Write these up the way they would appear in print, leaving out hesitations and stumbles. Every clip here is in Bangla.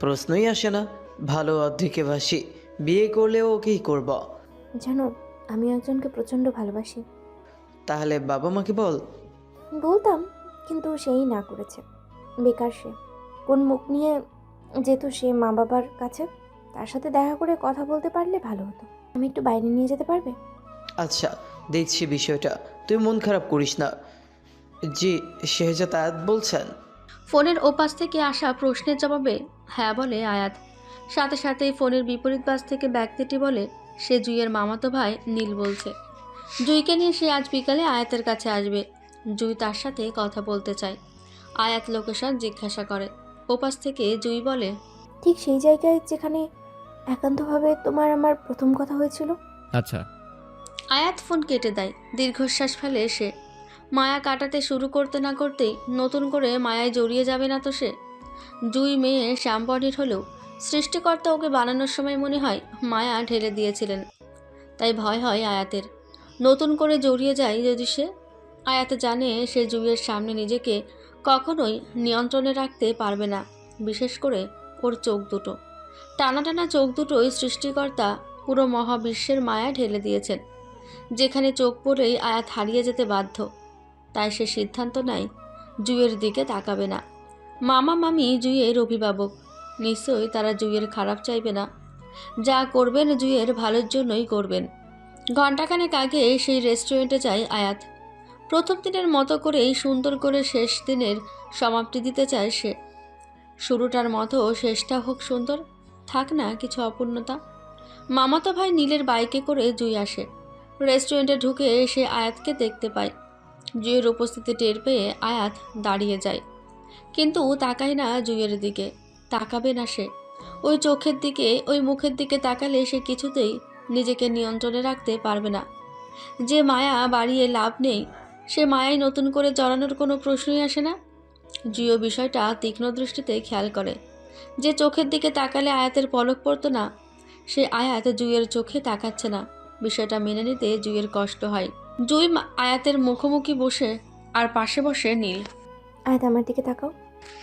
প্রশ্নই আসে না। ভালো অর্ধেকে বাসি, বিয়ে করলেও ওকেই করব। জানো, আমি একজনকে প্রচণ্ড ভালোবাসি। তাহলে বাবা মাকে বল। বলতাম, কিন্তু সেই না করেছে। বেকার সে। কোন মুখ নিয়ে যেত সে মা বাবার কাছে? তার সাথে দেখা করে কথা বলতে পারলে ভালো হতো। আমি একটু বাইরে নিয়ে যেতে পারবে? আচ্ছা, দেখছি বিষয়টা। তুই মন খারাপ করিস না। জি, শেহজাদ আয়াত বলছেন? ফোনের ওপাশ থেকে আসা প্রশ্নের জবাবে হ্যাঁ বলে আয়াত। সাথে সাথেই ফোনের বিপরীত পাশ থেকে ব্যক্তিটি বলে সে জুইয়ের মামাতো ভাই নীল বলছে। জুইকে নিয়ে সে আজ বিকালে আয়াতের কাছে আসবে। জুই তার সাথে কথা বলতে চায়। আয়াত লোকেশন জিজ্ঞাসা করে। ওপাশ থেকে জুই বলে, ঠিক সেই জায়গায় যেখানে একান্তভাবে তোমার আমার প্রথম কথা হয়েছিল। আচ্ছা। আয়াত ফোন কেটে দেয়। দীর্ঘশ্বাস ফেলে সে। মায়া কাটাতে শুরু করতে না করতেই নতুন করে মায়ায় জড়িয়ে যাবে না তো সে? জুই মেয়ে শ্যামবর্ণের হলেও সৃষ্টিকর্তা ওকে বানানোর সময় মনে হয় মায়া ঢেলে দিয়েছিলেন। তাই ভয় হয় আয়াতের, নতুন করে জড়িয়ে যায় যদি সে। আয়াত জানে সে জুইয়ের সামনে নিজেকে কখনোই নিয়ন্ত্রণে রাখতে পারবে না। বিশেষ করে ওর চোখ দুটো, টানা টানা চোখ দুটোই সৃষ্টিকর্তা পুরো মহাবিশ্বের মায়া ঢেলে দিয়েছেন। যেখানে চোখ পড়েই আয়াত হারিয়ে যেতে বাধ্য। তাই সে সিদ্ধান্ত নেয় জুইয়ের দিকে তাকাবে না। মামা মামি জুইয়ের অভিভাবক, নিশ্চয়ই তারা জুইয়ের খারাপ চাইবে না। যা করবেন জুইয়ের ভালোর জন্যই করবেন। ঘণ্টাখানেক আগে সেই রেস্টুরেন্টে যায় আয়াত। প্রথম দিনের মতো করেই সুন্দর করে শেষ দিনের সমাপ্তি দিতে চায় সে। শুরুটার মতো শেষটা হোক সুন্দর, থাক না কিছু অপূর্ণতা। মামাতো ভাই নীলের বাইকে করে জুই আসে। রেস্টুরেন্টে ঢুকে সে আয়াতকে দেখতে পায়। জুইয়ের উপস্থিতি টের পেয়ে আয়াত দাঁড়িয়ে যায়, কিন্তু তাকায় না জুইয়ের দিকে। তাকাবে না সে। ওই চোখের দিকে, ওই মুখের দিকে তাকালে সে কিছুতেই নিজেকে নিয়ন্ত্রণে রাখতে পারবে না। যে মায়া বাড়িয়ে লাভ নেই, সে মায়ায় নতুন করে জড়ানোর কোনো প্রশ্নই আসে না। জুইও বিষয়টা তীক্ষ্ণ দৃষ্টিতে খেয়াল করে। যে চোখের দিকে তাকালে আয়াতের পলক পড়তো না, সে আয়াত জুইয়ের চোখে তাকাচ্ছে না। বিষয়টা মেনে নিতে জুইয়ের কষ্ট হয়। জুই আয়াতের মুখোমুখি বসে, আর পাশে বসে নীল। আয়াত, আমার দিকে তাকাও।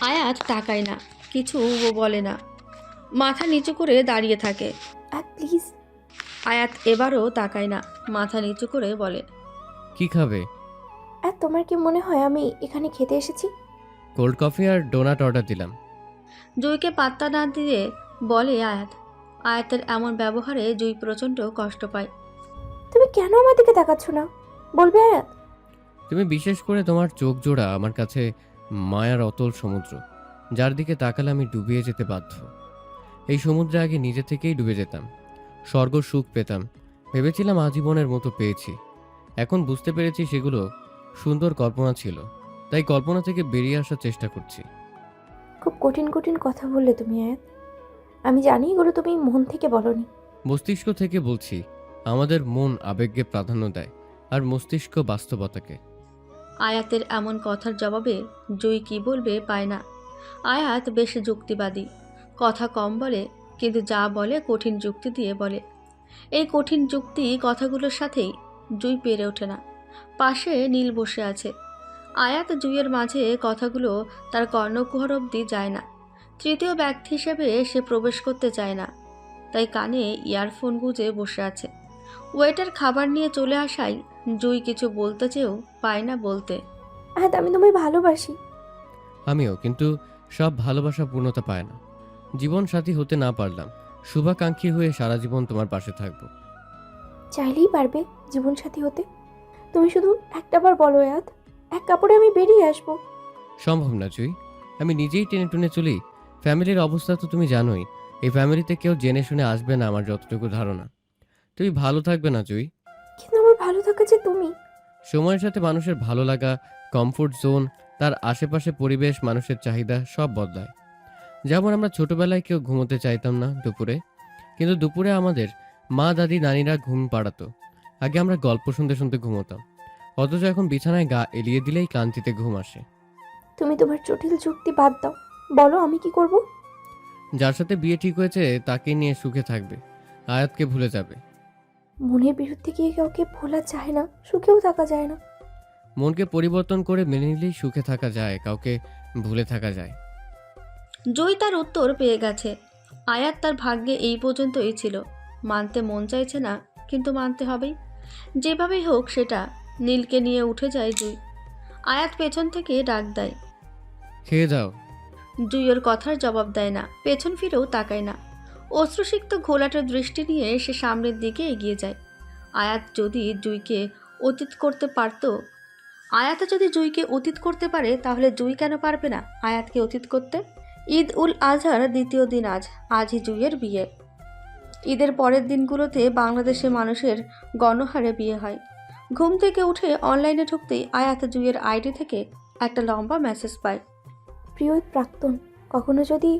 আয়াত তাকায় না, কিছু বলে না, মাথা নিচু করে দাঁড়িয়ে থাকে। আয়াত প্লিজ। আয়াত এবারও তাকায় না, মাথা নিচু করে বলে, কি খাবে? আয়াত, তোমার কি মনে হয় আমি এখানে খেতে এসেছি? কোল্ড কফি আর ডোনাট অর্ডার দিলাম। জুইকে পাত্তা না দিয়ে বলে আয়াত। আয়াতের এমন ব্যবহারে জুই প্রচণ্ড কষ্ট পায়। তুমি কেন আমার দিকে তাকাচ্ছ না? বলবে আয়াত। তুমি বিশেষ করে তোমার চোখ জোড়া আমার কাছে মায়ার অতল সমুদ্র, যার দিকে তাকালে আমি ডুবিয়ে যেতে বাধ্য। এই সমুদ্রে আগে নিজে থেকেই ডুবে যেতাম, স্বর্গ সুখ পেতাম, ভেবেছিলাম আজীবনের মতো পেয়েছি। এখন বুঝতে পেরেছি সেগুলো সুন্দর কল্পনা ছিল, তাই কল্পনা থেকে বেরিয়ে আসার চেষ্টা করছি। খুব কঠিন কঠিন কথা বললে তুমি আয়াত। আমি জানি এগুলো তুমি মন থেকে বলনি। মস্তিষ্ক থেকে বলছি। আমাদের মন আবেগকে প্রাধান্য দেয়, আর মস্তিষ্ক বাস্তবতাকে। আয়াতের এমন কথার জবাবে জুই কি বলবে পায় না। আয়াত বেশ যুক্তিবাদী, কথা কম বলে, কিন্তু যা বলে কঠিন যুক্তি দিয়ে বলে। এই কঠিন যুক্তি কথাগুলোর সাথেই জুই পেরে ওঠে না। পাশে নীল বসে আছে। আয়াত জুইয়ের মাঝে কথাগুলো তার কর্ণকুহর অবধি যায় না। তৃতীয় ব্যক্তি হিসেবে সে প্রবেশ করতে চায় না, তাই কানে ইয়ারফোন গুঁজে বসে আছে। ওয়েটার খাবার নিয়ে চলে আসায় জুই কিছু বলতে চেয়েও পায় না বলতে। আয়াত, আমি তোমায় ভালোবাসি। আমিও, কিন্তু সব ভালোবাসা পূর্ণতা পায় না। জীবন সাথী হতে না পারলাম, শুভাকাঙ্ক্ষী হয়ে সারা জীবন তোমার পাশে থাকবো। চাইলেই পারবে জীবনসাথী হতে? তুমি শুধু একটাবার বলো আয়াত, এক কাপড়ে আমি বেরিয়ে আসবো। সম্ভব না জুই, আমি নিজেই টেনে টুনে চলি। ফ্যামিলির অবস্থা তো তুমি জানোই। এই ফ্যামিলিতে কেউ জেনে শুনে আসবে না, আমার যতটুকু ধারণা। তুমি ভালো থাকবে না জুই? কিন্তু আমার ভালো থাকা যে তুমি। সময়ের সাথে মানুষের ভালো লাগা, কমফোর্ট জোন, তার আশেপাশে পরিবেশ, মানুষের চাহিদা সব বদলায়। যেমন আমরা ছোটবেলায় কেউ ঘুমোতে চাইতাম না দুপুরে, কিন্তু দুপুরে আমাদের মা দাদি নানিরা ঘুম পাড়াতো। আগে আমরা গল্প শুনতে শুনতে ঘুমোতাম, অথচ এখন বিছানায় গা এলিয়ে দিলেই ক্লান্তিতে ঘুম আসে। তুমি তোমার জটিল যুক্তি বাদ দাও, বলো আমি কি করব? যার সাথে বিয়ে ঠিক হয়েছে তাকে নিয়ে সুখে থাকবে, আয়াতকে ভুলে যাবে। মনের বিরুদ্ধে গিয়ে কাউকে ভোলা যায় না, সুখেও থাকা যায় না। মনকে পরিবর্তন করে মেনে নিলেই সুখে থাকা যায়, কাউকে ভুলে থাকা যায়। জয় তার উত্তর পেয়ে গেছে। আয়াত তার ভাগ্যে এই পর্যন্তই ছিল। মানতে মন চাইছে না, কিন্তু মানতে হবেই। যেভাবেই হোক সেটা। নীলকে নিয়ে উঠে যায় জুই। আয়াত পেছন থেকে ডাক দেয়। খেয়ে যাও। জুইয়ের কথার জবাব দেয় না, পেছন ফিরেও তাকায় না। অশ্রুসিক্ত ঘোলাটে দৃষ্টি নিয়ে সে সামনের দিকে এগিয়ে যায়। আয়াত যদি জুইকে অতীত করতে পারত, যদি জুইকে অতীত করতে পারে, তাহলে জুই কেন পারবে না আয়াতকে অতীত করতে? ঈদ উল আজহার দ্বিতীয় দিন আজই জুইয়ের বিয়ে। ঈদের পরের দিনগুলোতে বাংলাদেশে মানুষের গণহারে বিয়ে হয়। ঘুম থেকে উঠে অনলাইনে ঢুকতেই আয়াত জুইয়ের আইডি থেকে একটা লম্বা মেসেজ পায়। প্রিয় প্রাক্তন, কখনো যদি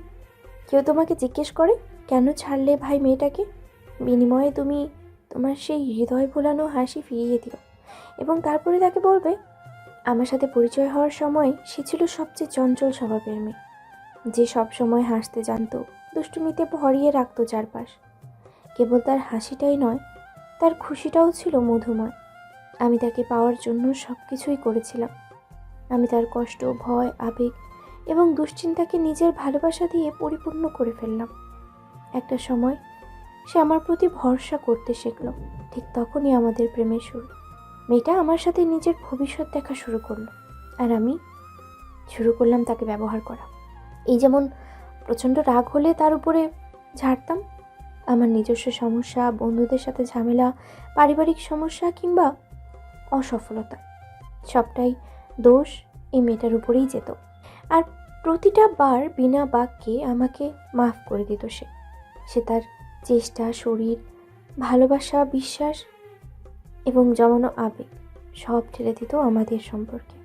কেউ তোমাকে জিজ্ঞেস করে কেন ছাড়লে ভাই মেয়েটাকে, বিনিময়ে তুমি তোমার সেই হৃদয় ভোলানো হাসি ফিরিয়ে দিও এবং তারপরে তাকে বলবে, আমার সাথে পরিচয় হওয়ার সময় সে ছিল সবচেয়ে চঞ্চল স্বভাবের মেয়ে, যে সব সময় হাসতে জানতো, দুষ্টুমিতে ভরিয়ে রাখতো চারপাশ। কেবল তার হাসিটাই নয়, তার খুশিটাও ছিল মধুময়। আমি তাকে পাওয়ার জন্য সব কিছুই করেছিলাম। আমি তার কষ্ট, ভয়, আবেগ এবং দুশ্চিন্তাকে নিজের ভালোবাসা দিয়ে পরিপূর্ণ করে ফেললাম। একটা সময় সে আমার প্রতি ভরসা করতে শিখল। ঠিক তখনই আমাদের প্রেমের শুরু। মেয়েটা আমার সাথে নিজের ভবিষ্যৎ দেখা শুরু করলো, আর আমি শুরু করলাম তাকে ব্যবহার করা। এই যেমন প্রচণ্ড রাগ হলে তার উপরে ঝাড়তাম, আমার নিজস্ব সমস্যা, বন্ধুদের সাথে ঝামেলা, পারিবারিক সমস্যা কিংবা অসফলতা, সবটাই দোষ এই মেয়েটার উপরেই যেত। আর প্রতিটা বার বিনা বাক্যে আমাকে মাফ করে দিত সে। সে তার চেষ্টা, শরীর, ভালোবাসা, বিশ্বাস এবং জমানো আবেগ সব ঠেলে দিত আমাদের সম্পর্কে।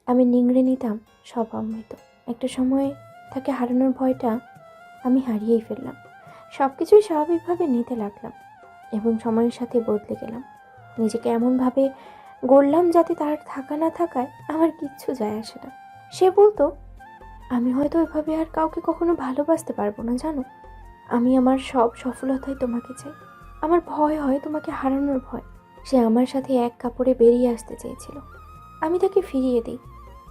আমি নিংড়ে নিতাম সব অমৃত। একটা সময় তাকে হারানোর ভয়টা আমি হারিয়েই ফেললাম। সব কিছুই স্বাভাবিকভাবে নিতে লাগলাম এবং সময়ের সাথে বদলে গেলাম। নিজেকে এমনভাবে গড়লাম যাতে তার থাকা না থাকায় আমার কিচ্ছু যায় আসে না। সে বলতো, আমি হয়তো এভাবে আর কাউকে কখনো ভালোবাসতে পারবো না, জানো। আমি আমার সব সফলতায় তোমাকে চাই। আমার ভয় হয় তোমাকে হারানোর ভয়। সে আমার সাথে এক কাপড়ে বেরিয়ে আসতে চেয়েছিল। আমি তাকে ফিরিয়ে দিই।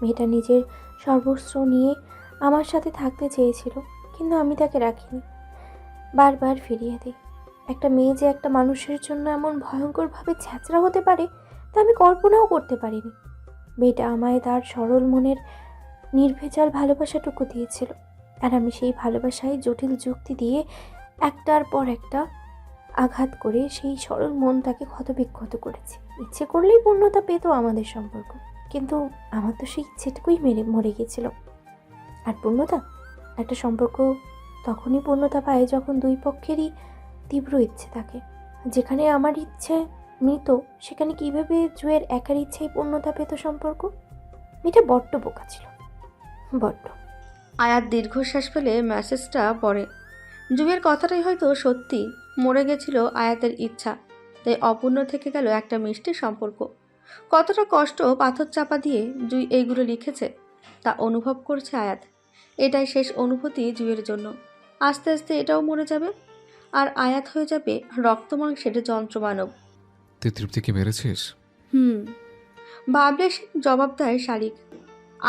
মেয়েটা নিজের সর্বস্ব নিয়ে আমার সাথে থাকতে চেয়েছিল, কিন্তু আমি তাকে রাখিনি। বারবার ফিরিয়ে দিই। একটা মেয়ে যে একটা মানুষের জন্য এমন ভয়ঙ্করভাবে ছ্যাঁচড়া হতে পারে তা আমি কল্পনাও করতে পারিনি। মেয়েটা আমায় তার সরল মনের নির্ভেজাল ভালোবাসাটুকু দিয়েছিল, আর আমি সেই ভালোবাসায় জটিল যুক্তি দিয়ে একটার পর একটা আঘাত করে সেই সরল মনটাকে ক্ষতবিক্ষত করেছি। ইচ্ছে করলেই পূর্ণতা পেত আমাদের সম্পর্ক, কিন্তু আমার তো সেই ইচ্ছেটুকুই মরে গেছিল। আর পূর্ণতা, একটা সম্পর্ক তখনই পূর্ণতা পায় যখন দুই পক্ষেরই তীব্র ইচ্ছে থাকে। যেখানে আমার ইচ্ছে মৃত, সেখানে কীভাবে জুয়ের একার ইচ্ছেই পূর্ণতা পেত সম্পর্ক? মেয়েটা বড্ড বোকা ছিল, বড্ড। আয়াত দীর্ঘশ্বাস ফেলে মেসেজটা পড়ে। জুইয়ের কথাটাই হয়তো সত্যি, মরে গেছিল আয়াতের ইচ্ছা, তাই অপূর্ণ থেকে গেল একটা মিষ্টি সম্পর্ক। কতটা কষ্ট পাথর চাপা দিয়ে জুই এইগুলো লিখেছে তা অনুভব করছে আয়াত। এটাই শেষ অনুভূতি জুইয়ের জন্য। আস্তে আস্তে এটাও মরে যাবে, আর আয়াত হয়ে যাবে রক্ত মাংসের যন্ত্রমানব। তুই তৃপ্তিকে মেরেছিস? ভাবলে সে জবাব দেয় শালিক।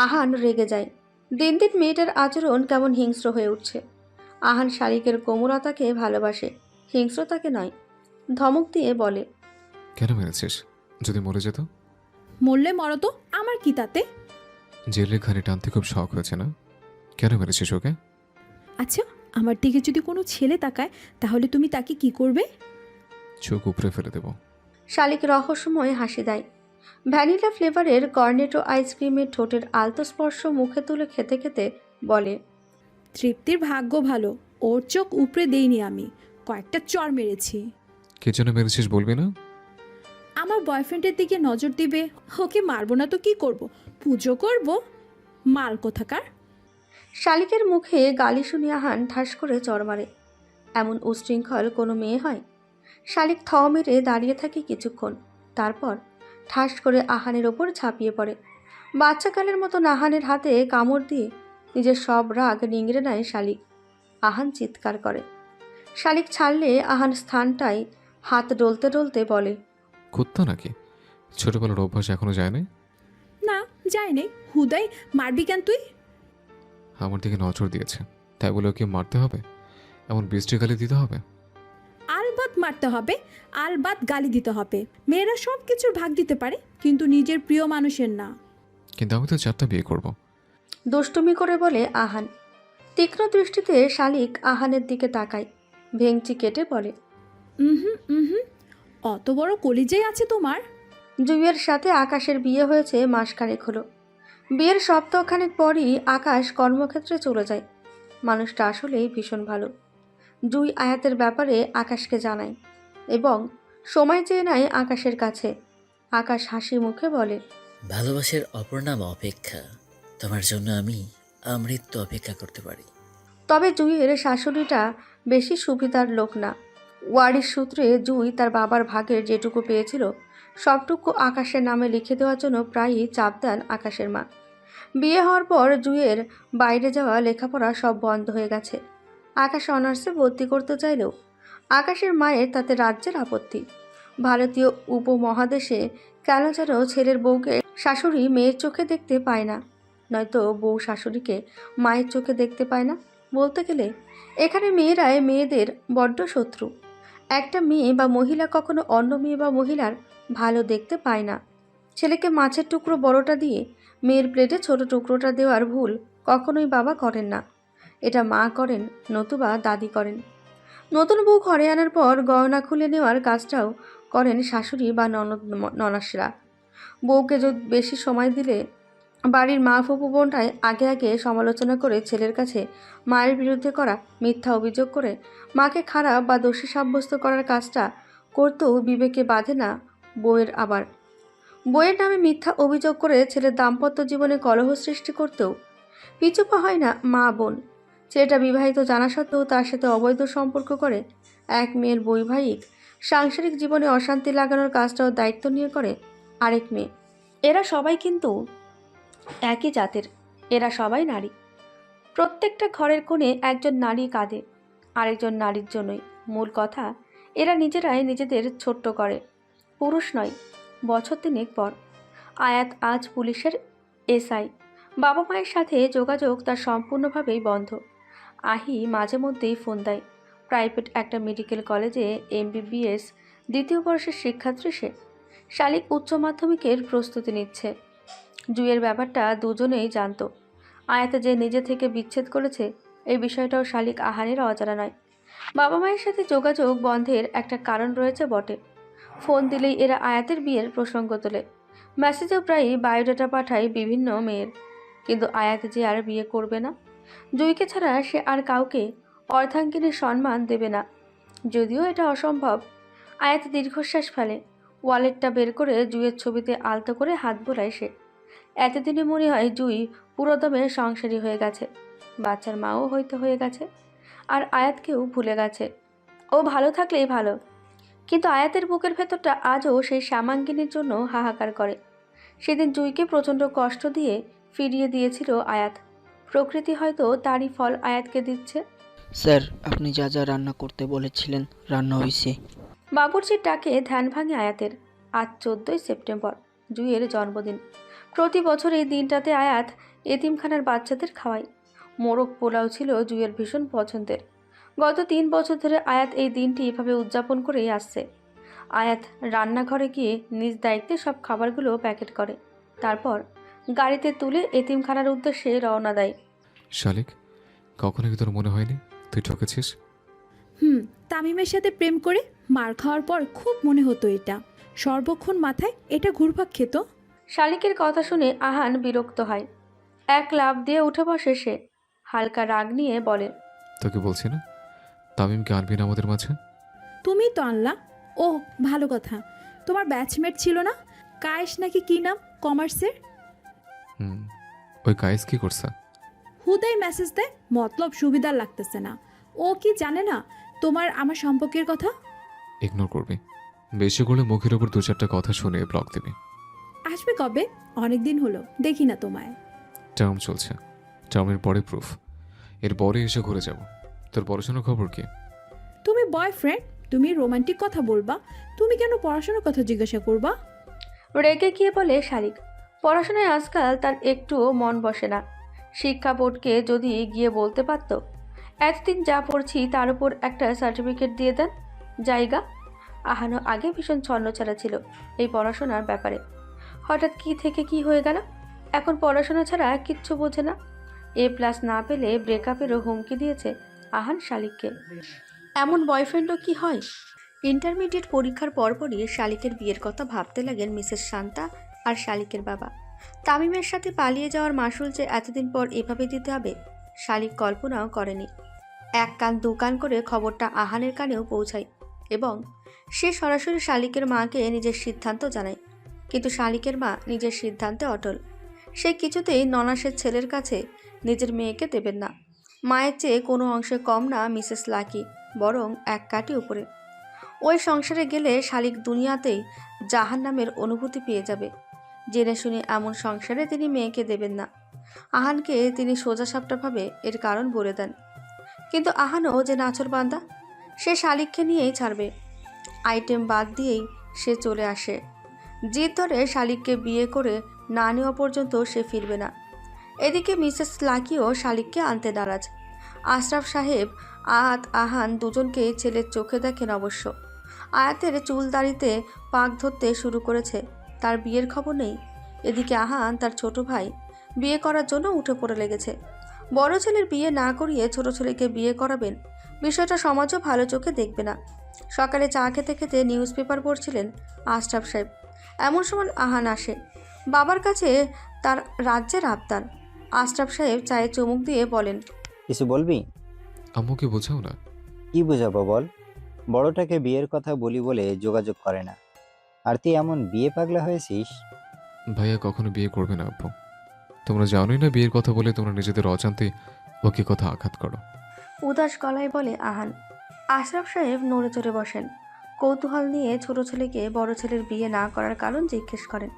আহান রেগে যায়। দিন দিন মেয়েটার আচরণ কেমন হিংস্র হয়ে উঠছে। আহান শালিকের কোমলতাকে ভালোবাসে, হিংস্রতাকে নয়। ধমক দিয়ে বলে, কেন মেরেছিস? যদি মরে যেত? মরলে মরো তো, আমার কি তাতে? জেলের ঘানি টানতে খুব শখ হয়েছে না? কেন মেরেছিস ওকে? আচ্ছা, আমার দিকে যদি কোনো ছেলে তাকায় তাহলে তুমি তাকে কি করবে? চোখ উপরে ফেলে দেব। শালিক রহস্যময় হাসি দেয়। ভ্যানিলা ফ্লেভারের কর্নেটো আইসক্রিমের ঠোঁটের আলতো স্পর্শ মুখে তুলে খেতে খেতে বলে, তৃপ্তির ভাগ্য ভালো, ওর চোখ উপরে দেইনি আমি, কয়েকটা চড় মেরেছি। কে যেন মেরেছিস বলবি না? আমার বয়ফ্রেন্ডের দিকে নজর দিবে, ওকে মারবো না তো কি করব? পুজো করব? মাল কোথাকার। শালিকের মুখে গালি শুনে আহান ঠাস করে চড় মারে। এমন উশৃঙ্খল কোনো মেয়ে হয়? শালিক থ মেরে দাঁড়িয়ে থাকে কিছুক্ষণ, তারপর ঠাস করে আহানের ওপর ঝাঁপিয়ে পড়ে। বাচ্চাকালের মতো আহানের হাতে কামড় দিয়ে নিজের সব রাগ নিংড়ে নেয় শালিক। আহান চিৎকার করে। শালিক ছাড়লে আহান স্থানটায় হাত ডলতে ডলতে বলে, কুত্তা নাকি? ছোটবেলার অভ্যাস এখনো যায় না? না, যায় নেই। হুদাই মারবি কেন তুই? আমার দিকে নজর দিয়েছে, তাই বলে ওকে মারতে হবে? এমন বৃষ্টি গালি দিতে হবে? আলবাত মারতে হবে, আলবাত গালি দিতে হবে। মেয়েরা সব কিছুর ভাগ দিতে পারে, কিন্তু নিজের প্রিয় মানুষের না। কিন্তু আমি তো 4টা বিয়ে করব। দুষ্টুমি করে বলে আহান। তীক্ষ্ণ দৃষ্টিতে শালিক আহানের দিকে তাকায়, ভেংচি কেটে বলে, হুম হুম, অত বড় কলিজাই আছে তোমার? জুইয়ের সাথে আকাশের বিয়ে হয়েছে মাসখানেক হলো। বিয়ের সপ্তাহখানেক পরই আকাশ কর্মক্ষেত্রে চলে যায়। মানুষটা আসলেই ভীষণ ভালো। জুই আয়াতের ব্যাপারে আকাশকে জানায় এবং সময় চেয়ে নেয় আকাশের কাছে। আকাশ হাসি মুখে বলে, ভালোবাসার অপর নাম অপেক্ষা। তোমার জন্য আমি আমৃত্যু অপেক্ষা করতে পারি। তবে জুইয়ের শাশুড়িটা বেশি সুবিধার লোক না। ওয়ারিশ সূত্রে জুই তার বাবার ভাগের যেটুকু পেয়েছিল সবটুকু আকাশের নামে লিখে দেওয়ার জন্য প্রায়ই চাপ দেন আকাশের মা। বিয়ে হওয়ার পর জুইয়ের বাইরে যাওয়া লেখাপড়া সব বন্ধ হয়ে গেছে। আকাশ অনার্সে ভর্তি করতে চাইলেও আকাশের মায়ের তাতে রাজ্যের আপত্তি। ভারতীয় উপমহাদেশে কেন যেন ছেলের বউকে শাশুড়ি মেয়ের চোখে দেখতে পায় না, নয়তো বউ শাশুড়িকে মায়ের চোখে দেখতে পায় না। বলতে গেলে এখানে মেয়েরাই মেয়েদের বড্ড শত্রু। একটা মেয়ে বা মহিলা কখনো অন্য মেয়ে বা মহিলার ভালো দেখতে পায় না। ছেলেকে মাছের টুকরো বড়টা দিয়ে মেয়ের প্লেটে ছোট টুকরোটা দেওয়ার ভুল কখনোই বাবা করেন না। এটা মা করেন, নতুবা দাদি করেন। নতুন বউ ঘরে আনার পর গয়না খুলে নেওয়ার কাজটাও করেন শাশুড়ি বা ননাসরা। বউকে যদি বেশি সময় দিলে বাড়ির মা ফুপু বোনটাই আগে আগে সমালোচনা করে ছেলের কাছে মায়ের বিরুদ্ধে করা মিথ্যা অভিযোগ করে মাকে খারাপ বা দোষী সাব্যস্ত করার কাজটা করতেও বিবেকে বাধে না বউয়ের। আবার বইয়ের নামে মিথ্যা অভিযোগ করে ছেলের দাম্পত্য জীবনে কলহ সৃষ্টি করতেও পিছুপা হয় না মা বোন। ছেলেটা বিবাহিত জানা সত্ত্বেও তার সাথে অবৈধ সম্পর্ক করে এক মেয়ের বৈবাহিক সাংসারিক জীবনে অশান্তি লাগানোর কাজটাও দায়িত্ব নিয়ে করে আরেক মেয়ে। এরা সবাই কিন্তু একই জাতের, এরা সবাই নারী। প্রত্যেকটা ঘরের কোণে একজন নারী কাঁদে আরেকজন নারীর জন্যই। মূল কথা, এরা নিজেরাই নিজেদের ছোট্ট করে, পুরুষ নয়। বছর 3 পর আয়াত আজ পুলিশের এসআই। বাবা মায়ের সাথে যোগাযোগ তার সম্পূর্ণভাবেই বন্ধ। আহি মাঝে মধ্যেই ফোন দেয়। প্রাইভেট একটা মেডিকেল কলেজে MBBS 2য় বর্ষের শিক্ষার্থী সে। শালিক উচ্চ মাধ্যমিকের প্রস্তুতি নিচ্ছে। জুইয়ের ব্যাপারটা দুজনেই জানতো। আয়াত যে নিজে থেকে বিচ্ছেদ করেছে এই বিষয়টাও শালিক আহানের অজানা নয়। বাবা মায়ের সাথে যোগাযোগ বন্ধের একটা কারণ রয়েছে বটে। ফোন দিলেই এরা আয়াতের বিয়ের প্রসঙ্গ তোলে। মেসেজেও প্রায়ই বায়োডাটা পাঠায় বিভিন্ন মেয়ের। কিন্তু আয়াত যে আর বিয়ে করবে না। জুইকে ছাড়া সে আর কাউকে অর্ধাঙ্গিনীর সম্মান দেবে না। যদিও এটা অসম্ভব। আয়াত দীর্ঘশ্বাস ফেলে। ওয়ালেটটা বের করে জুইয়ের ছবিতে আলতো করে হাত বোলায় সে। এতদিনে মনে হয় জুই পুরোদমে সংসারী হয়ে গেছে, বাচ্চার মাও হয়তো হয়ে গেছে, আর আয়াতকেও ভুলে গেছে। ও ভালো থাকলেই ভালো। কিন্তু আয়াতের বুকের ভেতরটা আজও সেই শ্যামাঙ্গিনীর জন্য হাহাকার করে। সেদিন জুইকে প্রচণ্ড কষ্ট দিয়ে ফিরিয়ে দিয়েছিল আয়াত। প্রকৃতি হয়তো তারই ফল আয়াতকে দিচ্ছে। স্যার, আপনি যা যা রান্না করতে বলেছিলেন রান্না হয়েছে। বাবুর্চির ডাকে ধ্যান ভাঙে আয়াতের। আজ 14ই সেপ্টেম্বর, জুইয়ের জন্মদিন। প্রতি বছর এই দিনটাতে আয়াত এতিমখানার বাচ্চাদের খাওয়ায়। মোরগ পোলাও ছিল জুইয়ের ভীষণ পছন্দের। গত 3 বছর ধরে আয়াত এই দিনটি এভাবে উদযাপন করেই আসছে। আয়াত রান্নাঘরে গিয়ে নিজ দায়িত্বে সব খাবারগুলো প্যাকেট করে, তারপর গাড়িতে তুলে এতিমখানার উদ্দেশ্যে রওনা দেয়। শালিক, কখনো কি তোর মনে হয়নি তুই ঠকেছিস? তামিমের সাথে প্রেম করে মার খাওয়ার পর খুব মনে হতো এটা। সর্বক্ষণ মাথায় এটা ঘুরপাক খেত। শালিকের কথা শুনে আহান বিরক্ত হয়। এক লাফ দিয়ে উঠে বসে সে। হালকা রাগ নিয়ে বলে, তোকে বলছি না তামিমকে আনবি না আমাদের মাঝে? তুমি তো আনলা। ও ভালো কথা, তোমার ব্যাচমেট ছিল না কায়েস নাকি কি নাম, কমার্সের? ওই কায়েস কি করছে? হুদাই মেসেজ দেয়, মতলব সুবিধার লাগতেছে না। ও কি জানে না তোমার আমার সম্পর্কের কথা? ইগনোর করবি। বেশি করলে মুখের ওপর 2-4টা কথা শুনে ব্লক দিবি। আসবে কবে? অনেক দিন হলো দেখি না তোমায়। টার্ম চলছে, টার্মের পরে প্রুফ, এর পরে এসে ঘুরে যাব। তোর পড়াশোনার খবর কি? তুমি বয়ফ্রেন্ড, তুমি রোমান্টিক কথা বলবা, তুমি কেন পড়াশোনার কথা জিজ্ঞাসা করবা? রেগে গিয়ে বলে শালিক। পড়াশোনায় আজকাল তার একটুও মন বসে না। শিক্ষা বোর্ডকে যদি গিয়ে বলতে পারত এতদিন যা পড়ছি তার উপর একটা সার্টিফিকেট দিয়ে দেন জায়গা। আহানও আগে ভীষণ ছন্নছাড়া ছিল এই পড়াশোনার ব্যাপারে। হঠাৎ কি থেকে কি হয়ে গেল, এখন পড়াশোনা ছাড়া কিচ্ছু বোঝে না। A+ না পেলে ব্রেকআপেরও হুমকি দিয়েছে আহান শালিককে। এমন বয়ফ্রেন্ডও কি হয়? ইন্টারমিডিয়েট পরীক্ষার পরপরই শালিকের বিয়ের কথা ভাবতে লাগেন মিসেস শান্তা আর শালিকের বাবা। তামিমের সাথে পালিয়ে যাওয়ার মাসুল যে এতদিন পর এভাবে দিতে হবে শালিক কল্পনাও করেনি। এক কান দু কান করে খবরটা আহানের কানেও পৌঁছায় এবং সে সরাসরি শালিকের মাকে নিজের সিদ্ধান্ত জানায়। কিন্তু শালিকের মা নিজের সিদ্ধান্তে অটল। সে কিছুতেই ননাসের ছেলের কাছে নিজের মেয়েকে দেবেন না। মায়ের চেয়ে কোনো অংশে কম না মিসেস লাকি, বরং এক কাটি উপরে। ওই সংসারে গেলে শালিক দুনিয়াতেই জাহান্নামের অনুভূতি পেয়ে যাবে। জেনে শুনে এমন সংসারে তিনি মেয়েকে দেবেন না। আহানকে তিনি সোজাসাপটাভাবে এর কারণ বলে দেন। কিন্তু আহানও যে নাছোড়বান্দা, সে শালিককে নিয়েই ছাড়বে। আইটেম বাদ দিয়েই সে চলে আসে। জিদ ধরে শালিককে বিয়ে করে না নেওয়া পর্যন্ত সে ফিরবে না। এদিকে মিসেস লাকিও শালিককে আনতে নারাজ। আশরাফ সাহেব আহান দুজনকেই ছেলের চোখে দেখেন অবশ্য। আয়াতের চুল দাড়িতে পাক ধরতে শুরু করেছে, তার বিয়ের খবর নেই। এদিকে আহান তার ছোট ভাই বিয়ে করার জন্য উঠে পড়ে লেগেছে। বড় ছেলের বিয়ে না করিয়ে ছোট ছেলেকে বিয়ে করাবেন, বিষয়টা সমাজও ভালো চোখে দেখবে না। সকালে চা খেতে খেতে নিউজ পেপার পড়ছিলেন আশরাফ সাহেব। এমন সময় আহান আসে। বাবার কাছে তার রাজ্যের আবদার। আশরাফ সাহেব চায়ে চুমুক দিয়ে বলেন, কিছু বলবি? আম্মুকে বোঝাও না। কি বোঝাবো বল? বড়টাকে বিয়ের কথা বলি বলে যোগাযোগ করে না, আর তুই এমন বিয়ে পাগলা হয়েছিস। ভাইয়া কখনো বিয়ে করবে না আব্বু। তোমরা জানোই না বিয়ের কথা বলে তোমরা নিজেদের অজান্তে ওকে কথা আঘাত করো। উদাস গলায় বলে আহান। আশরাফ সাহেব নড়ে চড়ে বসেন। কৌতূহল নিয়ে ছোট ছেলেকে বড় ছেলের বিয়ে না করার কারণ জিজ্ঞেস করেন।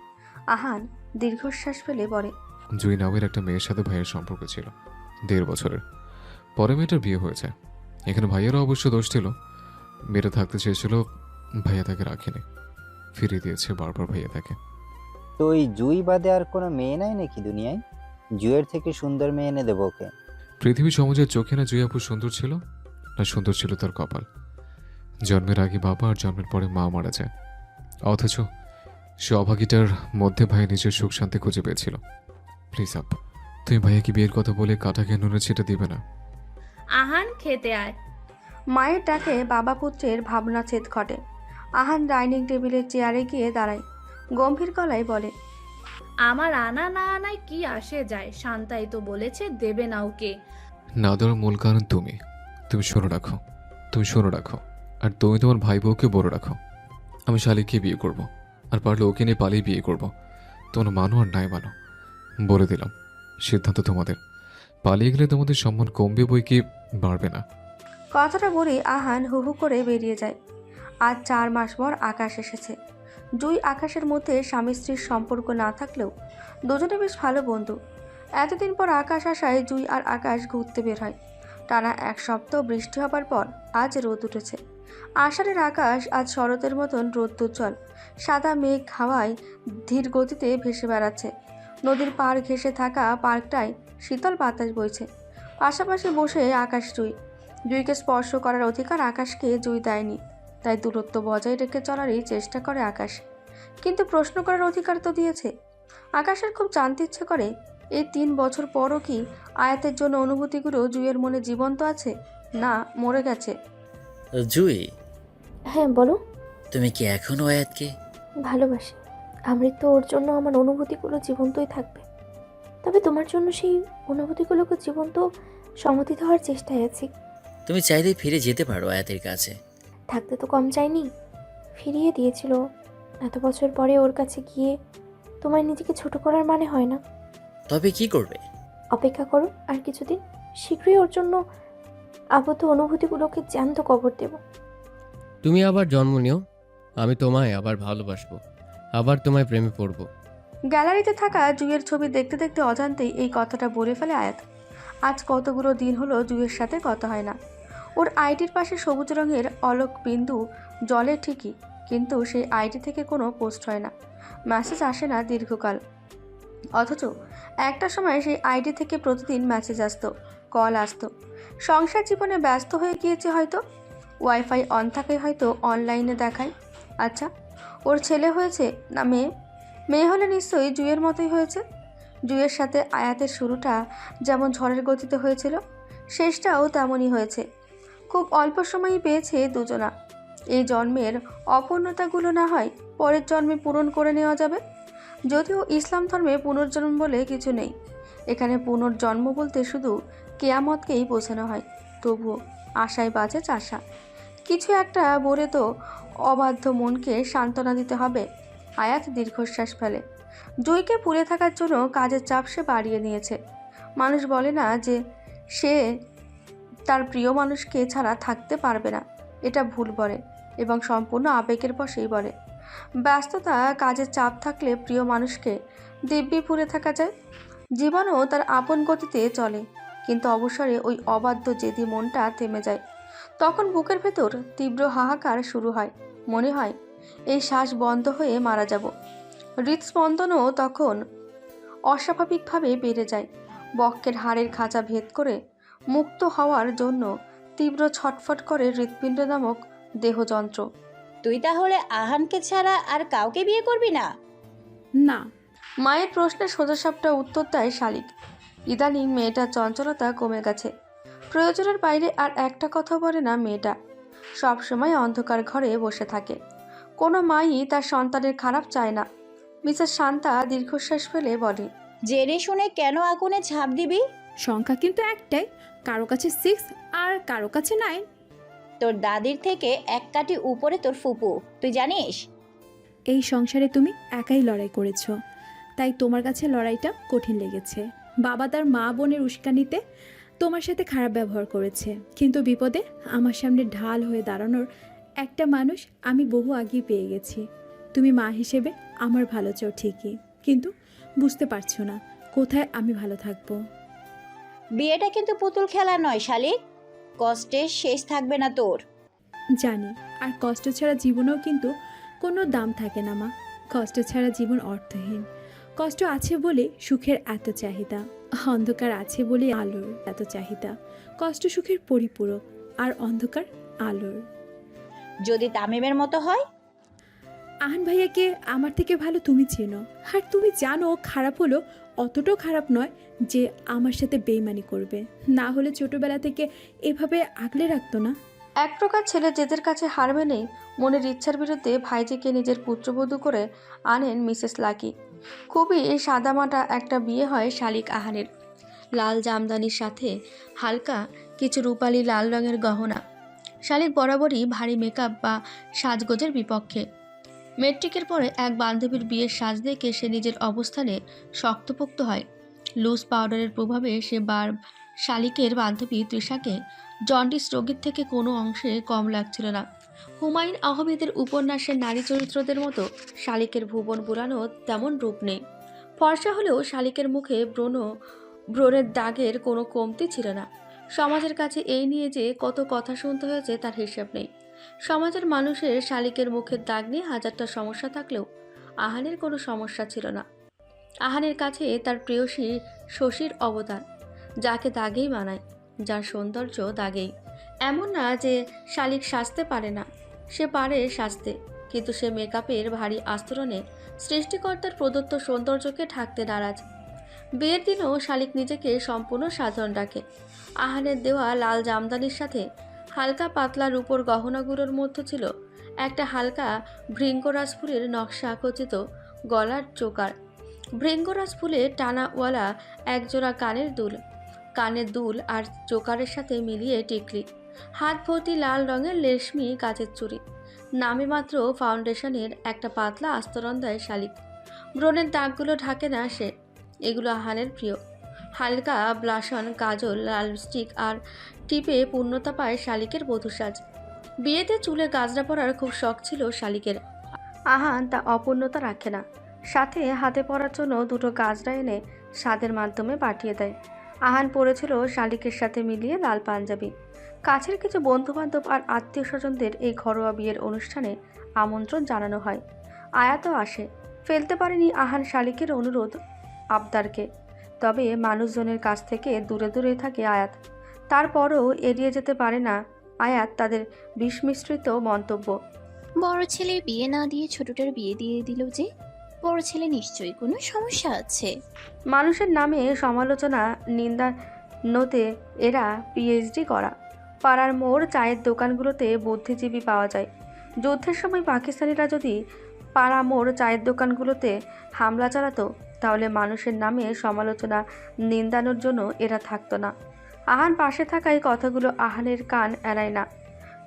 আহান দীর্ঘশ্বাস ফেলে বলে, জুই নামের একটা মেয়ের সাথে ভাইয়ের সম্পর্ক ছিল 1.5 বছরের। পরে মেয়েটার বিয়ে হয়েছে। এখানে ভাইয়েরও অবশ্য দোষ ছিল। মেয়েটা থাকতে চেয়েছিল, ভাইয়া তাকে রাখেনি, ফিরিয়ে দিয়েছে বারবার ভাইয়া তাকে। তো ওই জুই বাদে আর কোনো মেয়ে নাই নাকি দুনিয়ায়? জুয়ের থেকে সুন্দর মেয়ে এনে দেবো ওকে। পৃথিবী সমাজের চোখে না জুই আপু সুন্দর ছিল, না সুন্দর ছিল তার কপাল। জন্মের আগে বাবা আর জন্মের পরে মা মারা যায়, অথচ সে অভাগীটার মধ্যে ভাই নিজের সুখ শান্তি খুঁজে পেয়েছিল। প্লিজ আপ, তুমি ভাইয়াকে বিয়ের কথা বলে কাটাকে নুনের ছিটা দিবে না। আহান খেতে আয়। মায়ের ডাকে বাবা পুত্রের ভাবনা ছেদ ঘটে। আহান ডাইনিং টেবিলের চেয়ারে গিয়ে দাঁড়ায়। গম্ভীর গলায় বলে, আমার আনা না আনায় কি আসে যায়, শান্তাই তো বলেছে দেবে না ওকে। না দেওয়ার মূল কারণ তুমি। তুমি শোনো রাখো, তুমি শোনো রাখো, আর তুমি তোমার ভাই বউকে বড় রাখো। আমি শালিককে বিয়ে করব, আর পারলে ওকে নিয়ে পালিয়ে বিয়ে করব। তোমরা মানো আর নাই মানো, বলে দিলাম, সিদ্ধান্ত তোমাদের। পালিয়ে গেলে তোমাদের সম্মান কমবে বই কি বাড়বে না। কথাটা বলে আহান হু হু করে বেরিয়ে যায়। আজ 4 মাস পর আকাশ এসেছে। জুই আকাশের মধ্যে স্বামী স্ত্রীর সম্পর্ক না থাকলেও দুজনে বেশ ভালো বন্ধু। এতদিন পর আকাশ আসায় জুই আর আকাশ ঘুরতে বের হয়। টানা 1 সপ্তাহ বৃষ্টি হবার পর আজ রোদ উঠেছে। আষাঢ়ের আকাশ আজ শরতের মতন রৌদ্রোজ্জ্বল। সাদা মেঘ হাওয়ায় ধীর গতিতে ভেসে বেড়াচ্ছে। নদীর পাড় ঘেঁষে থাকা পার্কটায় শীতল বাতাস বইছে। পাশাপাশি বসে আকাশ জুই। জুইকে স্পর্শ করার অধিকার আকাশকে জুই দেয়নি, তাই দূরত্ব বজায় রেখে চলারই চেষ্টা করে আকাশ। কিন্তু প্রশ্ন করার অধিকার তো দিয়েছে। আকাশের খুব জানতে ইচ্ছে করে, এই 3 বছর পরও কি আয়াতের জন্য অনুভূতিগুলো জুইয়ের মনে জীবন্ত আছে, না মরে গেছে। জুই, হ্যাঁ বলো। তুমি কি এখনো আয়াতকে? ভালোবাসি। আমৃত্যু ওর জন্য আমার অনুভূতিগুলো জীবন্তই থাকবে। তবে তোমার জন্য সেই অনুভূতিগুলোকে জীবন্ত সম্মতি দেওয়ার চেষ্টায় আছি। তুমি চাইলে ফিরে যেতে পারো আয়াতের কাছে। থাকতে তো কম চাইনি, ফিরিয়ে দিয়েছিল। এত বছর পরে ওর কাছে গিয়ে তোমার নিজেকে ছোট করার মানে হয় না। তবে কি করবে? অপেক্ষা করো আর কিছুদিন, শীঘ্রই ওর জন্য আবদ্ধ অনুভূতিগুলোকে জ্যান্ত কবর দেব। তুমি আবার জন্ম নিও, আমি তোমায় আবার ভালোবাসবো, আবার তোমায় প্রেমে পড়বো। গ্যালারিতে থাকা জুইয়ের ছবি দেখতে দেখতে অজান্তেই এই কথাটা বলে ফেলে আয়াত। আজ কতগুলো দিন হলো জুইয়ের সাথে কথা হয় না। ওর আইডির পাশে সবুজ রঙের অলোক বিন্দু জলে ঠিকই, কিন্তু সেই আইডি থেকে কোনো পোস্ট হয় না, মেসেজ আসে না দীর্ঘকাল। অথচ একটা সময় সেই আইডি থেকে প্রতিদিন মেসেজ আসতো, কল আসতো। সংসার জীবনে ব্যস্ত হয়ে গিয়েছে হয়তো। ওয়াইফাই অন থাকে হয়তো অনলাইনে দেখায়। আচ্ছা, ওর ছেলে হয়েছে না মেয়ে? মেয়ে হলে নিশ্চয়ই জুয়ের মতোই হয়েছে। জুয়ের সাথে আয়াতের শুরুটা যেমন ঝড়ের গতিতে হয়েছিল, শেষটাও তেমনই হয়েছে। খুব অল্প সময়ই পেয়েছে দুজনা। এই জন্মের অপূর্ণতাগুলো না হয় পরের জন্মে পূরণ করে নেওয়া যাবে। যদিও ইসলাম ধর্মে পুনর্জন্ম বলে কিছু নেই, এখানে পুনর্জন্ম বলতে শুধু কেয়ামতকেই বোঝানো হয়। তবুও আশায় বাজে চাষা। কিছু একটা বলে তো অবাধ্য মনকে সান্ত্বনা দিতে হবে। আয়াত দীর্ঘশ্বাস ফেলে। জুইকে পুড়ে থাকার জন্য কাজের চাপ সে বাড়িয়ে নিয়েছে। মানুষ বলে না যে সে তার প্রিয় মানুষকে ছাড়া থাকতে পারবে না, এটা ভুল বলে এবং সম্পূর্ণ আবেগের বশেই বলে। ব্যস্ততা, কাজের চাপ থাকলে প্রিয় মানুষকে দিব্যি ভুলে থাকা যায়। জীবনও তার আপন গতিতে চলে, কিন্তু অবসরে ওই অবাধ্য জেদি মনটা থেমে যায়। তখন বুকের ভেতর তীব্র হাহাকার শুরু হয়। মনে হয় এই শ্বাস বন্ধ হয়ে মারা যাব। হৃদস্পন্দনও তখন অস্বাভাবিকভাবে বেড়ে যায়। বক্ষের হাড়ের খাঁচা ভেদ করে মুক্ত হওয়ার জন্য তীব্র ছটফট করে হৃৎপিণ্ড নামক দেহযন্ত্র। তুই তাহলে আহানকে ছাড়া আর কাউকে বিয়ে করবি না? না। মায়ের প্রশ্নের সোজাসাপটা উত্তর দেয় শালিক। ইদানিং মেয়েটার চঞ্চলতা কমে গেছে। প্রয়োজনের বাইরে আর একটা কথা বলে না মেয়েটা। সবসময় অন্ধকার ঘরে বসে থাকে। কোনো মাই তার সন্তানের খারাপ চায় না। মিসেস শান্তা দীর্ঘশ্বাস ফেলে বলে, জেনে শুনে কেন আগুনে ঝাঁপ দিবি? সংখ্যা কিন্তু একটাই, কারো কাছে 6 আর কারো কাছে 9। তোর দাদির থেকে এক কাঠি উপরে তোর ফুপু, তুই জানিস? এই সংসারে তুমি একাই লড়াই করেছো, তাই তোমার কাছে লড়াইটা কঠিন লেগেছে। বাবা তার মা বোনের উস্কানিতে তোমার সাথে খারাপ ব্যবহার করেছে, কিন্তু বিপদে আমার সামনে ঢাল হয়ে দাঁড়ানোর একটা মানুষ আমি বহু আগেই পেয়ে গেছি। তুমি মা হিসেবে আমার ভালো চাও ঠিকই, কিন্তু বুঝতে পারছো না কোথায় আমি ভালো থাকবো। বিয়েটা কিন্তু পুতুল খেলা নয় শালিক, কষ্টের শেষ থাকবে না তোর। জানি, আর কষ্ট ছাড়া জীবনেও কিন্তু কোনো দাম থাকে না মা। কষ্ট ছাড়া জীবন অর্থহীন। কষ্ট আছে বলে সুখের এত চাহিদা, অন্ধকার আছে বলে আলোর এত চাহিদা। কষ্ট সুখের পরিপূরক, আর অন্ধকার আলোর। যদি তামিমের মতো হয়? আহান ভাইয়াকে আমার থেকে ভালো তুমি চেনো, আর তুমি জানো ও খারাপ হলো অতটাও খারাপ নয় যে আমার সাথে বেইমানি করবে। না হলে ছোটবেলা থেকে এভাবে আগলে রাখতো না। এক প্রকার ছেলে জেদের কাছে হার মেনে মনের ইচ্ছার বিরুদ্ধে ভাইজিকে নিজের পুত্রবধূ করে আনেন মিসেস লাকি। খুবই সাদামাটা একটা বিয়ে হয় শালিক আহানের। লাল জামদানির সাথে হালকা কিছু রূপালি লাল রঙের গহনা। শালিক বরাবরই ভারী মেকআপ বা সাজগোজের বিপক্ষে। মেট্রিকের পরে এক বান্ধবীর বিয়ের সাজ দেখে সে নিজের অবস্থানে শক্তপোক্ত হয়। লুজ পাউডারের প্রভাবে সে শালিকের বান্ধবী তৃষাকে জন্ডিস রোগীর থেকে কোনো অংশে কম লাগছিল না। হুমায়ুন আহমেদের উপন্যাসের নারী চরিত্রদের মতো শালিকের ভুবন বুলানো তেমন রূপ নেই। ফর্সা হলেও শালিকের মুখে ব্রণের দাগের কোনো কমতি ছিল না। সমাজের কাছে এই নিয়ে যে কত কথা শুনতে হয়েছে তার হিসেব নেই। সমাজের মানুষের শালিকের মুখের দাগ নিয়ে হাজারটা সমস্যা থাকলেও আহানের কোনো সমস্যা ছিল না। আহানের কাছে তার প্রেয়সী শশীর অবদান, যাকে দাগেই মানায়, যার সৌন্দর্য দাগেই। এমন না যে শালিক সাজতে পারে না, সে পারে সাজতে, কিন্তু সে মেকআপের ভারী আস্তরণে সৃষ্টিকর্তার প্রদত্ত সৌন্দর্যকে ঢাকতে নারাজ। বিয়ের দিনও শালিক নিজেকে সম্পূর্ণ সাধারণ রাখে। আহানের দেওয়া লাল জামদানির সাথে হালকা পাতলা রূপোর গহনাগুলোর মধ্যে ছিল একটা হালকা ভৃঙ্গরাজ ফুলের নকশা খচিত গলার চোকার, ভৃঙ্গরাজ ফুলের টানাওয়ালা একজোড়া কানের দুল আর চোকারের সাথে মিলিয়ে টিকলি, হাত ভর্তি লাল রঙের রেশমি কাচের চুড়ি। নামে মাত্র ফাউন্ডেশনের একটা পাতলা আস্তরণ দেয় শালিক। ব্রণের দাগগুলো ঢাকে না সে, এগুলো আহানের প্রিয়। হালকা ব্লাশন, কাজল, লাল লিপস্টিক আর টিপে পূর্ণতা পায় শালিকের বধূ সাজ। বিয়েতে চুলে গাজরা পরার খুব শখ ছিল শালিকের। আহান তা অপূর্ণতা রাখে না, সাথে হাতে পরার জন্য দুটো গাজরা এনে স্বাদের মাধ্যমে পাঠিয়ে দেয়। আহান পরেছিল শালিকের সাথে মিলিয়ে লাল পাঞ্জাবি। কাছের কিছু বন্ধুবান্ধব আর আত্মীয় স্বজনদের এই ঘরোয়া বিয়ের অনুষ্ঠানে আমন্ত্রণ জানানো হয়। আয়াতও আসে। ফেলতে পারেনি আহান শালিকের অনুরোধ আবদারকে। তবে মানুষজনের কাছ থেকে দূরে দূরে থাকে আয়াত। তারপরও এড়িয়ে যেতে পারে না আয়াত তাদের বিস্মিশ্রিত মন্তব্য। বড় ছেলের বিয়ে না দিয়ে ছোটটার বিয়ে দিয়ে দিল যে, বড় ছেলে নিশ্চয়ই কোনো সমস্যা আছে। মানুষের নামে সমালোচনা নিন্দানোতে এরা পিএইচডি করা। পাড়ার মোড় চায়ের দোকানগুলোতে বুদ্ধিজীবী পাওয়া যায়। যুদ্ধের সময় পাকিস্তানিরা যদি পাড়া মোড় চায়ের দোকানগুলোতে হামলা চালাতো তাহলে মানুষের নামে সমালোচনা নিন্দানোর জন্য এরা থাকতো না। আহান পাশে থাকায় কথাগুলো আহানের কান এড়ায় না।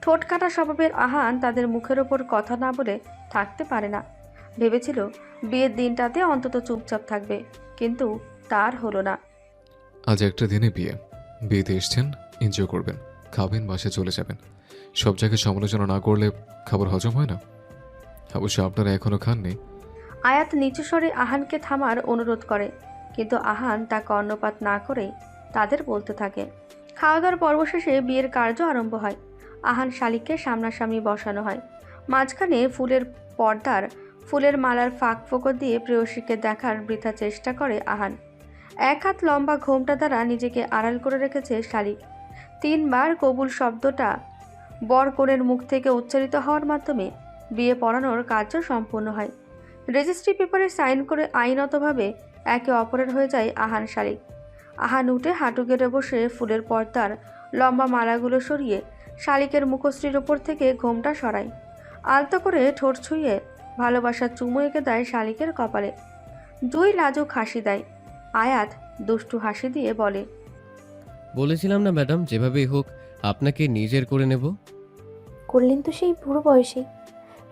ঠোঁট কাটা স্বভাবের আহান তাদের মুখের ওপর কথা না বলে থাকতে পারে না। ভেবেছিল বিয়ের দিনটাতে অন্তত চুপচাপ থাকবে, কিন্তু তার হলো না। আজ একটা দিনে বিয়েতে এসছেন, এনজয় করবেন, খাবেন, বাসে চলে যাবেন। সব জায়গায় সমালোচনা না করলে খাবার হজম হয় না। অবশ্য আপনারা এখনো খাননি। আয়াত নিচু স্বরে আহানকে থামার অনুরোধ করে, কিন্তু আহান তা কর্ণপাত না করেই তাদের বলতে থাকে। খাওয়া দাওয়ার পর্ব শেষে বিয়ের কার্য আরম্ভ হয়। আহান শালিককে সামনাসামনি বসানো হয়। মাঝখানে ফুলের মালার ফাঁক ফোকর দিয়ে প্রেয়সীকে দেখার বৃথা চেষ্টা করে আহান। এক হাত লম্বা ঘোমটা দ্বারা নিজেকে আড়াল করে রেখেছে শালিক। 3 বার কবুল শব্দটা বর কনের মুখ থেকে উচ্চারিত হওয়ার মাধ্যমে বিয়ে পড়ানোর কার্য সম্পূর্ণ হয়। রেজিস্ট্রি পেপারে সাইন করে আইনতভাবে একে অপরের হয়ে যায় আহান শালিক। আহান উঠে হাঁটু গেড়ে বসে ফুলের পর্দার লম্বা মালাগুলো সরিয়ে শালিকের মুখশ্রীর ওপর থেকে ঘোমটা সরায়। আলতো করে ঠোঁট ছুঁয়ে ভালোবাসার চুমু এঁকে দেয় শালিকের কপালে। জুই লাজুক হাসি দেয়। আয়াত দুষ্টু হাসি দিয়ে বলে, বলেছিলাম না ম্যাডাম, যেভাবেই হোক আপনাকে নিজের করে নেব। করলেন তো সেই বুড়ো বয়সেই।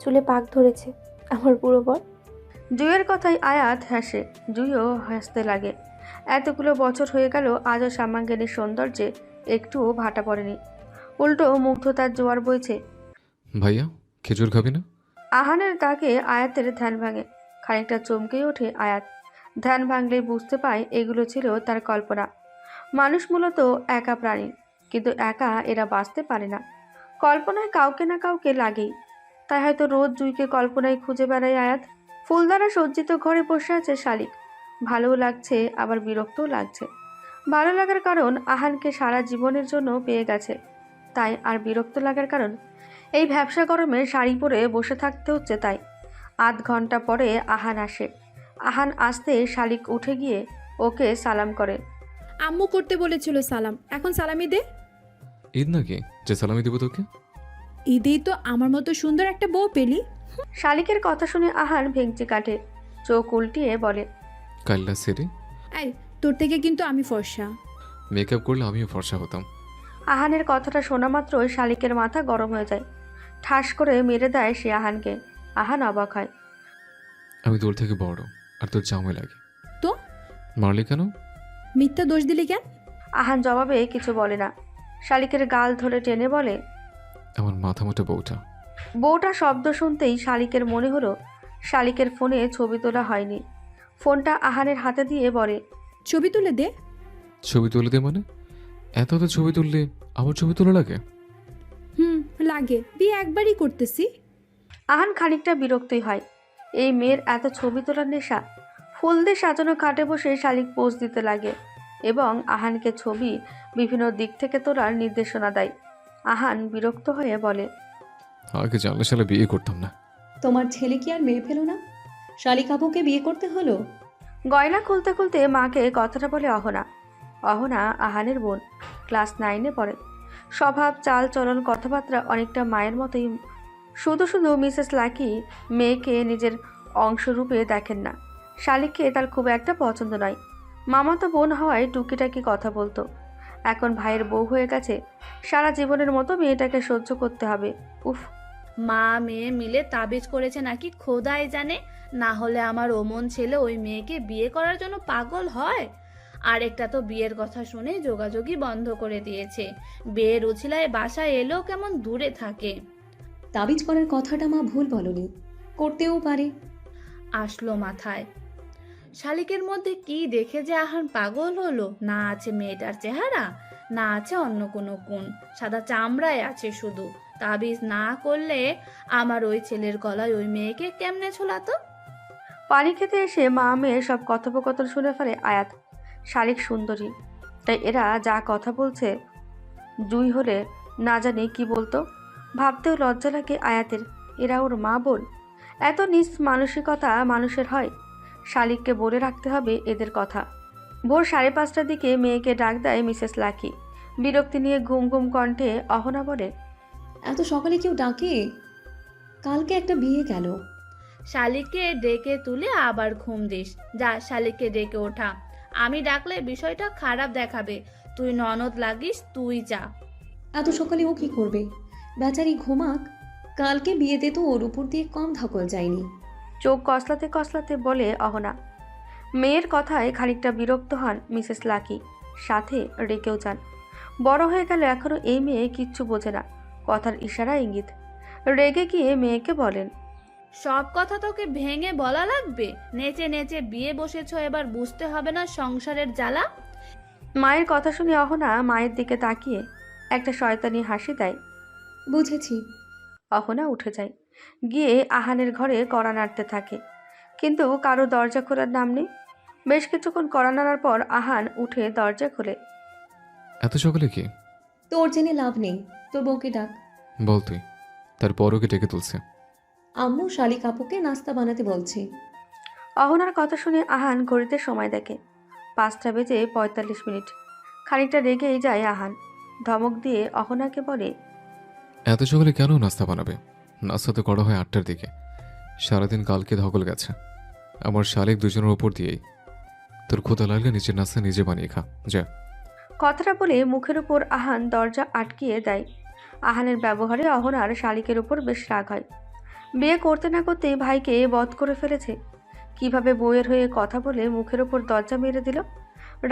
চুলে পাক ধরেছে আমার বুড়ো বর। জুইয়ের কথায় আয়াত হাসে, জুইও হাসতে লাগে। এতগুলো বছর হয়ে গেল, আজও সামাঙ্গিনীর সৌন্দর্যে একটুও ভাটা পড়েনি, উল্টো মুগ্ধতার জোয়ার বইছে। ভাইয়া, খেজুর খাবি না? আহানের ডাকে আয়াতের ধ্যান ভাঙে। খানিকটা চমকেই ওঠে আয়াত। ধ্যান ভাঙলেই বুঝতে পায় এগুলো ছিল তার কল্পনা। মানুষ মূলত একা প্রাণী, কিন্তু একা এরা বাঁচতে পারে না। কল্পনায় কাউকে না কাউকে লাগেই। তাই হয়তো রোজ জুইকে কল্পনায় খুঁজে বেড়ায় আয়াত। ফুল দ্বারা সজ্জিত ঘরে বসে আছে শালিক। ভালোও লাগছে, আবার বিরক্তও লাগছে। ভালো লাগার কারণ আহানকে সারা জীবনের জন্য পেয়ে গেছে, তাই। আর বিরক্ত লাগার কারণ এই ভ্যাবসা গরমে শাড়ি পরে বসে থাকতে হচ্ছে, তাই। আধ ঘন্টা পরে আহান আসে। আহান আসতে শালিক উঠে গিয়ে ওকে সালাম করে। আম্মু করতে বলেছিল সালাম, এখন সালামি দে। ঈদ নাকি যে সালামি দেবো তোকে? ঈদেই তো আমার মতো সুন্দর একটা বউ পেলি। শালিকের কথা শুনে আহান ভেঙচি কাটে, চোখ উল্টিয়ে বলে, কাল্লা সেরে এই, তোর থেকে কিন্তু আমি ফর্সা। মেকআপ করলে আমিও ফর্সা হতাম। আহানের কথাটা শোনা মাত্রই শালিকের মাথা গরম হয়ে যায়। ঠাস করে মেরে দেয় সে আহানকে। আহান অবাক হয়। আমি তোর থেকে বড়, আর তোর জামাই লাগে। তো মারলি কেন? মিথ্যা দোষ দিলি কেন? আহান জবাবে কিছু বলে না। শালিকের গাল ধরে টেনে বলে, আমার মাথা মোটা বউটা। বউটা শব্দ শুনতেই শালিকের মনে হলো শালিকের ফোনে ছবি তোলা হয়নি। ফোনটা আহানের হাতে দিয়ে বলে, ছবি তুলে দে। ছবি তুলে দে মানে? এত ছবি তুললে আমার ছবি তোলা লাগে? লাগে, বিয়ে একবারই করতেছি। আহান খানিকটা বিরক্তই হয়। এই মেয়ের এত ছবি তোলার নেশা। ফুল দিয়ে সাজানো খাটে বসে শালিক পোজ দিতে লাগে এবং আহানকে ছবি বিভিন্ন দিক থেকে তোলার নির্দেশনা দেয়। আহান বিরক্ত হয়ে বলে, আগে জানলে শালা বিয়ে করতাম না। তোমার ছেলে কি আর মেয়ে পেল না? শালিকাপুকে বিয়ে করতে হলো। গয়না খুলতে খুলতে মাকে কথাটা বলে অহনা। অহনা আহানের বোন, ক্লাস 9-এ পড়ে। স্বভাব, চাল চলন, কথাবার্তা অনেকটা মায়ের মতোই। শুধু শুধু মিসেস লাকি মেয়েকে নিজের অংশরূপে দেখেন না। শালিককে তার খুব একটা পছন্দ নয়। মামাতো বোন হওয়ায় টুকিটাকি কথা বলতো। এখন ভাইয়ের বউ হয়ে গেছে, সারা জীবনের মতো মেয়েটাকে সহ্য করতে হবে। উফ। মা মেয়ে মিলে তাবিজ করেছে নাকি খোদাই জানে। না হলে আমার ওমন ছেলে ওই মেয়েকে বিয়ে করার জন্য পাগল হয়। আরেকটা তো বিয়ের কথা শুনে যোগাযোগই বন্ধ করে দিয়েছে। বিয়ের উছিলায় বাসায় এলেও কেমন দূরে থাকে। তাবিজ করার কথাটা মা ভুল বলনি, করতেও পারে। আসলো মাথায়। শালিকের মধ্যে কি দেখে যে আহান পাগল হলো? না আছে মেয়েটার চেহারা, না আছে অন্য কোনো গুণ, সাদা চামড়ায় আছে শুধু। তাবিজ না করলে আমার ওই ছেলের গলায় ওই মেয়েকে কেমনে ঝোলাতো? পানি খেতে এসে মা মেয়ে সব কথোপকথন শুনে ফেলে আয়াত। শালিক সুন্দরী, তাই এরা যা কথা বলছে জুই হলে না জানি কি বলতো। ভাবতেও লজ্জা লাগে আয়াতের, এরা ওর মা বোন। এত নিজ মানসিকতা মানুষের হয়? শালিককে বলে রাখতে হবে এদের কথা। ভোর 5:30টার দিকে মেয়েকে ডাক দেয় মিসেস লাকি। বিরক্তি নিয়ে ঘুম ঘুম কণ্ঠে অহনা বলে, এত সকালে কেউ ডাকে? কালকে একটা বিয়ে গেল। শালিককে ডেকে তুলে আবার ঘুম দিস। যা, শালিককে ডেকে ওঠা। আমি ডাকলে বিষয়টা খারাপ দেখাবে। তুই ননদ লাগিস, তুই যা। এত সকালে ও কি করবে? বেচারি ঘুমাক। কালকে বিয়েতে তো ওর উপর দিয়ে কম ধকল যায়নি। চোখ কসলাতে কসলাতে বলে অহনা। মেয়ের কথায় খানিকটা বিরক্ত হন মিসেস লাকি, সাথে রেখেও যান। বড় হয়ে গেল এখনো এই মেয়ে কিচ্ছু বোঝে না, কথার ইশারা ইঙ্গিত। রেগে গিয়ে মেয়েকে বলেন, সব কথা তোকে ভেঙে বলা লাগবে? নেচে নেচে বিয়ে বসেছ, এবার বুঝতে হবে না সংসারের জ্বালা? মায়ের কথা শুনে অহনা মায়ের দিকে তাকিয়ে একটা শয়তানি হাসি দেয়। বুঝেছি। অহনা উঠে যায়, গিয়ে আহানের ঘরে কড়া নাড়তে থাকে, কিন্তু কারো দরজা খোলার নাম নেই। বেশ কিছুক্ষণ কড়া নাড়ার পর আহান উঠে দরজা খোলে। এত সকালে কি? তোর জেনে লাভ নেই, তোর বউকে ডাক। বল তুই। তারপর ওকে ডেকে তুলছে। আম্মু শালিক আপুকে নাস্তা বানাতে বলছি। অহনার কথা শুনে আহান ঘড়িতে সময় দেখে 5:45। খানিকটা রেগেই যায় আহান। ধমক দিয়ে অহনাকে বলে, এত সকালে কেন নাস্তা বানাবে? নাস্তা তো করা হয় 8টার দিকে। সারাদিন কালকে ধকল গেছে। আমার শালিক দুজনের ওপর দিয়েই। তোর ক্ষুধা লাগলে নিজের নাস্তা নিজে বানিয়ে খা, যা। কথাটা বলে মুখের উপর আহান দরজা আটকিয়ে দেয়। আহানের ব্যবহারে অহনার শালিকের উপর বেশ রাগ হয়। বিয়ে করতে না করতেই ভাইকে বধ করে ফেলেছে। কিভাবে বউয়ের হয়ে কথা বলে মুখের উপর দরজা মেরে দিল।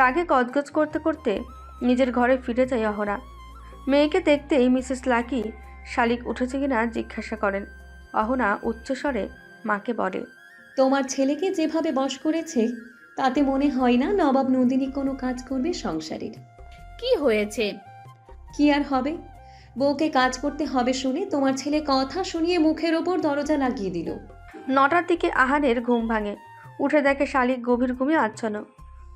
রাগে গজগজ করতে করতে নিজের ঘরে ফিরে যায় অহনা। মেয়েকে দেখতেই মিসেস লাকি শালিক উঠেছে কিনা জিজ্ঞাসা করেন। অহনা উচ্চস্বরে মাকে বলে, তোমার ছেলেকে যেভাবে বশ করেছে তাতে মনে হয় না নবাব নন্দিনী কোনো কাজ করবে সংসারের। কি হয়েছে? কি আর হবে? বউকে কাজ করতে হবে শুনে তোমার ছেলে কথা শুনিয়ে মুখের ওপর দরজা লাগিয়ে দিল। 9টার দিকে আহানের ঘুম ভাঙে। উঠে দেখে শালিক গভীর ঘুমে আচ্ছন্ন।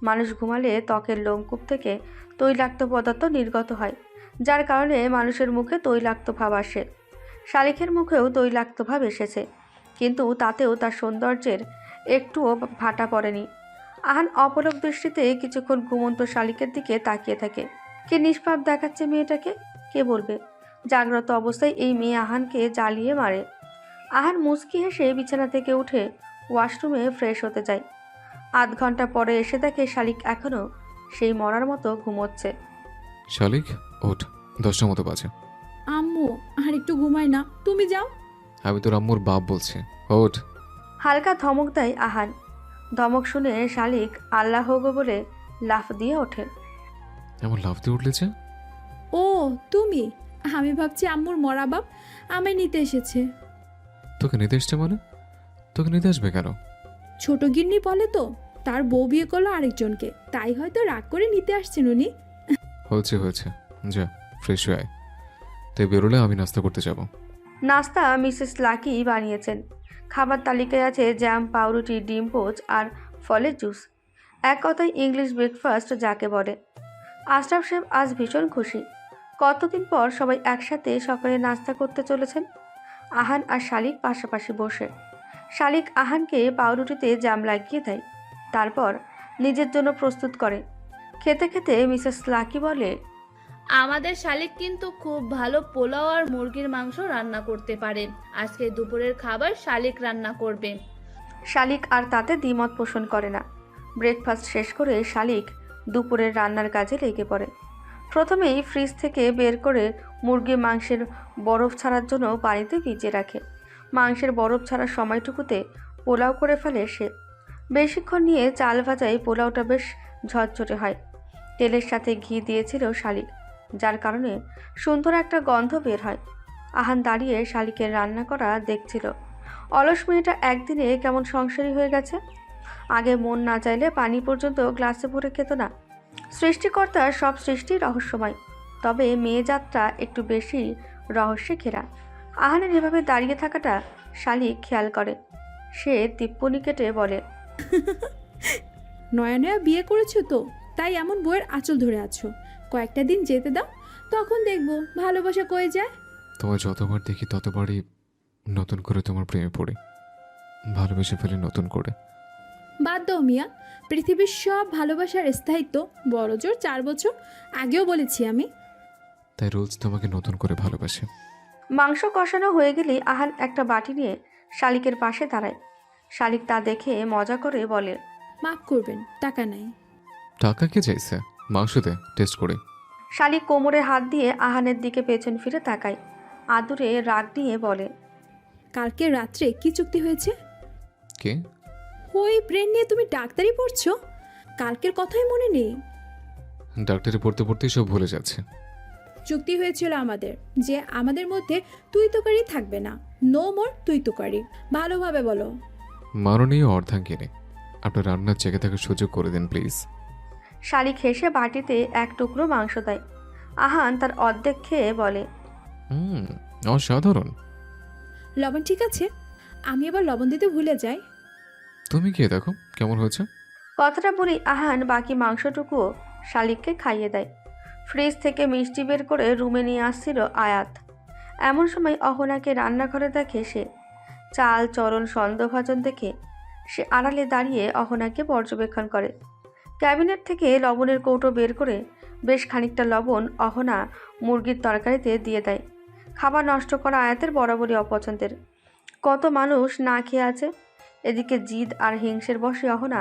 মানুষ ঘুমালে ত্বকের লোমকূপ থেকে তৈলাক্ত পদার্থ নির্গত হয়, যার কারণে মানুষের মুখে তৈলাক্ত ভাব আসে। শালিকের মুখেও তৈলাক্ত ভাব এসেছে, কিন্তু তাতেও তার সৌন্দর্যের একটুও ভাটা পড়েনি। আহান অপলক দৃষ্টিতে কিছুক্ষণ ঘুমন্ত শালিকের দিকে তাকিয়ে থাকে। কে নিষ্পাপ দেখাচ্ছে মেয়েটাকে, কে বলবে? জাগ্রত অবস্থায় এই মেয়ে আহানকে জ্বালিয়ে মারে। আহান মুচকি হেসে বিছানা থেকে উঠে ওয়াশরুমে ফ্রেশ হতে যায়। আধ ঘন্টা পরে এসে দেখে শালিক এখনও সেই মরার মতো ঘুমোচ্ছে। শালিক ওঠ, 10টার মতো বাজে। আম্মু আর একটু ঘুমাই না, তুমি যাও। আমি তোর আম্মুর বাপ বলছি, ওঠ। হালকা ধমক দেয় আহান। ধমক শুনে শালিক আল্লাহ গো বলে লাফ দিয়ে ওঠে। এমন লাফ দিয়ে উঠলে যে? ও তুমি, আমি ভাবছি আম্মুর মরা বাপ আমায় নিতে এসেছে। তোকে নিতে এসছে মানে? তোকে নিতে আসবে কেন? ছোট গিন্নি বলে তো, তার বউ বিয়ে করলো আরেকজনকে, তাই হয়তো রাগ করে নিতে আসছেন উনি। হয়েছে হয়েছে, যা ফ্রেশ হয়ে আয়। তাই বেরোলে আমি নাস্তা করতে যাব। নাস্তা মিসেস লাকি বানিয়েছেন। খাবার তালিকায় আছে জ্যাম, পাউরুটি, ডিম পোচ আর ফলের জুস। এক কথায় ইংলিশ ব্রেকফাস্ট যাকে বলে। আশরাফ সাহেব আজ ভীষণ খুশি। কতদিন পর সবাই একসাথে সকালে নাস্তা করতে চলেছেন। আহান আর শালিক পাশাপাশি বসে। শালিক আহানকে পাউরুটিতে জ্যাম লাগিয়ে দেয়, তারপর নিজের জন্য প্রস্তুত করে। খেতে খেতে মিসেস লাকি বলে, আমাদের শালিক কিন্তু খুব ভালো পোলাও আর মুরগির মাংস রান্না করতে পারে। আজকে দুপুরের খাবার শালিক রান্না করবে। শালিক আর তাতে দ্বিমত পোষণ করে না। ব্রেকফাস্ট শেষ করে শালিক দুপুরের রান্নার কাজে লেগে পড়ে। প্রথমেই ফ্রিজ থেকে বের করে মুরগির মাংসের বরফ ছাড়ার জন্য পানিতে ভিজিয়ে রাখে। মাংসের বরফ ছাড়ার সময়টুকুতে পোলাও করে ফেলে সে। বেশিক্ষণ নিয়ে চাল ভাজায় পোলাওটা বেশ ঝরঝরে হয়। তেলের সাথে ঘি দিয়েছিল শালিক, যার কারণে সুন্দর একটা গন্ধ বের হয়। আহান দাঁড়িয়ে শালিকের রান্না করা দেখছিল। অলস মেয়েটা একদিনে কেমন সংসারী হয়ে গেছে। আগে মন না চাইলে পানি পর্যন্ত গ্লাসে ভরে খেত না। সৃষ্টিকর্তার সব সৃষ্টি রহস্যময়, তবে মেয়ে যাত্রা একটু বেশি রহস্যে ঘেরা। আহানের এভাবে দাঁড়িয়ে থাকাটা শালিক খেয়াল করে। সে টিপ্পনি কেটে বলে, নয়া নয়া বিয়ে করেছো তো, তাই এমন বইয়ের আঁচল ধরে আছো। কয়েকটা দিন যেতে দাও, তখন দেখবো ভালোবাসা কয়ে যায়। তোমায় যতবার দেখি ততবারই নতুন করে তোমার প্রেমে পড়ি, ভালোবেসে ফেলি নতুন করে। বাদ দাও মিয়া, পৃথিবীর সব ভালোবাসার স্থায়িত্ব বড় জোর 4 বছর, আগেও বলেছি আমি। তাই রোজ তোমাকে নতুন করে ভালোবাসে। মাংস কষানো হয়ে গেলে আহান একটা বাটি নিয়ে শালিকের পাশে দাঁড়ায়। শালিক তা দেখে মজা করে বলে, মাফ করবেন, টাকা নাই। টাকা কে চাইছে? মাংস দে, টেস্ট করি। শালিক কোমরে হাত দিয়ে আহানের দিকে পেছন ফিরে তাকায়, আদুরে রাগ নিয়ে বলে, কালকে রাত্রে কি চুক্তি হয়েছে? কে? ওই ব্রেন নিয়ে তুমি ডাক্তারি পড়ছো, কালকের কথাই মনে নেই? ডাক্তারি পড়তে পড়তেই সব ভুলে যাচ্ছে। চুক্তি হয়েছিল আমাদের যে আমাদের মধ্যে তুই তোকারি থাকবে না, নো মোর তুই তোকারি। ভালোভাবে বলো। মাননীয় অর্ধাঙ্গিনী, আপনার রান্নার জেগে থাকার সুযোগ করে দিন প্লিজ। শালিক হেসে বাটিতে এক টুকরো মাংস দেয়। আহান তার অর্ধেক খেয়ে বলে, অসাধারণ। লবণ ঠিক আছে? আমি এবার লবণ দিতে ভুলে যাই। তুমি খেয়ে দেখো কেমন হয়েছে। কথাটা বলি আহান বাকি মাংসটুকুও শালিককে খাইয়ে দেয়। ফ্রিজ থেকে মিষ্টি বের করে রুমে নিয়ে আসছিল আয়াত। এমন সময় অহনাকে রান্নাঘরে দেখে সে। চাল চরণ সন্দেহভাজন দেখে সে আড়ালে দাঁড়িয়ে অহনাকে পর্যবেক্ষণ করে। ক্যাবিনেট থেকে লবণের কৌটো বের করে বেশ খানিকটা লবণ অহনা মুরগির তরকারিতে দিয়ে দেয়। খাবার নষ্ট করা আয়াতের বরাবরই অপছন্দের। কত মানুষ না খেয়ে আছে, এদিকে জিদ আর হিংসের বশে অহনা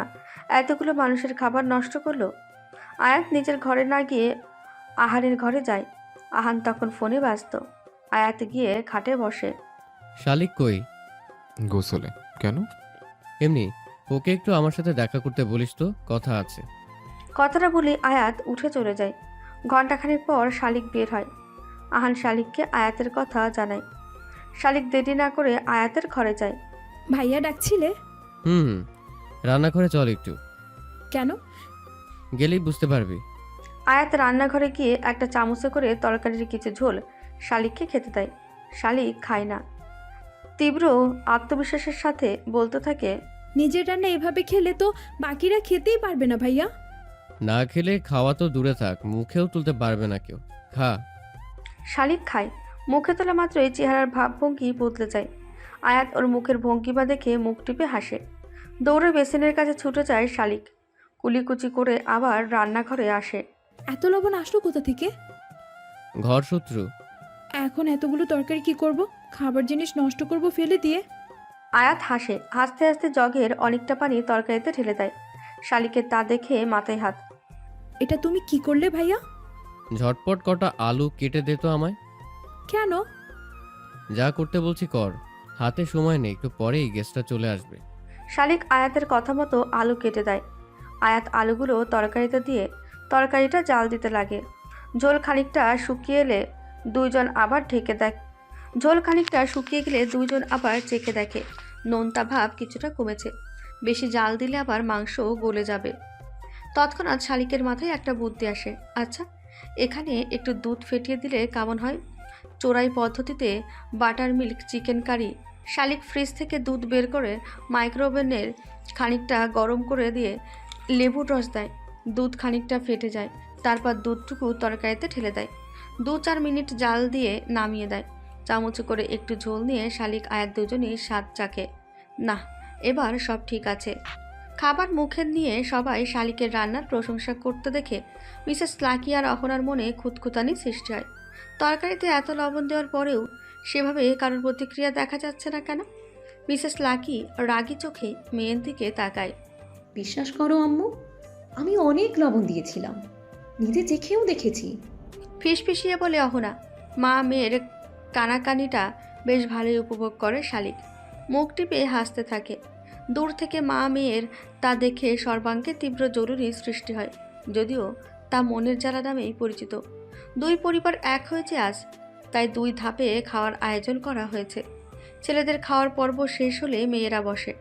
এতগুলো মানুষের খাবার নষ্ট করলো। আয়াত নিজের ঘরে না গিয়ে আহারের ঘরে যায়। আহান তখন ফোনে ব্যস্ত। আয়াত গিয়ে খাটে বসে। শালিক কই? গোসলে। কেন? এমনি, ওকে একটু আমার সাথে দেখা করতে বলিস তো, কথা আছে। কথাটা বলে আয়াত উঠে চলে যায়। ঘণ্টাখানেক পর শালিক বের হয়। আহান শালিককে আয়াতের কথা জানায়। শালিক দেরি না করে আয়াতের ঘরে যায়। ভাইয়া ডাকছিলে? হুম, রান্নাঘরে চল একটু। কেন? গেলেই বুঝতে পারবি। আয়াত রান্নাঘরে গিয়ে একটা চামচে করে তরকারির কিছু ঝোল শালিককে খেতে দেয়। শালিক খায় না। তীব্র আত্মবিশ্বাসের সাথে বলতে থাকে, নিজের রান্না এভাবে খেলে তো বাকিরা খেতেই পারবে না ভাইয়া। না খেলে খাওয়া তো দূরে থাক, মুখেও তুলতে পারবে না কেউ। খা। শালিক খায়। মুখে তোলা মাত্রই চেহারার ভাবভঙ্গি বদলে যায়। আয়াত ওর মুখের ভঙ্গিমা দেখে মুখ টিপে হাসে। দৌড়ে বেসিনের কাছে ছুটে যায় শালিক। কুলিকুচি করে আবার রান্নাঘরে আসে। এত লবণ আসলো কোথা থেকে? ঘর শত্রু। এখন এতগুলো তরকারি কি করব? খাবার জিনিস নষ্ট করব ফেলে দিয়ে? আয়াত হাসে। হাসতে হাসতে জগের অনেকটা পানি তরকারিতে ঢেলে দেয়। শালিকের তা দেখে মাথায় হাত। এটা তুমি কি করলে ভাইয়া? ঝটপট কটা আলু কেটে দে তো আমায়। কেন? যা করতে বলছি কর, হাতে সময় নেই, একটু পরেই গেস্টটা চলে আসবে। শালিক আয়াতের কথা মতো আলু কেটে দেয়। আয়াত আলুগুলো তরকারিতে দিয়ে তরকারিটা জাল দিতে লাগে। ঝোল খানিকটা শুকিয়ে গেলে দুইজন আবার চেখে দেখে নোনতা ভাব কিছুটা কমেছে। বেশি জাল দিলে আবার মাংস গলে যাবে। তৎক্ষণাৎ শালিকের মাথায় একটা বুদ্ধি আসে। আচ্ছা, এখানে একটু দুধ ফেটিয়ে দিলে কেমন হয়? চোরাই পদ্ধতিতে বাটার মিল্ক চিকেন কারি। শালিক ফ্রিজ থেকে দুধ বের করে মাইক্রোওভেনের খানিকটা গরম করে দিয়ে লেবুর রস দেয়। দুধ খানিকটা ফেটে যায়। তারপর দুধটুকু তরকারিতে ঢেলে দেয়। 2-4 মিনিট জাল দিয়ে নামিয়ে দেয়। চামচে করে একটু ঝোল নিয়ে শালিক আয়াত দুজনই স্বাদ চাখে। না, এবার সব ঠিক আছে। খাবার মুখে নিয়ে সবাই শালিকের রান্নার প্রশংসা করতে দেখে মিসেস লাকি আর অহনার মনে খুঁতখুঁতানি সৃষ্টি হয়। তরকারিতে এত লবণ দেওয়ার পরেও সেভাবে কারোর প্রতিক্রিয়া দেখা যাচ্ছে না কেন? মিসেস লাকি রাগী চোখে মেয়ের দিকে তাকায়। বিশ্বাস করো আম্মু, আমি অনেক লবণ দিয়েছিলাম, নিজে চেখেও দেখেছি। ফিসফিসিয়ে বলে অহনা। মা মেয়ের কানাকানিটা বেশ ভালোই উপভোগ করে শালিক। মুখ টিপে হাসতে থাকে। দূর থেকে মা মেয়ের তা দেখে সর্বাঙ্গে তীব্র জরুরি সৃষ্টি হয়, যদিও তা মনের জ্বালা নামেই পরিচিত। দুই পরিবার এক হয়েছে আজ, তাই 2 ধাপে খাওয়ার আয়োজন করা হয়েছে। ছেলেদের খাওয়ার পর্ব শেষ হলে মেয়েরা বসে।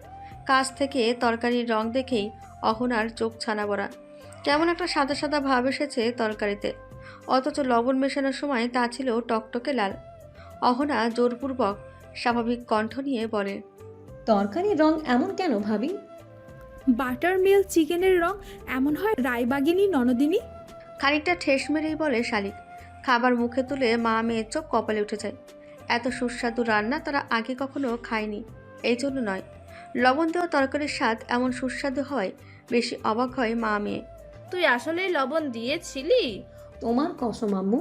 কাছ থেকে তরকারির রং দেখেই অহনার চোখ ছানা বড়া। কেমন একটা সাদা সাদা ভাব এসেছে তরকারিতে, অথচ লবণ মেশানোর সময় তা ছিল টকটকে লাল। অহনা জোরপূর্বক স্বাভাবিক কণ্ঠ নিয়ে বলে, তরকারির রং এমন কেন ভাবি? বাটার মিল্ক চিকেনের রং এমন হয় রায়বাগিনী ননদিনী। খানিকটা ঠেস মেরেই বলে শালিক। খাবার মুখে তুলে মা মেয়ের চোখ কপালে উঠে যায়। এত সুস্বাদু রান্না তারা আগে কখনো খায়নি, এই জন্য নয়, লবণ দেওয়া তরকারির স্বাদ এমন সুস্বাদু হয় বেশি অবাক হয় মা মেয়ে। তুই আসলেই লবণ দিয়েছিলি? তোমার কসম আম্মু।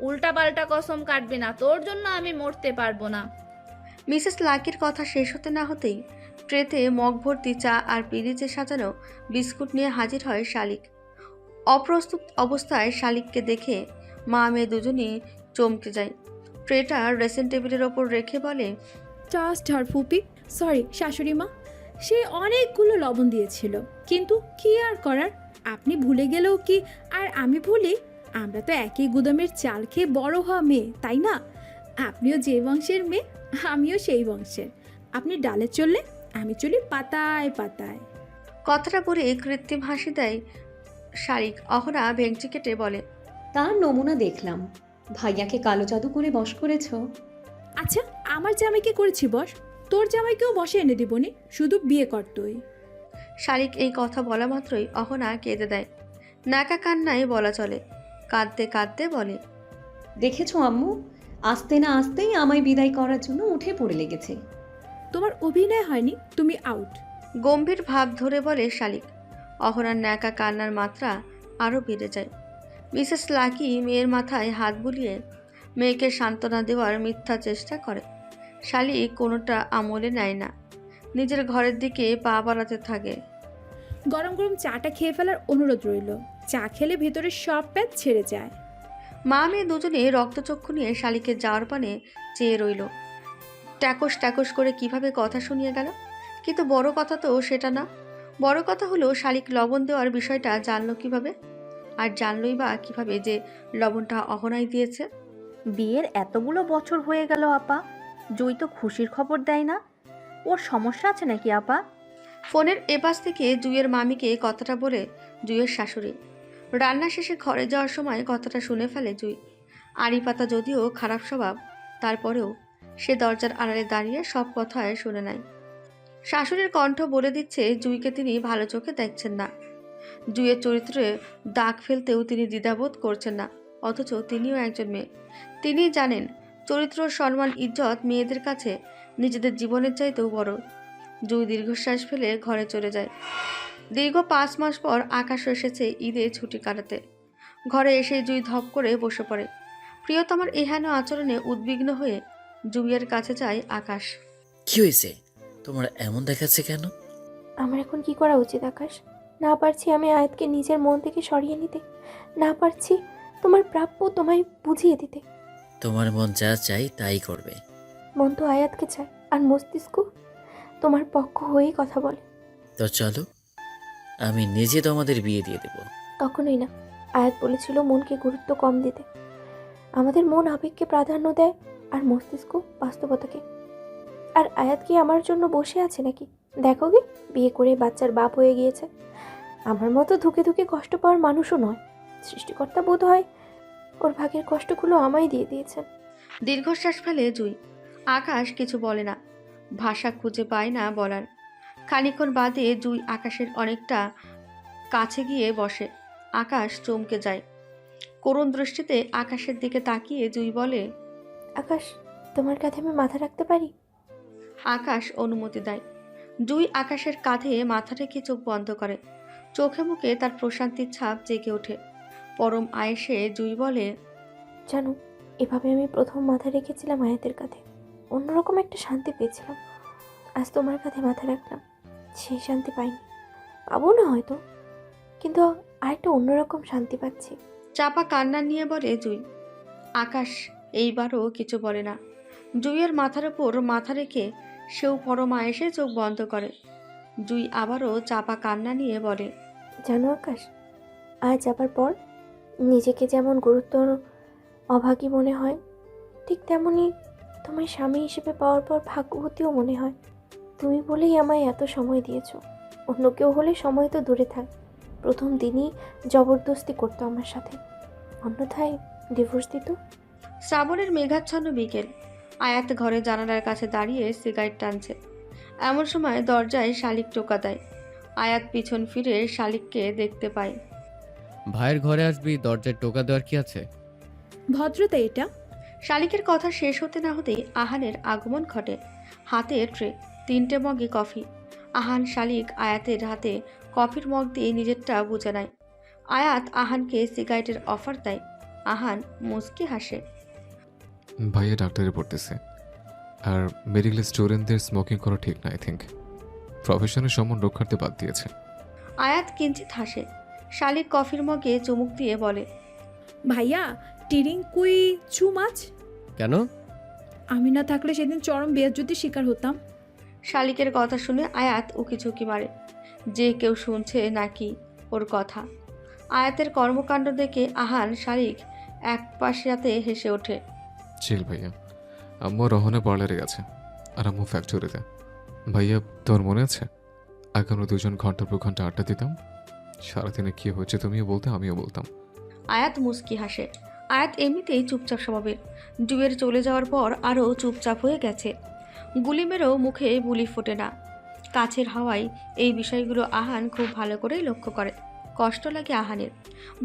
উল্টাপাল্টা কসম কাটবি না, তোর জন্য আমি মরতে পারবো না। মিসেস লাকির কথা শেষ হতে না হতেই ট্রেতে মগ ভর্তি চা আর পিরিচে সাজানো বিস্কুট নিয়ে হাজির হয় শালিক। অপ্রস্তুত অবস্থায় শালিককে দেখে মা মেয়ে দুজনেই চমকে যায়। ট্রেটা ড্রেসিং টেবিলের ওপর রেখে বলে, জাস্ট হার ফুপি, সরি শাশুড়ি মা, সে অনেকগুলো লবণ দিয়েছিল, কিন্তু কি আর করার, আপনি ভুলে গেলেও কি আর আমি ভুলি? আমরা তো একই গুদামের চাল খেয়ে বড় হওয়া মেয়ে, তাই না? আপনিও যে বংশের মেয়ে, আমিও সেই বংশের। আপনি ডালে চললে আমি চলি পাতায় পাতায়। কথাটা বলে কৃত্রিম হাসি দেয় শালিক। অহনা ভেঙচি কেটে বলে, তার নমুনা দেখলাম, ভাইয়াকে কালো জাদু করে বশ করেছো। আচ্ছা, আমার জামাইকে করেছি বস, তোর জামাইকেও বসে এনে দিবনি, শুধু বিয়ে কর তুই। শালিক এই কথা বলা মাত্রই অহনা কেঁদে দেয়। নাকা কান্নায় বলা চলে। কাঁদতে কাঁদতে বলে, দেখেছো আম্মু, আসতে না আসতেই আমায় বিদায় করার জন্য উঠে পড়ে লেগেছে। তোমার অভিনয় হয়নি, তুমি আউট। গম্ভীর ভাব ধরে বলে শালিক। অহনার ন্যাকা কান্নার মাত্রা আরও বেড়ে যায়। মিসেস লাকি মেয়ের মাথায় হাত বুলিয়ে মেয়েকে সান্ত্বনা দেওয়ার মিথ্যা চেষ্টা করে। শালিক কোনোটা আমলে নেয় না, নিজের ঘরের দিকে পা বাড়াতে থাকে। গরম গরম চাটা খেয়ে ফেলার অনুরোধ রইল, চা খেলে ভেতরে সব প্যাচ ছেড়ে যায়। মা মেয়ে দুজনে রক্তচক্ষু নিয়ে শালিকের যাওয়ার পানে চেয়ে রইল। ট্যাকস ট্যাকস করে কিভাবে কথা শুনিয়ে গেল। কিন্তু বড় কথা তো সেটা না। বড় কথা হলো শালিক লবণ দেওয়ার বিষয়টা জানলো কিভাবে, আর জানলই বা কিভাবে যে লবণটা অহনাই দিয়েছে। বিয়ের এতগুলো বছর হয়ে গেল আপা, জয় তো খুশির খবর দেয় না, ওর সমস্যা আছে নাকি আপা? ফোনের এপাশ থেকে জুইয়ের মামিকে কথাটা বলে জুইয়ের শাশুড়ি। রান্না শেষে ঘরে যাওয়ার সময় কথাটা শুনে ফেলে জুই। আড়ি পাতা যদিও খারাপ স্বভাব, তারপরেও সে দরজার আড়ালে দাঁড়িয়ে সব কথায় শুনে নেয়। শাশুড়ির কণ্ঠ বলে দিচ্ছে জুইকে তিনি ভালো চোখে দেখছেন না। জুইয়ের চরিত্রে দাগ ফেলতেও তিনি দ্বিধাবোধ করছেন না, অথচ তিনিও একজন মেয়ে। তিনি জানেন চরিত্র, সম্মান, ইজ্জত মেয়েদের কাছে নিজেদের জীবনের চাইতেও বড়। জুই দীর্ঘশ্বাস ফেলে ঘরে চলে যায়। দীর্ঘ 5 মাস পর আকাশ এসেছে ঈদে ছুটি কাটাতে। ঘরে এসে জুই ধপ করে বসে পড়ে। প্রিয়তমার এহেন আচরণে উদ্বিগ্ন হয়ে জুইয়ের কাছে যায় আকাশ। কি হয়েছে তোমার, এমন দেখাচ্ছে কেন? আমার এখন কি করা উচিত আকাশ? না পারছি আমি আয়াতকে নিজের মন থেকে সরিয়ে নিতে, না পারছি তোমার প্রাপ্য তোমায় বুঝিয়ে দিতে। তোমার মন যা চাই তাই করবে। মন তো আয়াতকে চায়, আর মস্তিষ্ক তোমার পক্ষ হয়েই কথা বলে। তো চলো, আমি নিজে তোমাদের বিয়ে দিয়ে দেব। কখনোই না। আয়াত বলেছিল মনকে গুরুত্ব কম দিতে। আমাদের মন আবেগকে প্রাধান্য দেয়, আর মস্তিষ্ক বাস্তবতাকে। আর আয়াত কি আমার জন্য বসে আছে নাকি? দেখো গে, বিয়ে করে বাচ্চার বাপ হয়ে গিয়েছে। আমার মতো ধুকে ধুকে কষ্ট পাওয়ার মানুষও নয়। সৃষ্টিকর্তা বোধ হয় ওর ভাগের কষ্টগুলো আমায় দিয়ে দিয়েছেন। দীর্ঘশ্বাস ফেলে জুই। আকাশ কিছু বলে না, ভাষা খুঁজে পায় না বলার। খানিকক্ষণ বাদে জুই আকাশের অনেকটা কাছে গিয়ে বসে। আকাশ চমকে যায়। করুণ দৃষ্টিতে আকাশের দিকে তাকিয়ে জুই বলে, আকাশ, তোমার কাঁধে আমি মাথা রাখতে পারি? আকাশ অনুমতি দেয়। জুই আকাশের কাঁধে মাথা রেখে চোখ বন্ধ করে। চোখে মুখে তার প্রশান্তির ছাপ জেগে ওঠে। পরম আয়েসে জুই বলে, জানো, এভাবে আমি প্রথম মাথা রেখেছিলাম আয়াতের কাঁধে, অন্যরকম একটা শান্তি পেয়েছিলাম। আজ তোমার কাঁধে মাথা রাখলাম, সেই শান্তি পাইনি, পাবো না হয়তো, কিন্তু আরেকটা অন্যরকম শান্তি পাচ্ছি। চাপা কান্না নিয়ে বলে জুই। আকাশ এইবারও কিছু বলে না। জুইয়ের মাথার উপর মাথা রেখে সেও পরম আয়েসে চোখ বন্ধ করে। জুই আবারও চাপা কান্না নিয়ে বলে, জানো আকাশ, আজ যাবার পর নিজেকে যেমন গুরুত্ব অভাগী মনে হয়, ঠিক তেমনই তোমায় স্বামী হিসেবে পাওয়ার পর ভাগ্যবতীও মনে হয়। তুমি বলেই আমায় এত সময় দিয়েছো। অন্য কেউ হলে সময় তো দূরে থাক, প্রথম দিনই জবরদস্তি করতো আমার সাথে, অন্যথায় ডিভোর্স দিত। শ্রাবণের মেঘাচ্ছন্ন বিকেল। আয়াত ঘরে জানালার কাছে দাঁড়িয়ে সিগারেট টানছে। এমন সময় দরজায় শালিক টোকা দেয়। আয়াত পিছন ফিরে শালিককে দেখতে পায়। ভাইয়ের ঘরে আসবি, দরজায় টোকা দেওয়ার কি আছে? ভদ্রতা এটা। শালিকের কথা শেষ হতে না হতেই আহানের আগমন ঘটে। হাতে ট্রে, 3টে মগে কফি। আহান শালিক আয়াতের হাতে কফির মগ দিয়ে নিজেরটা বুঝে নেয়। আয়াত আহানকে সিগারেটের অফার দেয়। আহান মুচকি হাসে। ভাইয়া ডাক্তারে পড়তেছে, আর মেডিকেল স্টুডেন্টদের স্মোকিং করা ঠিক না। আই থিঙ্ক প্রফেশনের সম্মান রক্ষার্থে বাদ দিয়েছে। আয়াত কিঞ্চিত হাসে। শালিক কফির মগে চুমুক দিয়ে বলে, ভাইয়া টিরিং কুই চু মাছ। কেন? আমি না থাকলে সেদিন চরম বেয়াজ্জতির শিকার হতাম। শালিকের কথা শুনে আয়াত উকিঝুঁকি মারে, যে কেউ শুনছে নাকি ওর কথা। আয়াতের কর্মকাণ্ড দেখে আহান শালিক এক পাশাতে হেসে ওঠে। চিল ভাইয়া, আম্মু রহনে পার্লারে গেছে আর আম্মু ফ্যাক্টরিতে। ভাইয়া তোর মনে আছে আগে আমরা দুজন ঘন্টার পর ঘন্টা আড্ডা দিতাম? সারাদিনে কি হচ্ছে তুমিও বলতে, আমিও বলতাম। আয়াত মুচকি হাসে। আয়াত এমনিতেই চুপচাপ স্বভাবের। জুয়ের চলে যাওয়ার পর আরও চুপচাপ হয়ে গেছে। গুলি মেরেও মুখে বুলি ফোটে না। কাছের হাওয়ায় এই বিষয়গুলো আহান খুব ভালো করেই লক্ষ্য করে। কষ্ট লাগে আহানের।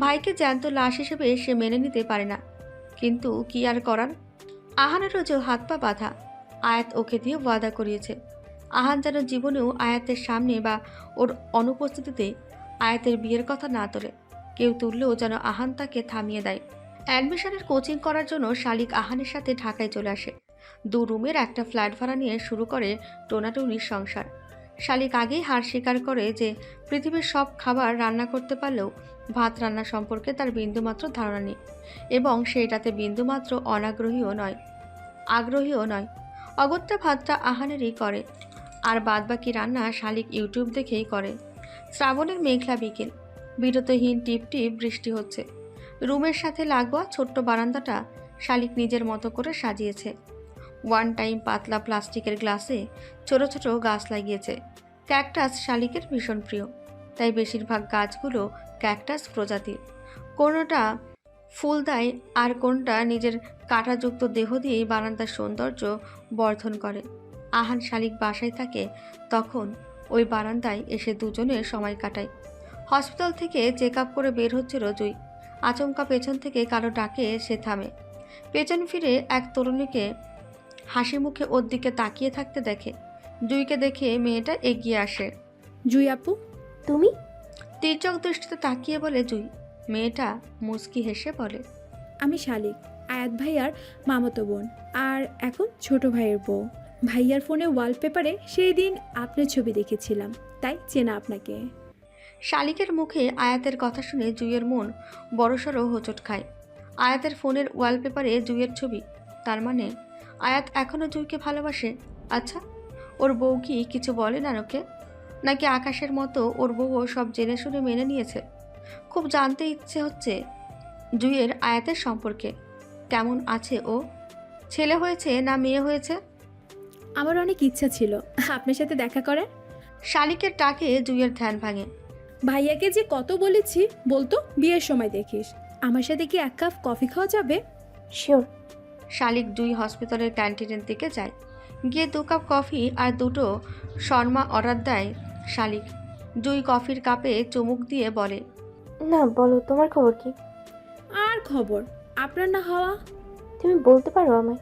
ভাইকে জ্যান্ত লাশ হিসেবে সে মেনে নিতে পারে না, কিন্তু কি আর করার। আহানেরও যে হাত পা বাঁধা। আয়াত ওকে দিয়ে ওয়াদা করিয়েছে আহান যেন জীবনেও আয়াতের সামনে বা ওর অনুপস্থিতিতে আয়াতের বিয়ের কথা না তোলে। কেউ তুললেও যেন আহান তাকে থামিয়ে দেয়। অ্যাডমিশনের কোচিং করার জন্য শালিক আহানের সাথে ঢাকায় চলে আসে। 2 রুমের একটা ফ্ল্যাট ভাড়া নিয়ে শুরু করে টোনাটুনির সংসার। শালিক আগেই হার স্বীকার করে যে পৃথিবীর সব খাবার রান্না করতে পারলেও ভাত রান্না সম্পর্কে তার বিন্দুমাত্র ধারণা নেই, এবং সেটাতে বিন্দুমাত্র আগ্রহীও নয়। অগত্যা ভাতটা আহানেরই করে, আর বাদবাকি রান্না শালিক ইউটিউব দেখেই করে। শ্রাবণের মেঘলা বিকেল, বিরতহীন টিপ টিপ বৃষ্টি হচ্ছে। রুমের সাথে লাগোয়া ছোট্ট বারান্দাটা শালিক নিজের মতো করে সাজিয়েছে। 1 টাইম পাতলা প্লাস্টিকের গ্লাসে ছোট ছোট গাছ লাগিয়েছে। ক্যাকটাস শালিকের ভীষণ প্রিয়, তাই বেশিরভাগ গাছগুলো ক্যাকটাস প্রজাতির। কোনোটা ফুল দেয় আর কোনটা নিজের কাঁটাযুক্ত দেহ দিয়েই বারান্দার সৌন্দর্য বর্ধন করে। আহান শালিক বাসায় থাকে তখন ওই বারান্দায় এসে দুজনে সময় কাটায়। হসপিটাল থেকে চেক আপ করে বের হচ্ছিল জুই। আচমকা পেছন থেকে কারো ডাকে সে থামে। পেছন ফিরে এক তরুণীকে হাসি মুখে ওর দিকে তাকিয়ে থাকতে দেখে। জুইকে দেখে মেয়েটা এগিয়ে আসে। জুই আপু তুমি? তীর্যক দৃষ্টিতে তাকিয়ে বলে জুই। মেয়েটা মুচকি হেসে বলে, আমি শালিক, আয়াত ভাইয়ার মামাতো বোন, আর এখন ছোট ভাইয়ের বউ। ভাইয়ার ফোনে ওয়ালপেপারে সেই দিন আপনার ছবি দেখেছিলাম, তাই চেনা আপনাকে। শালিকের মুখে আয়াতের কথা শুনে জুইয়ের মন বড়সড় হোঁচট খায়। আয়াতের ফোনের ওয়ালপেপারে জুইয়ের ছবি, তার মানে আয়াত এখনও জুইকে ভালোবাসে। আচ্ছা, ওর বউ কি কিছু বলে না ওকে? নাকি আকাশের মতো ওর বউও সব জেনে শুনে মেনে নিয়েছে? খুব জানতে ইচ্ছে হচ্ছে জুইয়ের আয়াতের সম্পর্কে। কেমন আছে ও? ছেলে হয়েছে না মেয়ে হয়েছে? আমার অনেক ইচ্ছা ছিল আপনার সাথে দেখা করার। শালিকের ডাকে জুইয়ের ধ্যান ভাঙে। ভাইয়াকে যে কত বলেছি বলতো বিয়ের সময় দেখিস। আমার সাথে কি 1 কাপ কফি খাওয়া যাবে? শিওর। শালিক জুই হসপিটালের ক্যান্টিনের দিকে যায়। গিয়ে 2 কাপ কফি আর 2টো শর্মা অর্ডার দেয় শালিক। জুই কফির কাপে চুমুক দিয়ে বলে, না বলো, তোমার খবর কি? আর খবর আপনার না হওয়া। তুমি বলতে পারো আমায়?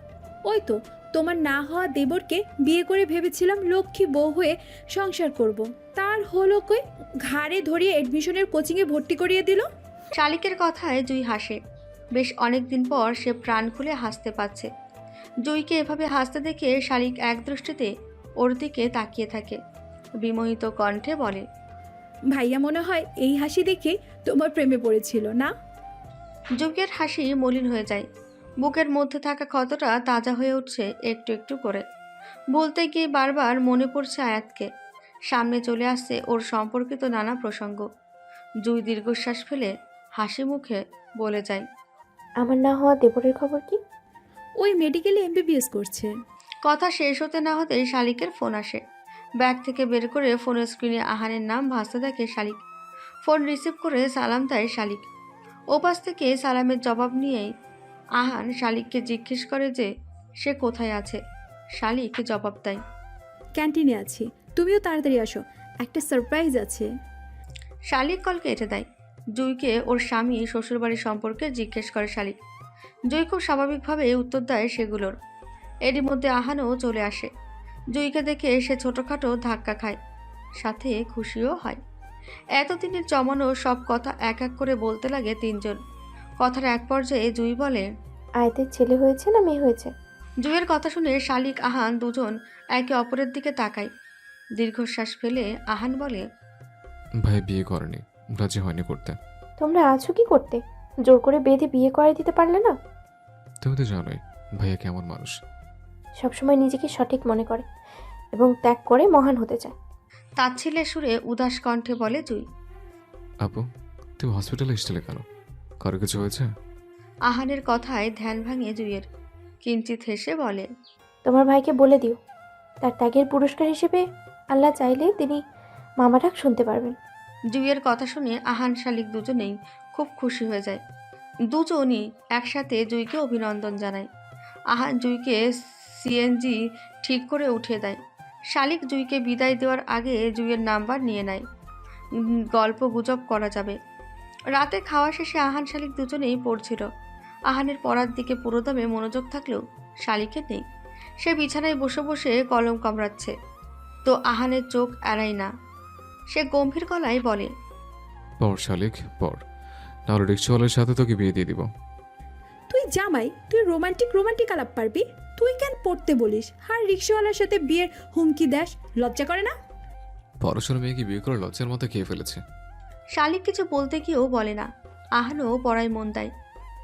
ওই তো তোমার না হওয়া দেবরকে বিয়ে করে ভেবেছিলাম লক্ষ্মী বউ হয়ে সংসার করব, তার হলো কই ঘাড়ে ধরিয়ে অ্যাডমিশনের কোচিংয়ে ভর্তি করিয়ে দিল। শালিকের কথায় জুই হাসে। বেশ অনেক দিন পর সে প্রাণ খুলে হাসতে পাচ্ছে। জুইকে এভাবে হাসতে দেখে শালিক এক দৃষ্টিতে ওর দিকে তাকিয়ে থাকে। বিমোহিত কণ্ঠে বলে, ভাইয়া মনে হয় এই হাসি দেখে তোমার প্রেমে পড়েছিল না? জুইয়ের হাসি মলিন হয়ে যায়। বুকের মধ্যে থাকা ক্ষতটা তাজা হয়ে উঠছে একটু একটু করে। বলতে গিয়ে বারবার মনে পড়ছে আয়াতকে। সামনে চলে আসছে ওর সম্পর্কিত নানা প্রসঙ্গ। জুই দীর্ঘশ্বাস ফেলে হাসি মুখে বলে যায়, আমার না হওয়া দেবরের খবর কি? ওই মেডিকেলে MBBS করছে। কথা শেষ হতে না হতেই শালিকের ফোন আসে। ব্যাগ থেকে বের করে ফোনের স্ক্রিনে আহানের নাম ভাসতে দেখে শালিক। ফোন রিসিভ করে সালাম দেয় শালিক। ওপাশ থেকে সালামের জবাব নিয়েই আহান শালিককে জিজ্ঞেস করে যে সে কোথায় আছে। শালিক জবাব দেয়, ক্যান্টিনে আছি, তুমিও তাড়াতাড়ি আসো, একটা সারপ্রাইজ আছে। শালিক কল কেটে দেয়। জুইকে ওর স্বামী শ্বশুরবাড়ি সম্পর্কে জিজ্ঞেস করে শালিক। জুই খুব স্বাভাবিকভাবে উত্তর দেয় সেগুলোর। এরই মধ্যে আহানও চলে আসে। জুইকে দেখে সে ছোটোখাটো ধাক্কা খায়, সাথে খুশিও হয়। এতদিনের জমানো সব কথা এক এক করে বলতে লাগে তিনজন। কথার এক পর্যায়ে জুই বলে, আয়াতের ছেলে হয়েছে না মেয়ে হয়েছে? জুইয়ের কথা শুনে শালিক আহান দুজন একে অপরের দিকে তাকায়। দীর্ঘশ্বাস ফেলে আহান বলে, ভাই বিয়ে করেনি, রাজি হয়নি করতে। তোমরা আছো কি করতে? জোর করে বেঁধে বিয়ে করাই দিতে পারলে না? তুমি তো জানোই ভাইয়া কেমন মানুষ। সবসময় নিজেকে সঠিক মনে করে এবং ত্যাগ করে মহান হতে চায়। তাচ্ছিল্যের সুরে উদাস কণ্ঠে বলে জুই। আপু, তুমি হসপিটালে এসেছিলে কেন? কারো কিছু হয়েছে? আহানের কথায় ধ্যান ভাঙে জুইয়ের। কিঞ্চিত হেসে বলে, তোমার ভাইকে বলে দিও, তার ত্যাগের পুরস্কার হিসেবে আল্লাহ চাইলে তিনি মামা ডাক শুনতে পারবেন। জুইয়ের কথা শুনে আহান শালিক দুজনেই খুব খুশি হয়ে যায়। দুজনই একসাথে জুইকে অভিনন্দন জানায়। আহান জুইকে সিএনজি ঠিক করে উঠিয়ে দেয়। শালিক জুইকে বিদায় দেওয়ার আগে জুইয়ের নাম্বার নিয়ে নেয়, গল্প গুজব করা যাবে। রাতে খাওয়া শেষে আহান শালিক দুজনেই পড়ছিল। আহানের পড়ার দিকে পুরোদমে মনোযোগ থাকলেও শালিকের নেই। সে বিছানায় বসে বসে কলম কামড়াচ্ছে, তো আহানের চোখ এড়ায় না। সে গম্ভীর গলায় বলে, পর শালিক পর, নাহলে রিক্সাওয়ালার সাথে তোকে বিয়ে দিয়ে দিব। তুই জামাই, তুই রোমান্টিক রোমান্টিক আলাপ পারবি? তুই কেন পড়তে বলিস আর রিক্সাওয়ালার সাথে বিয়ের হুমকি দেস? লজ্জা করে না? পড়াশোনা মেয়েকে বিয়ে করে লজ্জার মতো খেয়ে ফেলেছে। শালিক কিছু বলতে গিয়েও বলে না। আহানও পড়ায় মন দেয়,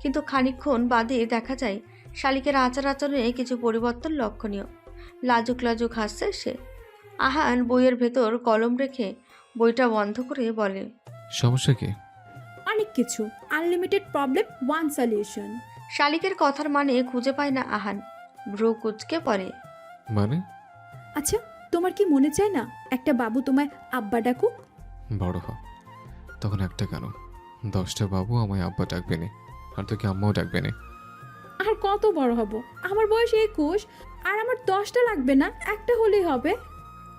কিন্তু খানিকক্ষণ বাদে দেখা যায় শালিকের আচার আচরণে কিছু পরিবর্তন লক্ষণীয়। লাজুক লাজুক হাসছে সে। আহান বইয়ের ভেতর কলম রেখে বইটা বন্ধ করে বলে, সমস্যা কি? অনেক কিছু। Unlimited problem, one solution. শালিকের কথার মানে খুঁজে পায় না আহান। ভ্রু কুচকে পড়ে। মানে? আচ্ছা, তোমার কি মনে চায় না একটা বাবু তোমায় আব্বা ডাকুক? বড় হ, তখন একটা কেন 10টা বাবু আমায় আব্বা ডাকবে না, আর তোকে আম্মাও ডাকবে না। আর কত বড় হব? আমার বয়স 21, আর আমার 10টা লাগবে না, একটা হলেই হবে।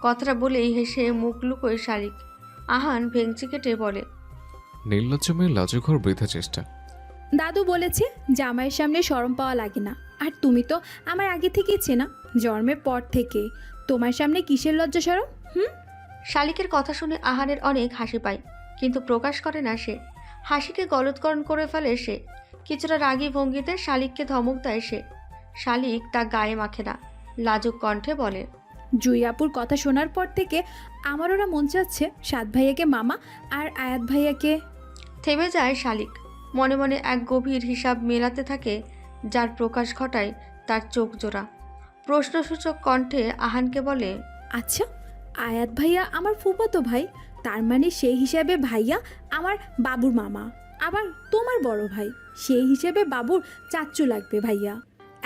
কথাটা বলেই হেসে মুখ লুকোয় শালিক। আহান ভেঙচি কেটে বলে, নির্লজ্জ মেয়ের লাজুঘর বৃথা চেষ্টা। দাদু বলেছে জামাইয়ের সামনে শরম পাওয়া লাগে না, আর তুমি তো আমার আগে থেকেই চেনা, জন্মের পর থেকে। তোমার সামনে কিসের লজ্জা শরম? শালিকের কথা শুনে আহানের অনেক হাসি পায়, কিন্তু প্রকাশ করে না সে। হাসিকে গলৎকরণ করে ফেলে সে। কিছুটা রাগী ভঙ্গিতে শালিককে ধমক দেয় সে। শালিক তা গায়ে মাখে না, লাজুক কণ্ঠে বলে, জুই আপুর কথা শোনার পর থেকে আমার ওরা মন চাচ্ছে সাত ভাইয়াকে মামা আর আয়াত ভাইয়াকে। থেমে যায় শালিক। মনে মনে এক গভীর হিসাব মেলাতে থাকে, যার প্রকাশ ঘটায় তার চোখ জোড়া। প্রশ্নসূচক কণ্ঠে আহানকে বলে, আচ্ছা, আয়াত ভাইয়া আমার ফুফাতো ভাই, তার মানে সেই হিসাবে ভাইয়া আমার বাবুর মামা, আবার তোমার বড় ভাই, সেই হিসেবে বাবুর চাচ্চু লাগবে ভাইয়া।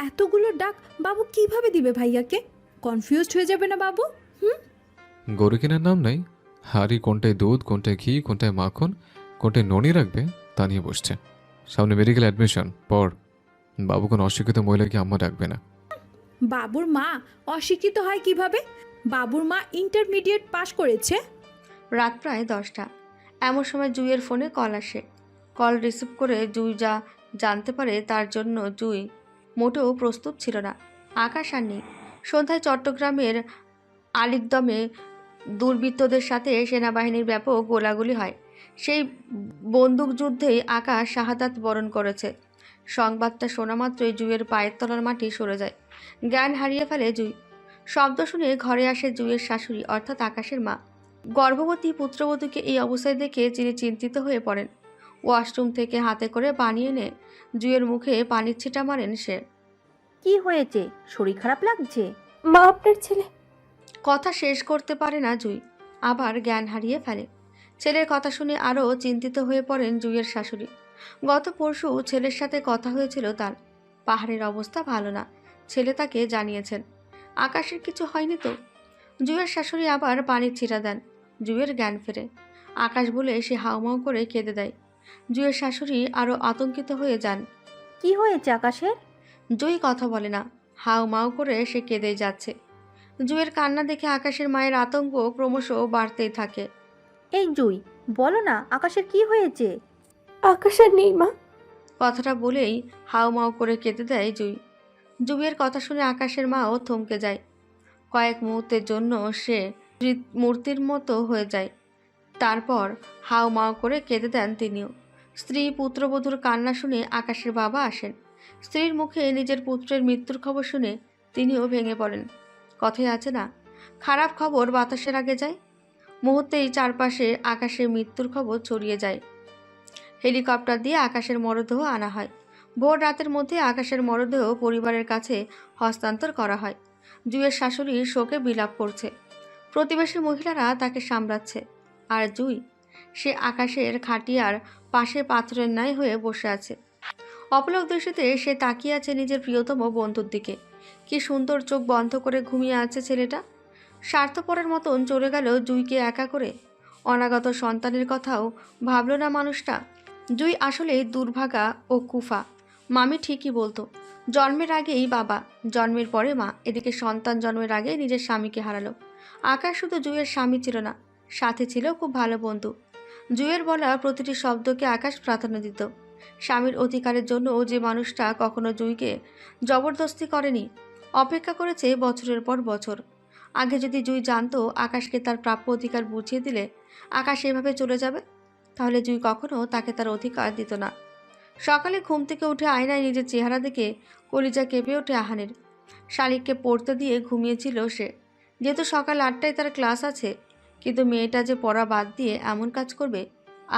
এতগুলো ডাক বাবু কিভাবে দিবে ভাইয়াকে? কনফিউজড হয়ে যাবে না বাবু? গরু কেনার নাম নাই, হাড়ি কোনটায় দুধ, কোনটায় ঘি, কোনটায় মাখন, কোনটায় ননি রাখবে তা নিয়ে বসছে। সামনে মেডিকেল অ্যাডমিশন, পর বাবু কোনো অশিক্ষিত মহিলাকে আম্মা ডাকবে না। বাবুর মা অশিক্ষিত হয় কিভাবে? বাবুর মা ইন্টারমিডিয়েট পাশ করেছে। রাত প্রায় 10টা। এমন সময় জুইয়ের ফোনে কল আসে। কল রিসিভ করে জুই যা জানতে পারে তার জন্য জুই মোটেও প্রস্তুত ছিল না। আকাশ আর নেই। সন্ধ্যায় চট্টগ্রামের আলিকদমে দুর্বৃত্তদের সাথে সেনাবাহিনীর ব্যাপক গোলাগুলি হয়। সেই বন্দুকযুদ্ধেই আকাশ শাহাদাত বরণ করেছে। সংবাদটা শোনা মাত্রই জুইয়ের পায়ের তলার মাটি সরে যায়। জ্ঞান হারিয়ে ফেলে জুই। শব্দ শুনে ঘরে আসে জুইয়ের শাশুড়ি অর্থাৎ আকাশের মা। গর্ভবতী পুত্রবধূকে এই অবস্থায় দেখে তিনি চিন্তিত হয়ে পড়েন। ওয়াশরুম থেকে হাতে করে পানি এনে জুইয়ের মুখে পানির ছিটা মারেন সে। কি হয়েছে? শরীর খারাপ লাগছে? মা, আপনার ছেলে। কথা শেষ করতে পারে না জুই, আবার জ্ঞান হারিয়ে ফেলে। ছেলের কথা শুনে আরও চিন্তিত হয়ে পড়েন জুইয়ের শাশুড়ি। গত পরশু ছেলের সাথে কথা হয়েছিল তার। পাহাড়ের অবস্থা ভালো না, ছেলে তাকে জানিয়েছেন। আকাশের কিছু হয়নি তো? জুইয়ের শাশুড়ি আবার পানির ছিটা দেন। জুইয়ের জ্ঞান ফেরে। আকাশ বলে সে হাউমাউ করে কেঁদে দেয়। জুইয়ের শাশুড়ি আরও আতঙ্কিত হয়ে যান। কি হয়েছে আকাশের? জুই কথা বলে না, হাউমাউ করে সে কেঁদেই যাচ্ছে। জুইয়ের কান্না দেখে আকাশের মায়ের আতঙ্ক ক্রমশ বাড়তেই থাকে। এই জুই, বলো না আকাশের কি হয়েছে? আকাশ আর নেই মা। কথাটা বলেই হাউমাউ করে কেঁদে দেয় জুই। জুইয়ের কথা শুনে আকাশের মাও থমকে যায়। কয়েক মুহূর্তের জন্য সে মূর্তির মতো হয়ে যায়। তারপর হাউমাউ করে কেঁদে দেন তিনিও। স্ত্রী পুত্রবধূর কান্না শুনে আকাশের বাবা আসেন। স্ত্রীর মুখে নিজের পুত্রের মৃত্যুর খবর শুনে তিনিও ভেঙে পড়েন। কথায় আছে না, খারাপ খবর বাতাসের আগে যায়। মুহূর্তেই চারপাশে আকাশের মৃত্যুর খবর ছড়িয়ে যায়। হেলিকপ্টার দিয়ে আকাশের মরদেহ আনা হয়। ভোর রাতের মধ্যে আকাশের মরদেহ পরিবারের কাছে হস্তান্তর করা হয়। জুইয়ের শাশুড়ি শোকে বিলাপ করছে। প্রতিবেশী মহিলারা তাকে সামলাচ্ছে। আর জুই, সে আকাশের খাটিয়ার পাশে পাথরের ন্যায় হয়ে বসে আছে। অপলক দৃষ্টিতে সে তাকিয়ে আছে নিজের প্রিয়তম বন্ধুর দিকে। কি সুন্দর চোখ বন্ধ করে ঘুমিয়ে আছে ছেলেটা। স্বার্থপরের মতন চলে গেল জুইকে একা করে। অনাগত সন্তানের কথাও ভাবল না মানুষটা। জুই আসলে দুর্ভাগা ও কুফা। মামি ঠিকই বলতো, জন্মের আগেই বাবা, জন্মের পরে মা, এদিকে সন্তান জন্মের আগে নিজের স্বামীকে হারালো। আকাশ শুধু জুইয়ের স্বামী ছিল না, সাথে ছিল খুব ভালো বন্ধু। জুইয়ের বলা প্রতিটি শব্দকে আকাশ প্রাধান্য দিত। স্বামীর অধিকারের জন্য যে মানুষটা কখনো জুইকে জবরদস্তি করেনি, অপেক্ষা করেছে বছরের পর বছর। আগে যদি জুই জানতো আকাশকে তার প্রাপ্য অধিকার বুঝিয়ে দিলে আকাশ এভাবে চলে যাবে, তাহলে জুই কখনো তাকে তার অধিকার দিত না। সকালে ঘুম থেকে উঠে আয়নায় নিজের চেহারা দেখে কলিজা কেঁপে ওঠে আহানের। শালিককে পড়তে দিয়ে ঘুমিয়েছিল সে, যেহেতু সকাল 8টায় তার ক্লাস আছে। কিন্তু মেয়েটা যে পড়া বাদ দিয়ে এমন কাজ করবে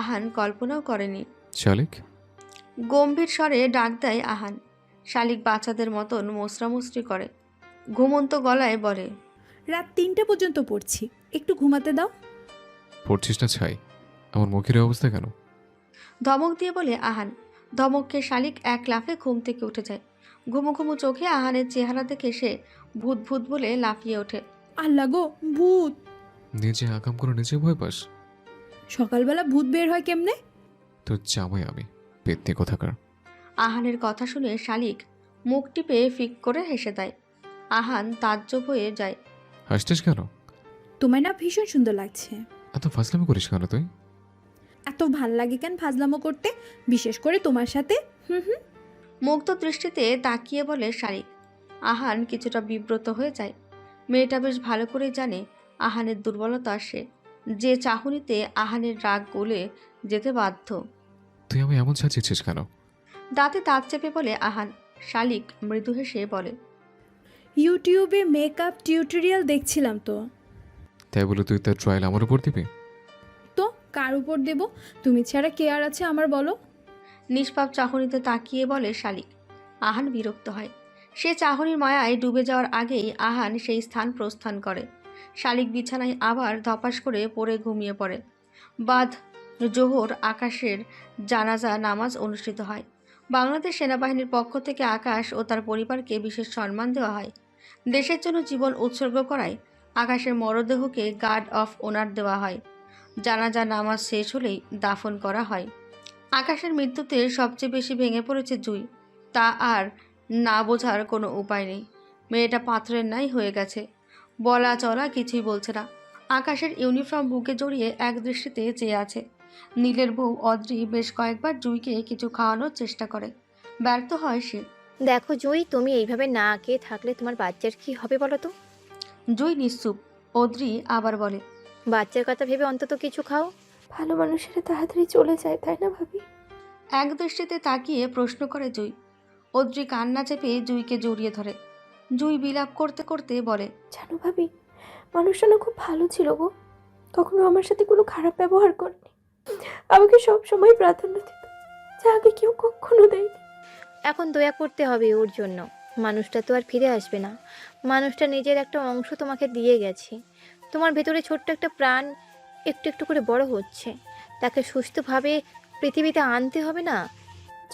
আহান কল্পনাও করেনি। শালিক, গম্ভীর স্বরে ডাক দেয় আহান। শালিক বাচ্চাদের মতন মোসরামুসরি করে, ঘুমন্ত গলায় বলে, রাত 3টা পর্যন্ত পড়ছি, একটু ঘুমাতে দাও। পড়ছিস না ছাই? আমার মুখের এই অবস্থা কেন? ধমক দিয়ে বলে আহান। ধমককে শালিক এক লাফে ঘুম থেকে উঠে যায়। ঘুমো ঘুমো চোখে আহানের চেহারা দেখে সে ভূত ভূত বলে লাফিয়ে ওঠে। আল্লাহ গো, ভূত! নিজে আকাম করে নিজে ভয় পাস? সকালবেলা ভূত বের হয় কেমনে? তোর জামাই আমি, পেতনি কোথাকার। আহানের কথা শুনে শালিক মুখ টিপে ফিক করে হেসে দেয়। আহান তাজ্জব হয়ে যায়। হাসছিস কেন? তোমায় না ভীষণ সুন্দর লাগছে। এত ফাজলামি করিস কেন তুই? এত ভাল লাগে কেন ফাজলামো করতে, বিশেষ করে তোমার সাথে? হুম। মুগ্ধ দৃষ্টিতে তাকিয়ে বলে শালিক। আহান কিছুটা বিব্রত হয়ে যায়। মেয়েটা বেশ ভালো করেই জানে আহানের দুর্বলতা, সে যে চাহনিতে আহানের রাগ গলে যেতে বাধ্য। তুই আমি এমন সাজিয়েছিস কেন? দাঁতে দাঁত চেপে বলে আহান। শালিক মৃদু হেসে বলে, ইউটিউবে মেকআপ টিউটোরিয়াল দেখছিলাম তো। তাই বলে তুই তার ট্রায়াল আমার উপর দিবি? তো কার উপর দেব? তুমি ছাড়া কে আর আছে আমার, বলো? নিষ্পাপ চাহনিতে তাকিয়ে বলে শালিক। আহান বিরক্ত হয়। সে চাহনির মায়ায় ডুবে যাওয়ার আগেই আহান সেই স্থান প্রস্থান করে। শালিক বিছানায় আবার ধপাস করে পড়ে ঘুমিয়ে পড়ে। বাদ জোহর আকাশের জানাজা নামাজ অনুষ্ঠিত হয়। বাংলাদেশ সেনাবাহিনীর পক্ষ থেকে আকাশ ও তার পরিবারকে বিশেষ সম্মান দেওয়া হয়। দেশের জন্য জীবন উৎসর্গ করায় আকাশের মরদেহকে গার্ড অফ অনার দেওয়া হয়। জানাজা নামাজ শেষ হলেই দাফন করা হয়। আকাশের মৃত্যুতে সবচেয়ে বেশি ভেঙে পড়েছে জুই। তা আর না বোঝার কোনো উপায় নেই। মেয়েটা পাথরের ন্যায় হয়ে গেছে, বলা চলা কিছুই বলছে না। আকাশের ইউনিফর্ম বুকে জড়িয়ে এক দৃষ্টিতে চেয়ে আছে। নীলের বউ অদ্রি বেশ কয়েকবার জুইকে কিছু খাওয়ানোর চেষ্টা করে, ব্যর্থ হয় সে। দেখো জুই, তুমি এইভাবে না খেয়ে থাকলে তোমার বাচ্চার কি হবে বলো তো? জুই নিশ্চুপ। অদ্রি আবার বলে, বাচ্চার কথা ভেবে অন্তত কিছু খাও। ভালো মানুষেরা তাড়াতাড়ি চলে যায়, তাই না ভাবি? এক দৃষ্টিতে তাকিয়ে প্রশ্ন করে জুই। অদ্রি কান্না চেপে জুইকে জড়িয়ে ধরে। জুই বিলাপ করতে করতে বলে, জানো ভাবি, মানুষটা না খুব ভালো ছিল গো। কখনো আমার সাথে কোনো খারাপ ব্যবহার করেনি, আমাকে সব সময় প্রাধান্য দিত, যা আগে কেউ কখনো দেয়নি। এখন দয়া করতে হবে ওর জন্য। মানুষটা তো আর ফিরে আসবে না। মানুষটা নিজের একটা অংশ তোমাকে দিয়ে গেছে। তোমার ভেতরে ছোট্ট একটা প্রাণ একটু একটু করে বড় হচ্ছে, তাকে সুস্থভাবে পৃথিবীতে আনতে হবে না?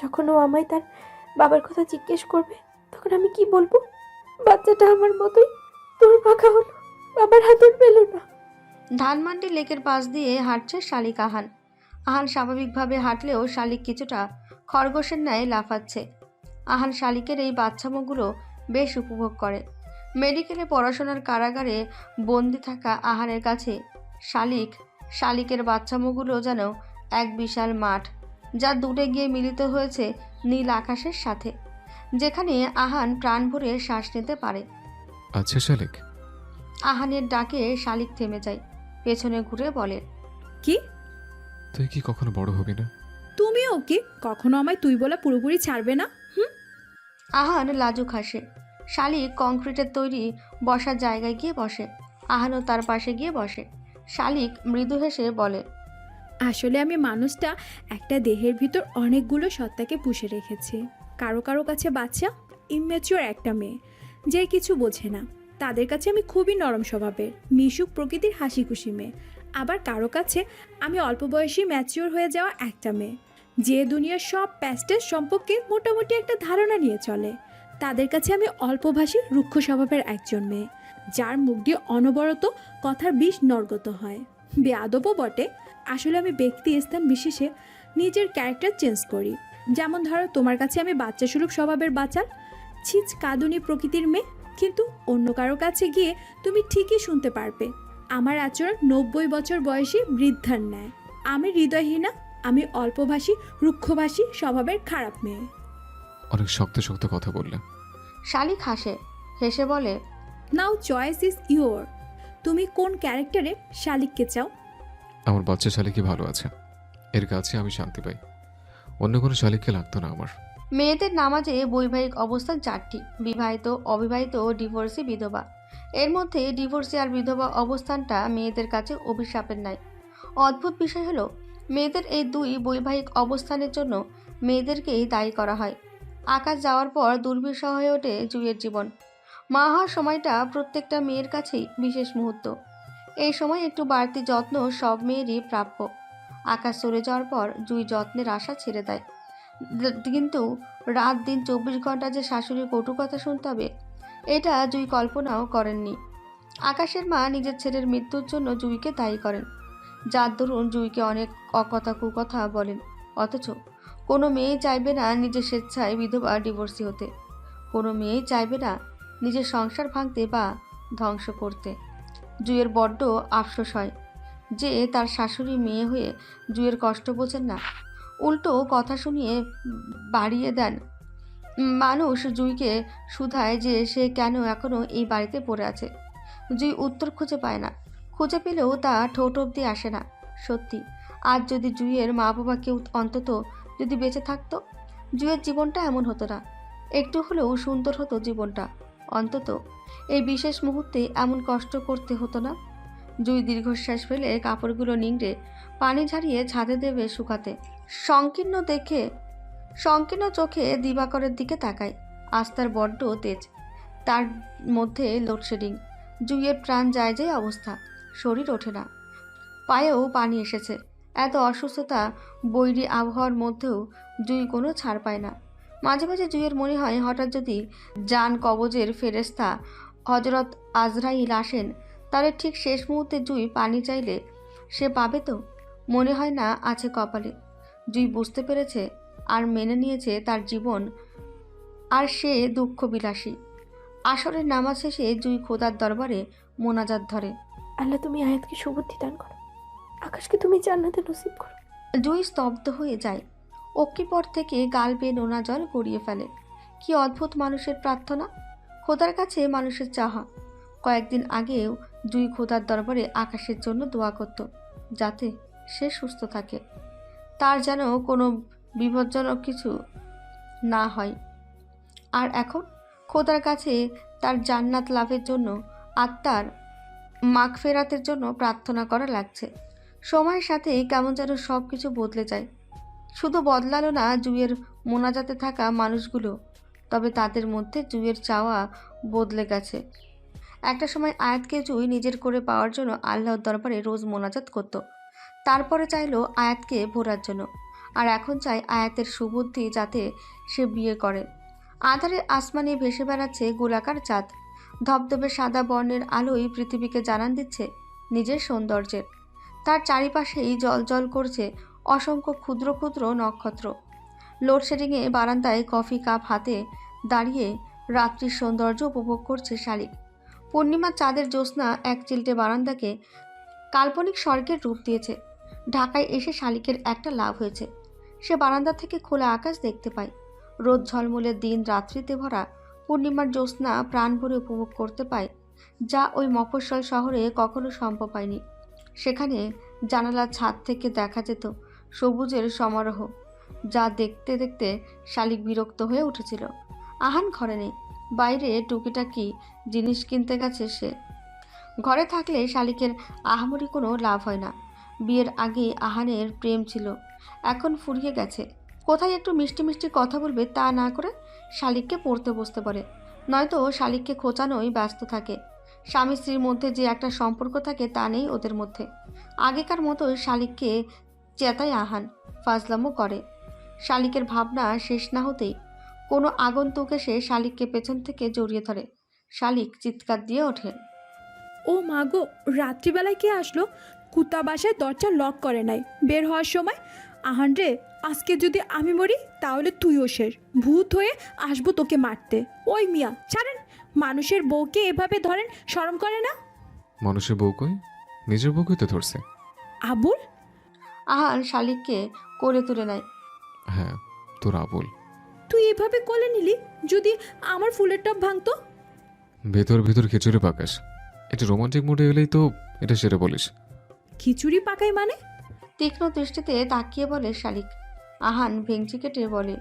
যখন ও আমায় তার বাবার কথা জিজ্ঞেস করবে, তখন আমি কি বলবো? বাচ্চাটা আমার মতোই দুর্ভাগা হলো, বাবার হাতর পেল না। ধানমান্ডি লেকের পাশ দিয়ে হাঁটছে শালিক আহান। আহান স্বাভাবিকভাবে হাঁটলেও শালিক কিছুটা খরগোশের ন্যায় লাফাচ্ছে। আহান শালিকের এই বাচ্চামোগুলো বেশ উপভোগ করে। মেডিকেলে পড়াশোনার কারাগারে বন্দি থাকা আহানের কাছে শালিকের বাচ্চামোগুলো যেন এক বিশাল মাঠ, যা দূরে গিয়ে মিলিত হয়েছে নীল আকাশের সাথে, যেখানে আহান প্রাণ ভরে শ্বাস নিতে পারে। আচ্ছা শালিক। আহানের ডাকে শালিক থেমে যায়, পেছনে ঘুরে বলে, কি? তুই কি কখনো বড় হবি না? তুমিও কি কখনো আমায় তুই বলা পুরোপুরি ছাড়বে না? আহান লাজুক হাসে। শালিক কংক্রিটের তৈরি বসার জায়গায় গিয়ে বসে। আহানও তার পাশে গিয়ে বসে। শালিক মৃদু হেসে বলে, আসলে আমি মানুষটা একটা দেহের ভিতর অনেকগুলো সত্তাকে পুষে রেখেছি। কারো কারো কাছে বাচ্চা, ইম্যাচিওর একটা মেয়ে যে কিছু বোঝে না, তাদের কাছে আমি খুবই নরম স্বভাবের, মিশুক প্রকৃতির হাসি খুশি মেয়ে। আবার কারো কাছে আমি অল্প বয়সী ম্যাচিওর হয়ে যাওয়া একটা মেয়ে, যে দুনিয়ার সব প্যাস্টের সম্পর্কে মোটামুটি একটা ধারণা নিয়ে চলে। তাদের কাছে আমি অল্পভাষী রুক্ষ স্বভাবের একজন মেয়ে, যার মুখ দিয়ে অনবরত কথার বিষ নর্গত হয়। বেয়াদবও বটে। আসলে আমি ব্যক্তি স্থান বিশেষে নিজের ক্যারেক্টার চেঞ্জ করি। যেমন ধরো, তোমার কাছে আমি বাচ্চা স্বরূপ স্বভাবের বাচাল, ছিচ কাঁদুনি প্রকৃতির মেয়ে, কিন্তু অন্য কারো কাছে গিয়ে তুমি ঠিকই শুনতে পারবে আমার আচরণ 90 বছর বয়সী বৃদ্ধার ন্যায়। আমি হৃদয়হীনা, আমি অল্পভাষী রুক্ষভাষী স্বভাবের খারাপ মেয়ে। অনেক শক্ত শক্ত কথা বললে। শালিক হেসে বলে, নাও চয়েস ইজ ইউর। তুমি কোন ক্যারেক্টারে শালিককে চাও? আমার বাচ্চা শালিকই ভালো আছে, এর কাছে আমি শান্তি পাই। অন্য কোনো শালিককে লাগতো না আমার। মেয়েদের নামাজে বৈবাহিক অবস্থান 4টি: বিবাহিত, অবিবাহিত, ডিভোর্সি, বিধবা। এর মধ্যে ডিভোর্সি আর বিধবা অবস্থানটা মেয়েদের কাছে অভিশাপের ন্যায়। অদ্ভুত বিষয় হলো, মেয়েদের এই দুই বৈবাহিক অবস্থানের জন্য মেয়েদেরকেই দায়ী করা হয়। আকাশ যাওয়ার পর দুর্বিষহ হয়ে ওঠে জুইয়ের জীবন। মা হওয়ার সময়টা প্রত্যেকটা মেয়ের কাছেই বিশেষ মুহূর্ত। এই সময় একটু বাড়তি যত্ন সব মেয়েরই প্রাপ্য। আকাশ চলে যাওয়ার পর জুই যত্নের আশা ছেড়ে দেয়, কিন্তু রাত দিন 24 ঘন্টা যে শাশুড়ির কটু কথা শুনতে হবে, এটা জুই কল্পনাও করেননি। আকাশের মা নিজের ছেলের মৃত্যুর জন্য জুইকে দায়ী করেন, যার দরুন জুইকে অনেক অকথা কুকথা বলেন। অথচ কোনো মেয়ে চাইবে না নিজের স্বেচ্ছায় বিধবা ডিভোর্সি হতে। কোনো মেয়েই চাইবে না নিজের সংসার ভাঙতে বা ধ্বংস করতে। জুইয়ের বড্ড আফসোস হয় যে তার শাশুড়ি মেয়ে হয়ে জুইয়ের কষ্ট বোঝেন না, উল্টো কথা শুনিয়ে বাড়িয়ে দেন। মানুষ জুইকে শুধায় যে সে কেন এখনও এই বাড়িতে পড়ে আছে। জুই উত্তর খুঁজে পায় না, খুঁজে পেলেও তা ঠোঁট অবধি আসে না। সত্যি, আজ যদি জুইয়ের মা বাবা কেউ অন্তত যদি বেঁচে থাকতো, জুইয়ের জীবনটা এমন হতো না, একটু হলেও সুন্দর হতো জীবনটা। অন্তত এই বিশেষ মুহূর্তে এমন কষ্ট করতে হতো না। জুই দীর্ঘশ্বাস ফেলে কাপড়গুলো নিংড়ে পানি ঝারিয়ে ছাদে দেবে শুকাতে। সংকীর্ণ চোখে দিবাকরের দিকে তাকায়। আস্তার বড্ড তেজ, তার মধ্যে লোডশেডিং। জুইয়ের প্রাণ যায় যায় অবস্থা, শরীর ওঠে না, পায়েও পানি এসেছে। এত অসুস্থতা, বৈরী আবহাওয়ার মধ্যেও জুই কোনো ছাড় পায় না। মাঝে মাঝে জুইয়ের মনে হয়, হঠাৎ যদি জান কবজের ফেরেশতা হজরত আজরাইল আসেন, তাহলে ঠিক শেষ মুহূর্তে জুই পানি চাইলে সে পাবে তো? মনে হয় না আছে কপালে। জুই বুঝতে পেরেছে আর মেনে নিয়েছে তার জীবন আর সে দুঃখ বিলাসী। আসরের নামাজ শেষে জুই খোদার দরবারে মোনাজাত ধরে, আল্লাহ তুমি আয়াতকে সুবুদ্ধি দান করো, আকাশকে তুমি জান্নাতে নসিব করো। জুই স্তব্ধ হয়ে যায়। অক্কিপর থেকে গাল বেয়ে নোনা জল গড়িয়ে ফেলে। কি অদ্ভুত মানুষের প্রার্থনা, খোদার কাছে মানুষের চাহা। কয়েকদিন আগেও জুই খোদার দরবারে আকাশের জন্য দোয়া করত, যাতে সে সুস্থ থাকে, তার যেন কোনো বিপজ্জনক কিছু না হয়। আর এখন খোদার কাছে তার জান্নাত লাভের জন্য, আত্মার মাগফিরাতের জন্য প্রার্থনা করা লাগছে। সময়ের সাথে কেমন যেন সব কিছু বদলে যায়। শুধু বদলালো না জুইয়ের মোনাজাতে থাকা মানুষগুলো, তবে তাদের মধ্যে জুইয়ের চাওয়া বদলে গেছে। একটা সময় আয়াতকে জুই নিজের করে পাওয়ার জন্য আল্লাহর দরবারে রোজ মোনাজাত করত, তারপরে চাইলো আয়াতকে ভোরার জন্য। আর এখন চাই আয়াতের সুবুদ্ধি যাতে সে বিয়ে করে। আধারে আসমানে ভেসে বেড়াচ্ছে গোলাকার চাঁদ, ধবধবে সাদা বর্ণের আলোয় পৃথিবীকে জানান দিচ্ছে নিজের সৌন্দর্যের। তার চারিপাশেই জল করছে অসংখ্য ক্ষুদ্র ক্ষুদ্র নক্ষত্র। লোডশেডিংয়ে বারান্দায় কফি কাপ হাতে দাঁড়িয়ে রাত্রির সৌন্দর্য উপভোগ করছে শালিক। পূর্ণিমা চাঁদের জ্যোৎস্না এক চিলটে বারান্দাকে কাল্পনিক স্বর্গের রূপ দিয়েছে। ঢাকায় এসে শালিকের একটা লাভ হয়েছে, সে বারান্দা থেকে খোলা আকাশ দেখতে পায়। রোদ ঝলমলে দিন রাত্রিতে ভরা পূর্ণিমার জ্যোৎস্না প্রাণ ভরে উপভোগ করতে পায়, যা ওই মফস্বল শহরে কখনো সম্ভব হয়নি। সেখানে জানালার ছাদ থেকে দেখা যেত সবুজের সমারোহ, যা দেখতে দেখতে শালিক বিরক্ত হয়ে উঠেছিল। আহান ঘরে নেই, বাইরে টুকিটাকি জিনিস কিনতে গেছে সে। ঘরে থাকলে শালিকের আহামরি কোনো লাভ হয় না। বিয়ের আগে আহানের প্রেম ছিল, এখন ফুরিয়ে গেছে। কোথায় একটু মিষ্টি মিষ্টি কথা বলবে তা না করে শালিককে পড়তে বসতে পারে, নয়তো শালিককে খোঁচানোই ব্যস্ত থাকে। স্বামী স্ত্রীর মধ্যে যে একটা সম্পর্ক থাকে তা নেই ওদের মধ্যে। আগেকার মতোই শালিককে চেতায় আহান, ফাজলামো করে। শালিকের ভাবনা শেষ না হতেই কোনো আগন্তুক এসে শালিককে পেছন থেকে জড়িয়ে ধরে। শালিক চিৎকার দিয়ে ওঠে। ও মা গো, রাত্রিবেলায় কে আসলো? কুত্তা বাসায় দরজা লক করে নাই, বের হওয়ার সময়। আহান রে, আজকে যদি আমি মরি তাহলে তুইও শেষ। ভূত হয়ে আসবো তোকে মারতে। ওই মিয়া ছাড়েন, মানুষের বউকে এভাবে ধরেন, শরম করে না? মানুষের বউ কই? নিজের বউকেই তো ধরছে। আবুল? আহান শালিককে কোলে তুলে নেয়। হ্যাঁ, তোর আবুল। তুই এভাবে কোলে নিলি, যদি আমার ফুলের টপ ভাঙতো? ভেতর ভেতর খিচুড়ি পাকাস, এটা রোমান্টিক মুডে এলেই তো এটা সেরে বলিস। খিচুড়ি পাকাই মানে? তীক্ষ্ণ দৃষ্টিতে তাকিয়ে বলে শালিক। আহান ভেঙচি কেটে বলে,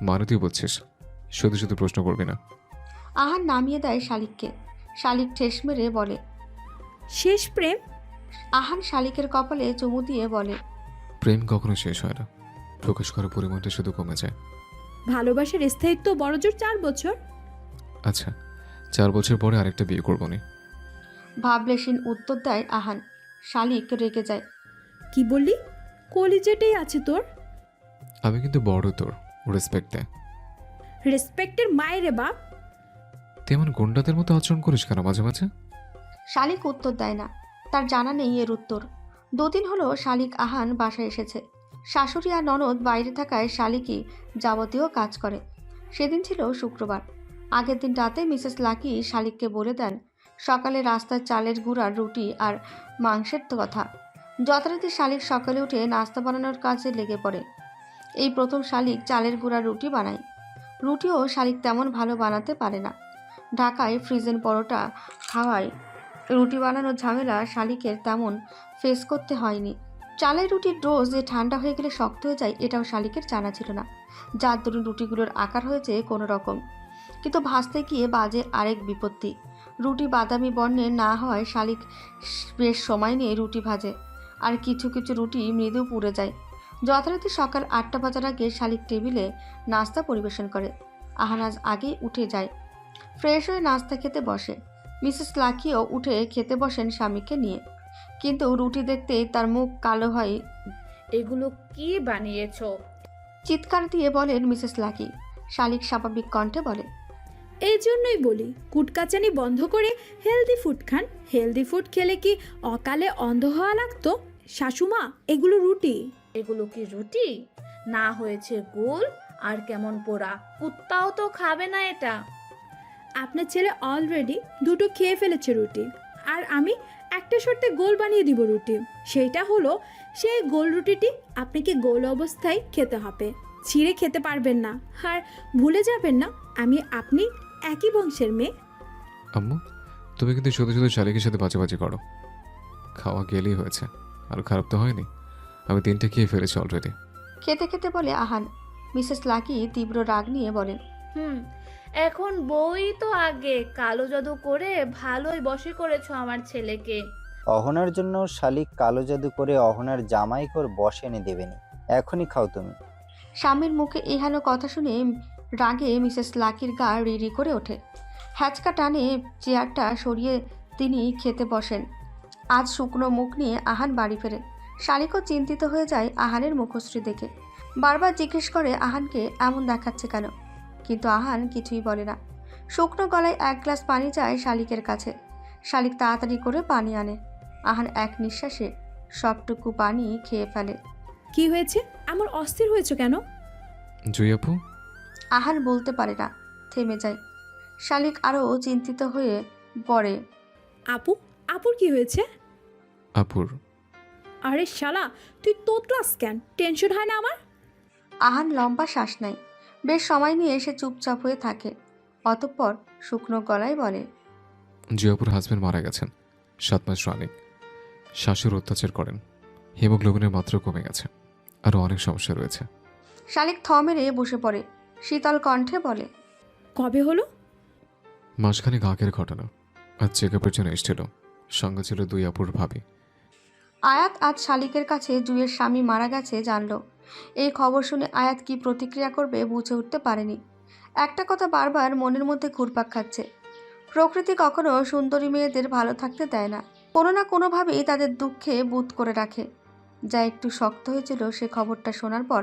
মানে তুই বলছিস, শুধু শুধু প্রশ্ন করবি না। আহান নামিয়ে দেয় শালিককে। শালিক ঠেস মেরে বলে, শেষ প্রেম? আহান শালিকের কপালে চুমু দিয়ে বলে, প্রেম কখনো শেষ হয় না, প্রকাশ করার পরিমাণটা শুধু কমে যায়। ভালোবাসার স্থায়িত্ব বড়জোর 4 বছর। আচ্ছা, 4 বছর পরে আরেকটা বিয়ে করবো নি। ভাবলেশীন উত্তর দেয় আহান। শালিক রেগে যায়। কি বললি? কলিজেটাই আছে তোর। আমি কিন্তু বড়, তোর রেসপেক্ট দেয়। রেসপেক্টের মায়েরে বাপ। তেমন গুন্ডাদের মতো আচরণ করিস কেন মাঝে মাঝে? শালিক উত্তর দেয় না, তার জানা নেই এর উত্তর। 2 দিন হলো শালিক আহান বাসায় এসেছে। শাশুড়ি আর ননদ বাইরে থাকায় শালিকই যাবতীয় কাজ করে। সেদিন ছিল শুক্রবার। আগের দিন রাতে মিসেস লাকি শালিককে বলে দেন সকালে রাস্তার চালের গুঁড়ার রুটি আর মাংসের কথা। যথারীতি শালিক সকালে উঠে নাস্তা বানানোর কাজে লেগে পড়ে। এই প্রথম শালিক চালের গুঁড়ার রুটি বানায়। রুটিও শালিক তেমন ভালো বানাতে পারে না। ঢাকায় ফ্রিজেন পরোটা খাওয়ায় রুটি বানানোর ঝামেলা শালিকের তেমন ফেস করতে হয়নি। চালের রুটির ডো যে ঠান্ডা হয়ে গেলে শক্ত হয়ে যায় এটাও শালিকের জানা ছিল না, যার দরুন রুটিগুলোর আকার হয়েছে কোনো রকম। কিন্তু ভাজতে গিয়ে বাজে আরেক বিপত্তি। রুটি বাদামি বর্ণের না হওয়ায় শালিক বেশ সময় নিয়ে রুটি ভাজে, আর কিছু কিছু রুটি মৃদু পুড়ে যায়। যথারীতি সকাল 8টা বাজার আগে শালিক টেবিলে নাস্তা পরিবেশন করে। আহানাজ আগেই উঠে যায়, ফ্রেশ হয়ে নাস্তা খেতে বসে। মিসেস লাকিও উঠে খেতে বসেন স্বামীকে নিয়ে, কিন্তু রুটি দেখতেই তার মুখ কালো হয়। এগুলো কি বানিয়েছো? চিৎকার দিয়ে বলেন মিসেস লাকি। শালিক স্বাভাবিক কণ্ঠে বলে, এই জন্যই বলি কুটকাচানি বন্ধ করে হেলদি ফুড খান। হেলদি ফুড খেলে কি অকালে অন্ধ হওয়া লাগতো? শাশুমা, এগুলো রুটি। এগুলো কি রুটি? না হয়েছে গোল আর কেমন পোড়া। কুত্তাও তো খাবে না এটা। আপনার ছেলে অলরেডি 2টো খেয়ে ফেলেছে রুটি, আর আমি একটা শর্তে গোল বানিয়ে দিব রুটি। সেইটা হলো, সেই গোল রুটিটি আপনাকে গোল অবস্থায় খেতে হবে, ছিঁড়ে খেতে পারবেন না। আর ভুলে যাবেন না আমি আপনি একই বংশের মেয়ে। আম্মু, তুমি কিন্তু শুধু শুধু শালিকের সাথে বাজাবাজি করো। খাওয়া গেলেই হয়েছে, আর খারাপ তো হয়নি। আমি 3টে খেয়ে ফেলেছি অলরেডি। খেতে খেতে বলে আহান। মিসেস লাকি তীব্র রাগ নিয়ে বলেন, এখন বই তো আগে কালো জাদু করে ভালোই বশে করেছো আমার ছেলেকে। অহনার জন্য শালিক কালো জাদু করে অহনার জামাইকর বসে এনে দেবেনি। এখনই খাও তুমি। স্বামীর মুখে এহেন কথা শুনে রাগে মিসেস লাকির গা রিরি করে ওঠে। হ্যাচকা টানে চেয়ারটা সরিয়ে তিনি খেতে বসেন। আজ শুকনো মুখ নিয়ে আহান বাড়ি ফেরে। শালিকও চিন্তিত হয়ে যায় আহানের মুখশ্রী দেখে। বারবার জিজ্ঞেস করে আহানকে এমন দেখাচ্ছে কেন, কিন্তু আহান কিছুই বলে না। শুকনো গলায় 1 গ্লাস পানি চায় শালিকের কাছে। শালিক তাড়াতাড়ি করে পানি আনে। আহান এক নিঃশ্বাসে সবটুকু পানি খেয়ে ফেলে। কি হয়েছে? আমার অস্থির হয়েছে কেন? জুই আপু? আহান বলতে পারে না, থেমে যায়। শালিক আরও চিন্তিত হয়ে পড়ে। আপু, আপুর কি হয়েছে? আপুর আরে শালা, তুই তোতলাস কেন? টেনশন হয় না আমার? আহান লম্বা শ্বাস নেয়। বেশ সময় নিয়ে এসে চুপচাপ হয়ে থাকে। অতঃপর শুকনো গলায় বলে, জি আপুর হাজব্যান্ড মারা গেছেন, 7 মাস রানিং। শাশুর অত্যাচার করেন, হিমোগ্লোবিনের মাত্রা কমে গেছে, আরও অনেক সমস্যা রয়েছে। শালিক থ মেরে বসে পড়ে। শীতল কণ্ঠে বলে, কবে হলো? মাসখানেক আগের ঘটনা। আজ চেক আপের জন্য এসেছিল, সঙ্গে ছিল 2 আপুর ভাবি। আয়াত আজ শালিকের কাছে জুয়ের স্বামী মারা গেছে জানল। এই খবর শুনে আয়াত কি প্রতিক্রিয়া করবে বুঝে উঠতে পারেনি। একটা কথা বারবার মনের মধ্যে ঘুরপাক খাচ্ছে। প্রকৃতি কখনো সুন্দরী মেয়েদের ভালো থাকতে দেয় না, কোনো না কোনোভাবেই তাদের দুঃখে বুঁদ করে রাখে। যা একটু শক্ত হয়েছিল সে খবরটা শোনার পর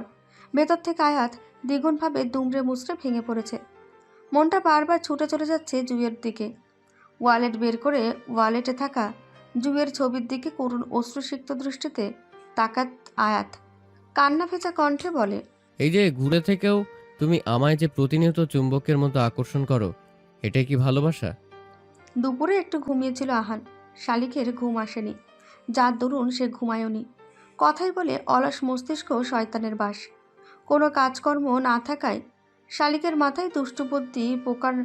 ভেতর থেকে আয়াত দ্বিগুণভাবে দুমড়ে মুচড়ে ভেঙে পড়েছে। মনটা বারবার ছুটে চলে যাচ্ছে জুয়ের দিকে। ওয়ালেট বের করে ওয়ালেটে থাকা জুয়ের ছবির দিকে করুণ অশ্রুসিক্ত দৃষ্টিতে তাকাত আয়াত। কান্না ভেজা কণ্ঠে বলে, এই যে ঘুরে থেকেও তুমি আমায় যে প্রতিনিয়ত চুম্বকের মতো আকর্ষণ করো, এটাই কি ভালোবাসা? দুপুরে একটু ঘুমিয়েছিল আহান। শালিকের ঘুম আসেনি, যার দরুন সে ঘুমায়নি। কথাই বলে অলস মস্তিষ্ক শয়তানের বাস। কোনো কাজকর্ম না থাকায় শালিকের মাথায় দুষ্টুবুদ্ধি পোকার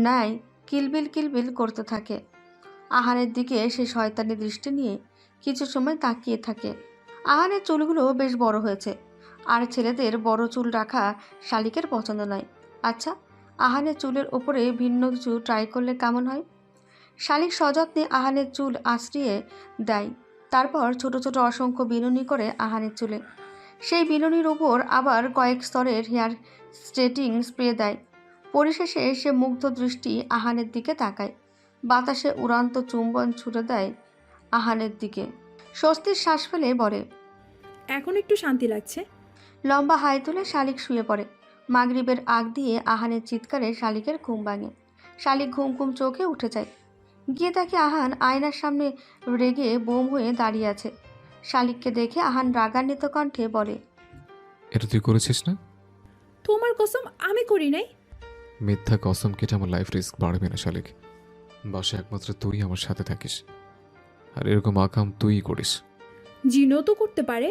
ন্যায় কিলবিল কিলবিল করতে থাকে। আহানের দিকে সে শয়তানি দৃষ্টি নিয়ে কিছু সময় তাকিয়ে থাকে। আহানের চুলগুলো বেশ বড় হয়েছে, আর ছেলেদের বড় চুল রাখা শালিকের পছন্দ নয়। আচ্ছা, আহানের চুলের ওপরে ভিন্ন কিছু ট্রাই করলে কেমন হয়? শালিক সযত্নে আহানের চুল আশ্রিয়ে দেয়, তারপর ছোট ছোট অসংখ্য বিনুনি করে আহানের চুলে। সেই বিনুনির উপর আবার কয়েক স্তরের হেয়ার স্ট্রেটিং স্প্রে দেয়। পরিশেষে সে মুগ্ধ দৃষ্টি আহানের দিকে তাকায়। বাতাসে উড়ান্ত চুম্বন ছুড়ে দেয় আহানের দিকে। স্বস্তির শ্বাস ফেলে বলে, এখন একটু শান্তি লাগছে। লম্বা হাই তুলে শালিক শুয়ে পড়ে। মাগরিবের আগ দিয়ে আহানের চিৎকারে শালিকের ঘুম ভাঙে। শালিক ঘুম ঘুম চোখে উঠে যায়। গিয়ে দেখে আহান আয়নার সামনে রেগে বোম হয়ে দাঁড়িয়ে আছে। শালিককে দেখে আহান রাগান্বিত কণ্ঠে বলে, এটা তুই করেছিস না? তোমার কসম আমি করি নাই। মিথ্যা কসম কেটে আমার লাইফ রিস্ক বাড়বে না শালিক। বাসে একমাত্র তুই আমার সাথে থাকিস, আর এরকম আকাম তুই করিস। জিনও তো করতে পারে।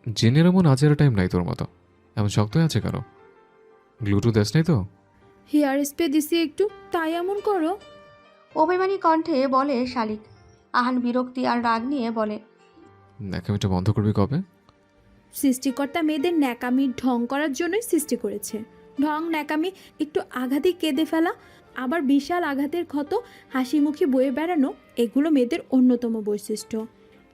জেনের এমন আজের টাইম নাই তোর মতো। এমন শক্ত হয়ে আছে কেন? গ্লুটু দেশ নাই তো? হেয়ার স্প্রে দিছি একটু, তাই এমন করো? অভিমানী কণ্ঠে বলে শালিক। আহান বিরক্তি আর রাগ নিয়ে বলে, ন্যাকামিটা বন্ধ করবি কবে? সৃষ্টিকর্তা মেয়েদের ন্যাকামি ঢং করার জন্যই সৃষ্টি করেছে। ঢং ন্যাকামি, একটু আঘাতই কেঁদে ফেলা, আবার বিশাল আঘাতের ক্ষত হাসি মুখে বয়ে বেড়ানো, এগুলো মেয়েদের অন্যতম বৈশিষ্ট্য।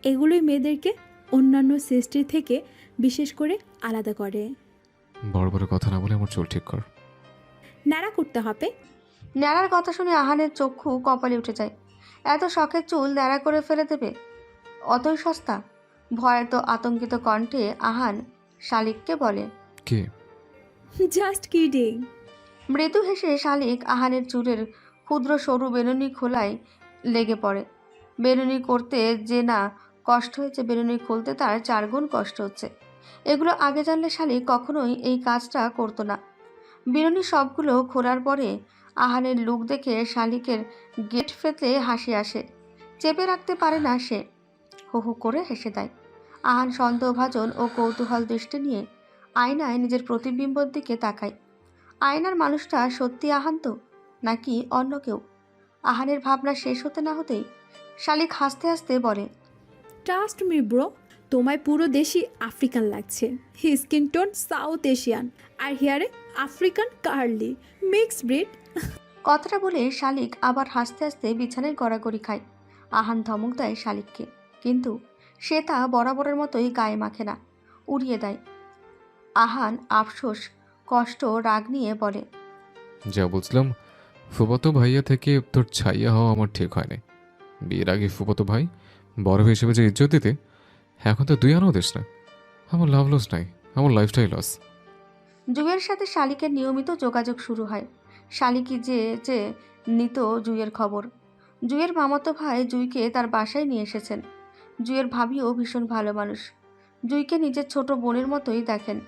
এগুলোই মেয়েদেরকে অন্যান্য সৃষ্টির থেকে বিশেষ করে আলাদা করে। বড় বড় কথা না বলে আমার চুল ঠিক কর। ন্যাড়া করতে হবে। ন্যাড়ার কথা শুনে আহানের চক্ষু কপালে উঠে যায়। এত শখের চুল ন্যাড়া করে ফেলে দেবে? অতই সস্তা? ভয়ত আতঙ্কিত কণ্ঠে আহান শালিককে বলে, কে? Just kidding. মৃদু হেসে শালিক আহানের চুলের ক্ষুদ্র সরু বেনুনি খোলায় লেগে পড়ে। বেনুনি করতে যে না কষ্ট হয়েছে, বেনুনি খুলতে তার 4 গুণ কষ্ট হচ্ছে। এগুলো আগে জানলে শালিক কখনোই এই কাজটা করতো না। বেনুনি সবগুলো খোলার পরে আহানের লুক দেখে শালিকের গেট ফেতে হাসি আসে। চেপে রাখতে পারে না সে, হো হো করে হেসে দেয়। আহান সন্দেহভাজন ও কৌতূহল দৃষ্টি নিয়ে আয়নায় নিজের প্রতিবিম্বর দিকে তাকায়। আয়নার মানুষটা সত্যি আহান তো, নাকি অন্য কেউ? আহানের ভাবনা শেষ হতে না হতেই শালিক হাসতে হাসতে বলে, ট্রাস্ট মি ব্রো, তোমায় পুরো দেশি আফ্রিকান লাগছে। স্কিন টোন সাউথ এশিয়ান, আর হেয়ারে আফ্রিকান কার্লি, মিক্স ব্রিড। কথাটা বলে শালিক আবার হাসতে হাসতে বিছানায় গড়াগড়ি খায়। আহান ধমক দেয় শালিককে, কিন্তু সে তা বরাবরের মতোই গায়ে মাখে না, উড়িয়ে দেয়। আহান আফসোস, কষ্ট, রাগ নিয়ে বলে, যা বলছিলাম, ফুফাতো ভাইয়া থেকে তোর ছাইয়া হওয়া আমার ঠিক হয়নি। বিয়ের আগে ফুফাতো ভাই বড় ভাই হিসেবে যে ইজ্জত দিতে, এখন তো তুই আনও দিস না। আমার লাভ লস নাই, আমার লাইফটাই লস। জুয়ের সাথে শালিকের নিয়মিত যোগাযোগ শুরু হয়। শালিকই যে নিত জুয়ের খবর। জুয়ের মামাতো ভাই জুইকে তার বাসায় নিয়ে এসেছেন। জুয়ের ভাবিও ভীষণ ভালো মানুষ, জুইকে নিজের ছোট বোনের মতোই দেখেন।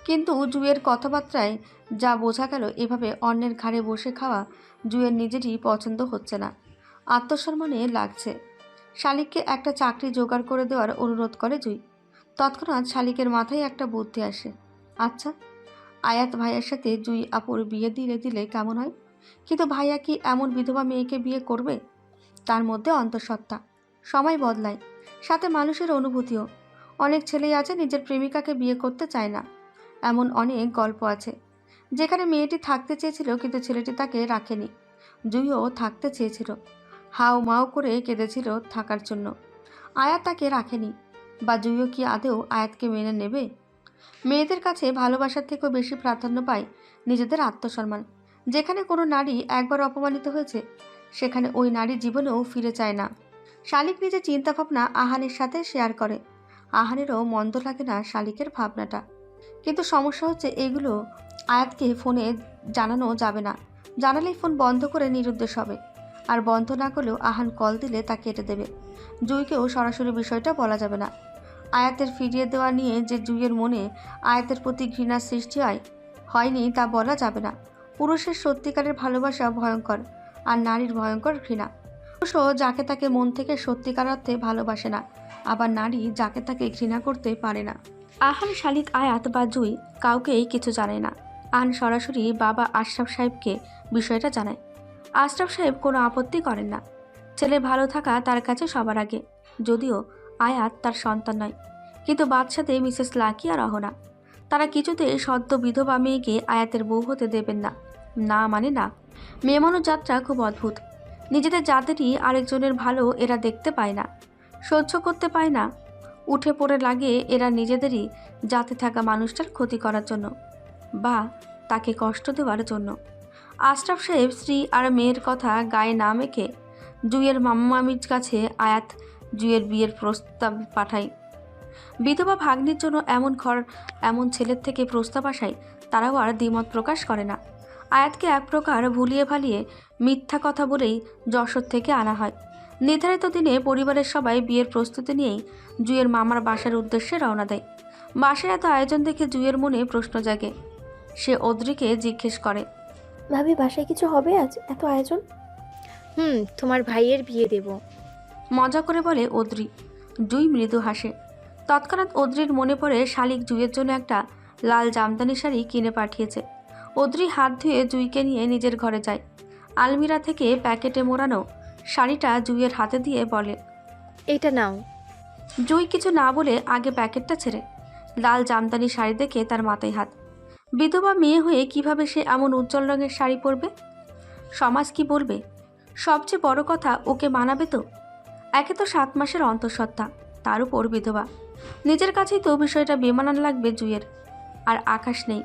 কিন্তু জুয়ের কথাবার্তায় যা বোঝা গেল, এভাবে অন্যের ঘাড়ে বসে খাওয়া জুয়ের নিজেরই পছন্দ হচ্ছে না। আত্মসম্মানে লাগছে। শালিককে একটা চাকরি জোগাড় করে দেওয়ার অনুরোধ করে জুই। তৎক্ষণাৎ শালিকের মাথায় একটা বুদ্ধি আসে। আচ্ছা, আয়াত ভাইয়ার সাথে জুই আপুর বিয়ে দিলে কেমন হয়? কিন্তু ভাইয়া কি এমন বিধবা মেয়েকে বিয়ে করবে? তার মধ্যে অন্তঃসত্ত্বা, সময় বদলায়, সাথে মানুষের অনুভূতিও। অনেক ছেলেই আছে নিজের প্রেমিকাকে বিয়ে করতে চায় না। এমন অনেক গল্প আছে যেখানে মেয়েটি থাকতে চেয়েছিল কিন্তু ছেলেটি তাকে রাখেনি। জুইও থাকতে চেয়েছিল, হাউ মাউ করে কেঁদেছিল থাকার জন্য। আয়াত তাকে রাখেনি। বা জুইও কি আদৌ আয়াতকে মেনে নেবে? মেয়েদের কাছে ভালোবাসার থেকেও বেশি প্রাধান্য পায় নিজেদের আত্মসম্মান। যেখানে কোনো নারী একবার অপমানিত হয়েছে সেখানে ওই নারী জীবনেও ফিরে চায় না। শালিক নিজের চিন্তাভাবনা আহানের সাথে শেয়ার করে। আহানেরও মন্দ লাগে না শালিকের ভাবনাটা, কিন্তু সমস্যা হচ্ছে এগুলো আয়াতকে ফোনে জানানো যাবে না। জানালেই ফোন বন্ধ করে নিরুদ্দেশ হবে, আর বন্ধ না করলেও আহান কল দিলে তা কেটে দেবে। জুইকেও সরাসরি বিষয়টা বলা যাবে না। আয়াতের ফিরিয়ে দেওয়া নিয়ে যে জুইয়ের মনে আয়াতের প্রতি ঘৃণার সৃষ্টি হয়নি তা বলা যাবে না। পুরুষের সত্যিকারের ভালোবাসা ভয়ঙ্কর, আর নারীর ভয়ঙ্কর ঘৃণা। পুরুষও যাকে তাকে মন থেকে সত্যিকার অর্থে ভালোবাসে না, আবার নারী যাকে তাকে ঘৃণা করতে পারে না। আহান, শালিক, আয়াত বা জুই কাউকেই কিছু জানে না। আহান সরাসরি বাবা আশরাফ সাহেবকে বিষয়টা জানায়। আশরাফ সাহেব কোনো আপত্তি করেন না। ছেলে ভালো থাকা তার কাছে সবার আগে। যদিও আয়াত তার সন্তান নয়, কিন্তু বাদশাতে মিসেস লাকি আর অহনা তারা কিছুতে সদ্য বিধবা মেয়েকে আয়াতের বউ হতে দেবেন না। না মানে না। মেয়ে মানুষ যাত্রা খুব অদ্ভুত। নিজেদের জাতেরই আরেকজনের ভালো এরা দেখতে পায় না, সহ্য করতে পায় না। উঠে পড়ে লাগে এরা নিজেদেরই জাতে থাকা মানুষটার ক্ষতি করার জন্য বা তাকে কষ্ট দেওয়ার জন্য। আশরাফ সাহেব স্ত্রী আর মেয়ের কথা গায়ে না মেখে জুইয়ের মামির কাছে আয়াত জুইয়ের বিয়ের প্রস্তাব পাঠায়। বিধবা ভাগ্নির জন্য এমন ঘর, এমন ছেলের থেকে প্রস্তাব আসায় তারাও আর দ্বিমত প্রকাশ করে না। আয়াতকে এক প্রকার ভুলিয়ে ভালিয়ে মিথ্যা কথা বলেই যশোর থেকে আনা হয়। নির্ধারিত দিনে পরিবারের সবাই বিয়ের প্রস্তুতি নিয়েই জুইয়ের মামার বাসার উদ্দেশ্যে রওনা দেয়। বাসায় এত আয়োজন দেখে জুইয়ের মনে প্রশ্ন জাগে। সে অদ্রিকে জিজ্ঞেস করে, ভাবি বাসায় কিছু হবে আজ, এত আয়োজন? তোমার ভাইয়ের বিয়ে দেব। মজা করে বলে অদ্রি। জুই মৃদু হাসে। তৎক্ষণাৎ অদ্রির মনে পড়ে শালিক জুইয়ের জন্য একটা লাল জামদানি শাড়ি কিনে পাঠিয়েছে। অদ্রি হাত ধুয়ে জুইকে নিয়ে নিজের ঘরে যায়। আলমিরা থেকে প্যাকেটে মোড়ানো শাড়িটা জুইয়ের হাতে দিয়ে বলে, এটা নাও। জুই কিছু না বলে আগে প্যাকেটটা ছেড়ে লাল জামদানি শাড়ি দেখে তার মাথায় হাত। বিধবা মেয়ে হয়ে কিভাবে সে এমন উজ্জ্বল রঙের শাড়ি পরবে? সমাজ কি বলবে? সবচেয়ে বড় কথা, ওকে মানাবে তো? একে তো 7 মাসের অন্তঃসত্ত্বা, তার উপর বিধবা। নিজের কাছেই তো বিষয়টা বেমানান লাগবে জুইয়ের। আর আকাশ নেই,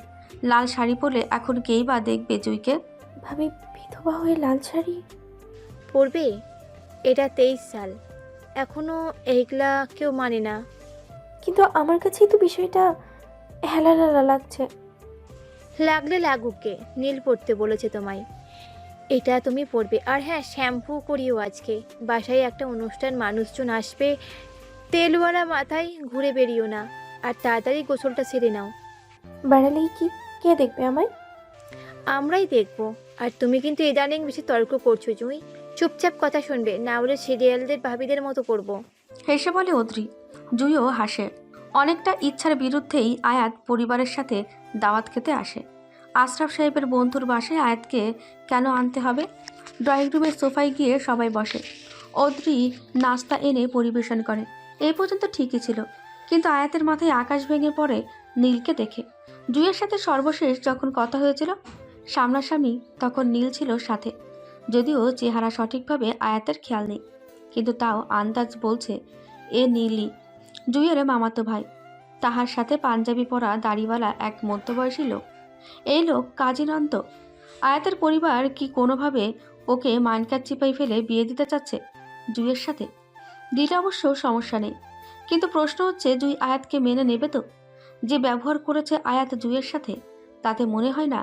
লাল শাড়ি পরলে এখন কেই বা দেখবে জুইকে? ভাবি বিধবা হয়ে লাল শাড়ি পরবে? এটা 23 সাল, এখনো এইগুলা কেউ মানে না। কিন্তু আমার কাছেই তো বিষয়টা হেলা লাগছে। লাগলে লাগুককে, নীল পড়তে বলেছে তোমায়, এটা তুমি পরবে। আর হ্যাঁ, শ্যাম্পু করিও আজকে। বাসায় একটা অনুষ্ঠান, মানুষজন আসবে, তেলওয়ালা মাথায় ঘুরে বেরিও না। আর তাড়াতাড়ি গোসলটা সেরে নাও। বাড়ালেই কি কে দেখবে আমায়? আমরাই দেখবো। আর তুমি কিন্তু ইদানিং বেশি তর্ক করছো জুই। চুপচাপ কথা শুনবে, না হলে সিরিয়ালদের ভাবিদের মতো করবো। হেসে বলে অদ্রি। জুইও হাসে। অনেকটা ইচ্ছার বিরুদ্ধেই আয়াত পরিবারের সাথে দাওয়াত খেতে আসে। আশরাফ সাহেবের বন্ধুর বাসায় আয়াতকে কেন আনতে হবে? ড্রয়িং রুমের সোফায় গিয়ে সবাই বসে। অদ্রি নাস্তা এনে পরিবেশন করে। এই পর্যন্ত ঠিকই ছিল, কিন্তু আয়াতের মাথায় আকাশ ভেঙে পড়ে নীলকে দেখে। জুইয়ের সাথে সর্বশেষ যখন কথা হয়েছিল সামনাসামনি, তখন নীল ছিল সাথে। যদিও চেহারা সঠিকভাবে আয়াতের খেয়াল নেই, কিন্তু তাও আন্দাজ বলছে এ নীলই, জুইয়ের মামাতো ভাই। তাহার সাথে পাঞ্জাবি পরা দাড়িওয়ালা এক মধ্যবয়সী লোক। এই লোক কাজী নন্দ। আয়াতের পরিবার কি কোনোভাবে ওকে মাইনকাট চিপাই ফেলে বিয়ে দিতে চাচ্ছে জুইয়ের সাথে? দিলে অবশ্য সমস্যা নেই, কিন্তু প্রশ্ন হচ্ছে জুই আয়াতকে মেনে নেবে তো? যে ব্যবহার করেছে আয়াত জুইয়ের সাথে, তাতে মনে হয় না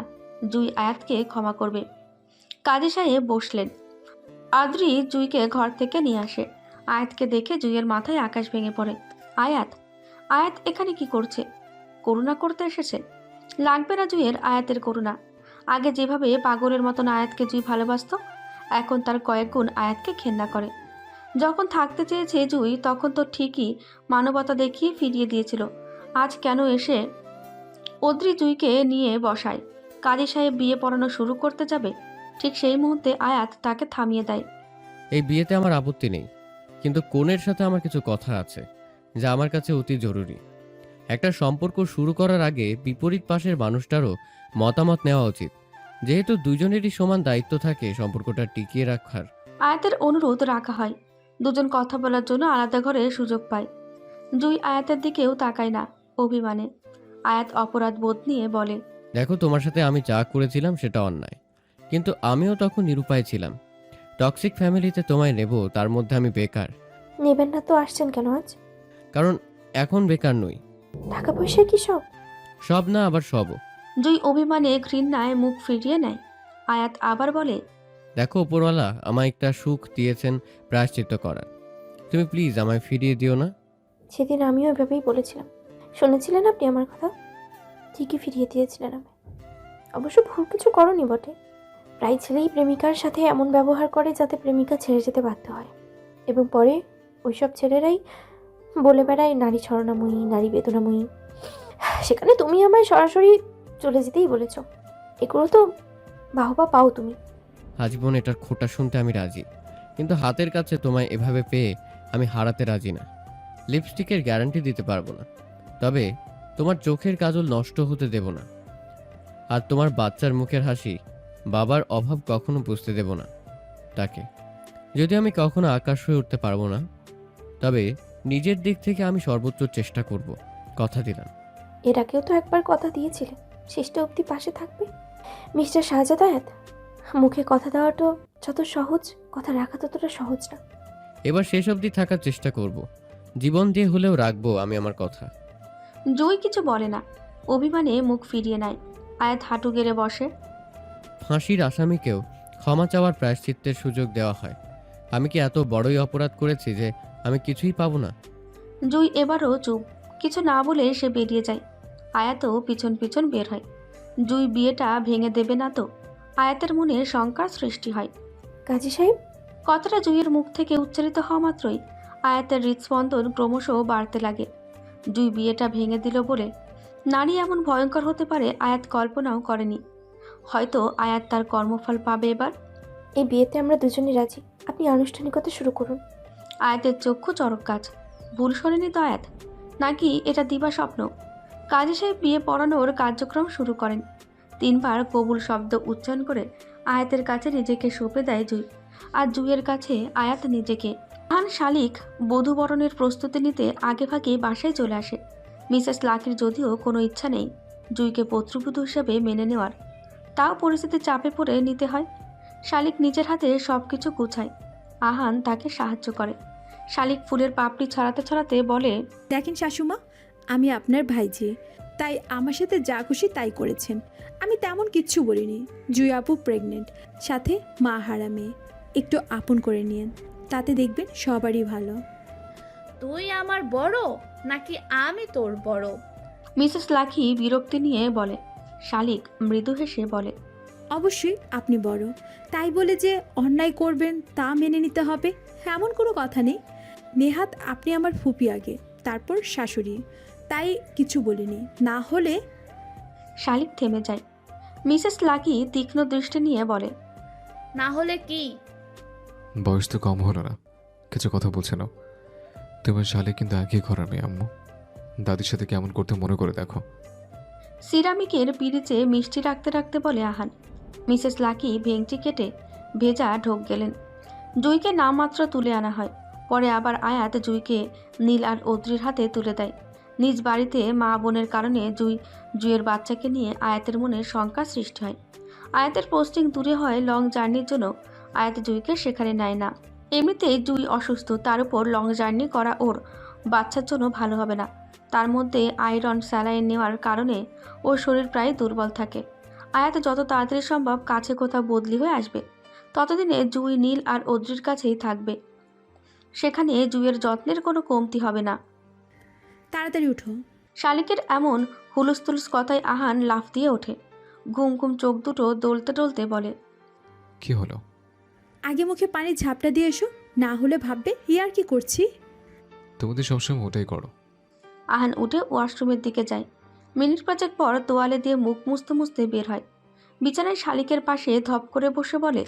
জুই আয়াতকে ক্ষমা করবে। কাজী সাহেব বসলেন। আদ্রি জুইকে ঘর থেকে নিয়ে আসে। আয়াতকে দেখে জুইয়ের মাথায় আকাশ ভেঙে পড়ে। আয়াত আয়াত এখানে কি করছে? করুণা করতে এসেছে? লাগবে না জুইয়ের আয়াতের করুণা। আগে যেভাবে পাগলের মতন আয়াতকে জুই ভালোবাসত, এখন তার কয়েক গুণ আয়াতকে ঘেন্না করে। যখন থাকতে চেয়েছে জুই তখন তো ঠিকই মানবতা দেখিয়ে ফিরিয়ে দিয়েছিল। আজ কেন এসে অদ্রি জুইকে নিয়ে বসায়? কাজী সাহেব বিয়ে পড়ানো শুরু করতে যাবে, ঠিক সেই মুহূর্তে আয়াত তাকে থামিয়ে দেয়। এই বিয়েতে আমার আপত্তি নেই, কিন্তু কনের সাথে আমার কিছু কথা আছে যা আমার কাছে অতি জরুরি। একটা সম্পর্ক শুরু করার আগে বিপরীত পাশের মানুষটারও মতামত নেওয়া উচিত, যেহেতু দুজনেরই সমান দায়িত্ব থাকে সম্পর্কটা টিকিয়ে রাখার। আয়াতের অনুরোধ রাখা হয়। দুজন কথা বলার জন্য আলাদা ঘরে সুযোগ পায়। জুই আয়াতের দিকেও তাকায় না অভিমানে। আয়াত অপরাধ বোধ নিয়ে বলে, দেখো, তোমার সাথে আমি যা করেছিলাম সেটা অন্যায়, কিন্তু আমিও তখন নিরুপায় ছিলাম। টক্সিক ফ্যামিলিতে তোমায় নেব, তার মধ্যে আমি বেকার। নেবেন না তো আসছেন কেন আজ? কারণ এখন বেকার নই। টাকা পয়সা কি সব? সব না, আবার সবও। জুই অভিমানে ঘৃণায় মুখ ফিরিয়ে নেয়। আয়াত আবার বলে, দেখো, উপরওয়ালা আমায় একটা সুখ দিয়েছেন প্রায়শ্চিত্ত করার। তুমি প্লিজ আমায় ফিরিয়ে দিও না। সেদিন আমিও এভাবেই বলেছিলাম। শুনেছিলেন আপনি আমার কথা? ঠিকই ফিরিয়ে দিয়েছিলেন আমি। অবশ্য ভুল কিছু করনি বটে। প্রায় ছেলেই প্রেমিকার সাথে এমন ব্যবহার করে যাতে প্রেমিকা ছেড়ে যেতে বাধ্য হয়, এবং পরে ওইসব ছেলেরাই বলে বেড়ায় নারী ছলনাময়ী, নারী বেদনাময়ী। সেখানে তুমি আমায় সরাসরি চলে যেতেই বলেছ। এগুলো তো বাহবা পাও তুমি। আজীবন এটার খোঁটা শুনতে আমি রাজি, কিন্তু হাতের কাছে তোমায় এভাবে পেয়ে আমি হারাতে রাজি না। লিপস্টিকের গ্যারান্টি দিতে পারবো না, তবে তোমার চোখের কাজল নষ্ট হতে দেব না। আর তোমার বাচ্চার মুখের হাসি, বাবার অভাব কখনো বুঝতে দেব না তাকে। যদি আমি কখনো আকাশ হয়ে উঠতে পারবো না, তবে নিজের দিক থেকে আমি সর্বোচ্চ চেষ্টা করব, কথা দিলাম। এর আগেও তো একবার কথা দিয়েছিলে শেষটা অবধি পাশে থাকবে। মিস্টার শাহজাদ আয়াত, মুখে কথা দেওয়াটা যত সহজ, কথা রাখা ততটা সহজ না। এবার শেষ অবধি থাকার চেষ্টা করব, জীবন দিয়ে হলেও রাখবো আমি আমার কথা। জুই কিছু বলে না, অভিমানে মুখ ফিরিয়ে নেয়। আয়াত হাঁটু গেড়ে বসে। ফাঁসির আসামিকেও ক্ষমা চাওয়ার প্রায়শ্চিত্তের সুযোগ দেওয়া হয়। আমি কি এত বড়ই অপরাধ করেছি যে আমি কিছুই পাবো না? জুই এবারও চুপ, কিছু না বলে সে বেরিয়ে যায়। আয়াতও পিছন পিছন বের হয়। জুই বিয়েটা ভেঙে দেবে না তো? আয়াতের মনে শঙ্কার সৃষ্টি হয়। কাজী সাহেব, কথাটা জুইয়ের মুখ থেকে উচ্চারিত হওয়া মাত্রই আয়াতের হৃদস্পন্দন ক্রমশ বাড়তে লাগে। জুই বিয়েটা ভেঙে দিল বলে নারী এমন ভয়ঙ্কর হতে পারে আয়াত কল্পনাও করেনি। হয়তো আয়াত তার কর্মফল পাবে এবার। এই বিয়েতে আমরা দুজনই রাজি। আপনি আনুষ্ঠানিকতা শুরু করুন। আয়াতের চক্ষু চড়ক কাজ। ভুল শোনেনি তো আয়াত, নাকি এটা দিবা স্বপ্ন? কাজী সাহেব বিয়ে পড়ানোর কার্যক্রম শুরু করেন। 3 বার কবুল শব্দ উচ্চারণ করে আয়াতের কাছে নিজেকে সঁপে দেয় জুই, আর জুইয়ের কাছে আয়াত নিজেকে। আহান শালিক বধূবরণের প্রস্তুতি নিতে আগেভাগে বাসায় চলে আসে। মিসেস লাকির যদিও কোনো ইচ্ছা নেই জুইকে পুত্রবধূ হিসেবে মেনে নেওয়ার, তাও পরিস্থিতির চাপে পড়ে নিতে হয়। শালিক নিজের হাতে সব কিছু গুছায়, আহান তাকে সাহায্য করে। শালিক ফুলের পাপড়ি ছড়াতে ছড়াতে বলে, দেখেন শাশুমা, আমি আপনার ভাইজি, তাই আমার সাথে যা খুশি তাই করেছেন। আমি তেমন কিচ্ছু বলিনি। জুই আপু প্রেগনেন্ট, সাথে মা হারা মেয়ে। একটু আপন করে নিয়েন, তাতে দেখবেন সবারই ভালো। তুই আমার বড় নাকি আমি তোর বড়? মিসেস লাকি বিরক্তি নিয়ে বলে। শালিক মৃদু হেসে বলে, অবশ্যই আপনি বড়, তাই বলে যে অন্যায় করবেন তা মেনে নিতে হবে এমন কোনো কথা নেই। নেহাত আপনি আমার ফুপি আগে, তারপর শাশুড়ি, তাই কিছু বলিনি। না হলে। শালিক থেমে যায়। মিসেস লাকি তীক্ষ্ণ দৃষ্টি নিয়ে বলে, না হলে কি? বয়স তো কম হলো না, কিছু কথা বলছে না। তোমার শালে কিন্তু একই ঘর আমি আম্মু। দাদির সাথে কেমন করতে মনে করে দেখো। সিরামিকের পিরিচে মিষ্টি রাখতে রাখতে বলে আহান। মিসেস লাকি ভেঙচি কেটে ভেজা ঢোক গেলেন। জুইকে নামমাত্র তুলে আনা হয়, পরে আবার আয়াত জুইকে নীল আর অদ্রির হাতে তুলে দেয়। নিজ বাড়িতে মা বোনের কারণে জুইয়ের বাচ্চাকে নিয়ে আয়াতের মনে শঙ্কা সৃষ্টি হয়। আয়াতের পোস্টিং দূরে হয় লং জার্নির জন্য আয়াত জুইকে সেখানে নেয় না। এমনিতেই জুই অসুস্থ, তার উপর লং জার্নি করা ওর বাচ্চার জন্য ভালো হবে না। তার মধ্যে আয়রন স্যালাইন নেওয়ার কারণে ওর শরীর প্রায় দুর্বল থাকে। আয়াত যত তাড়াতাড়ি সম্ভব কাছে কোথাও বদলি হয়ে আসবে, ততদিনে জুই নীল আর অদ্রির কাছেই থাকবে। সেখানে জুইয়ের যত্নের কোনো কমতি হবে না। তাড়াতাড়ি উঠো। শালিকের এমন হুলুস্থুলুস কথায় আহান লাফ দিয়ে ওঠে। ঘুম ঘুম চোখ দুটো দোলতে দোলতে বলে, কি হলো? আগে মুখে পানি ঝাপটা দিয়ে এসো, না হলে ভাববে ইয়ার কি করছি। তুমি তো সবসময় ওটাই করো। আহান উঠে ওয়াশরুমের দিকে যায়। মিনিট পাঁচেক পর তোয়ালে দিয়ে মুখ মুছতে মুছতে বের হয়। বিছানায় শালিকের পাশে ধপ করে বসে বলে,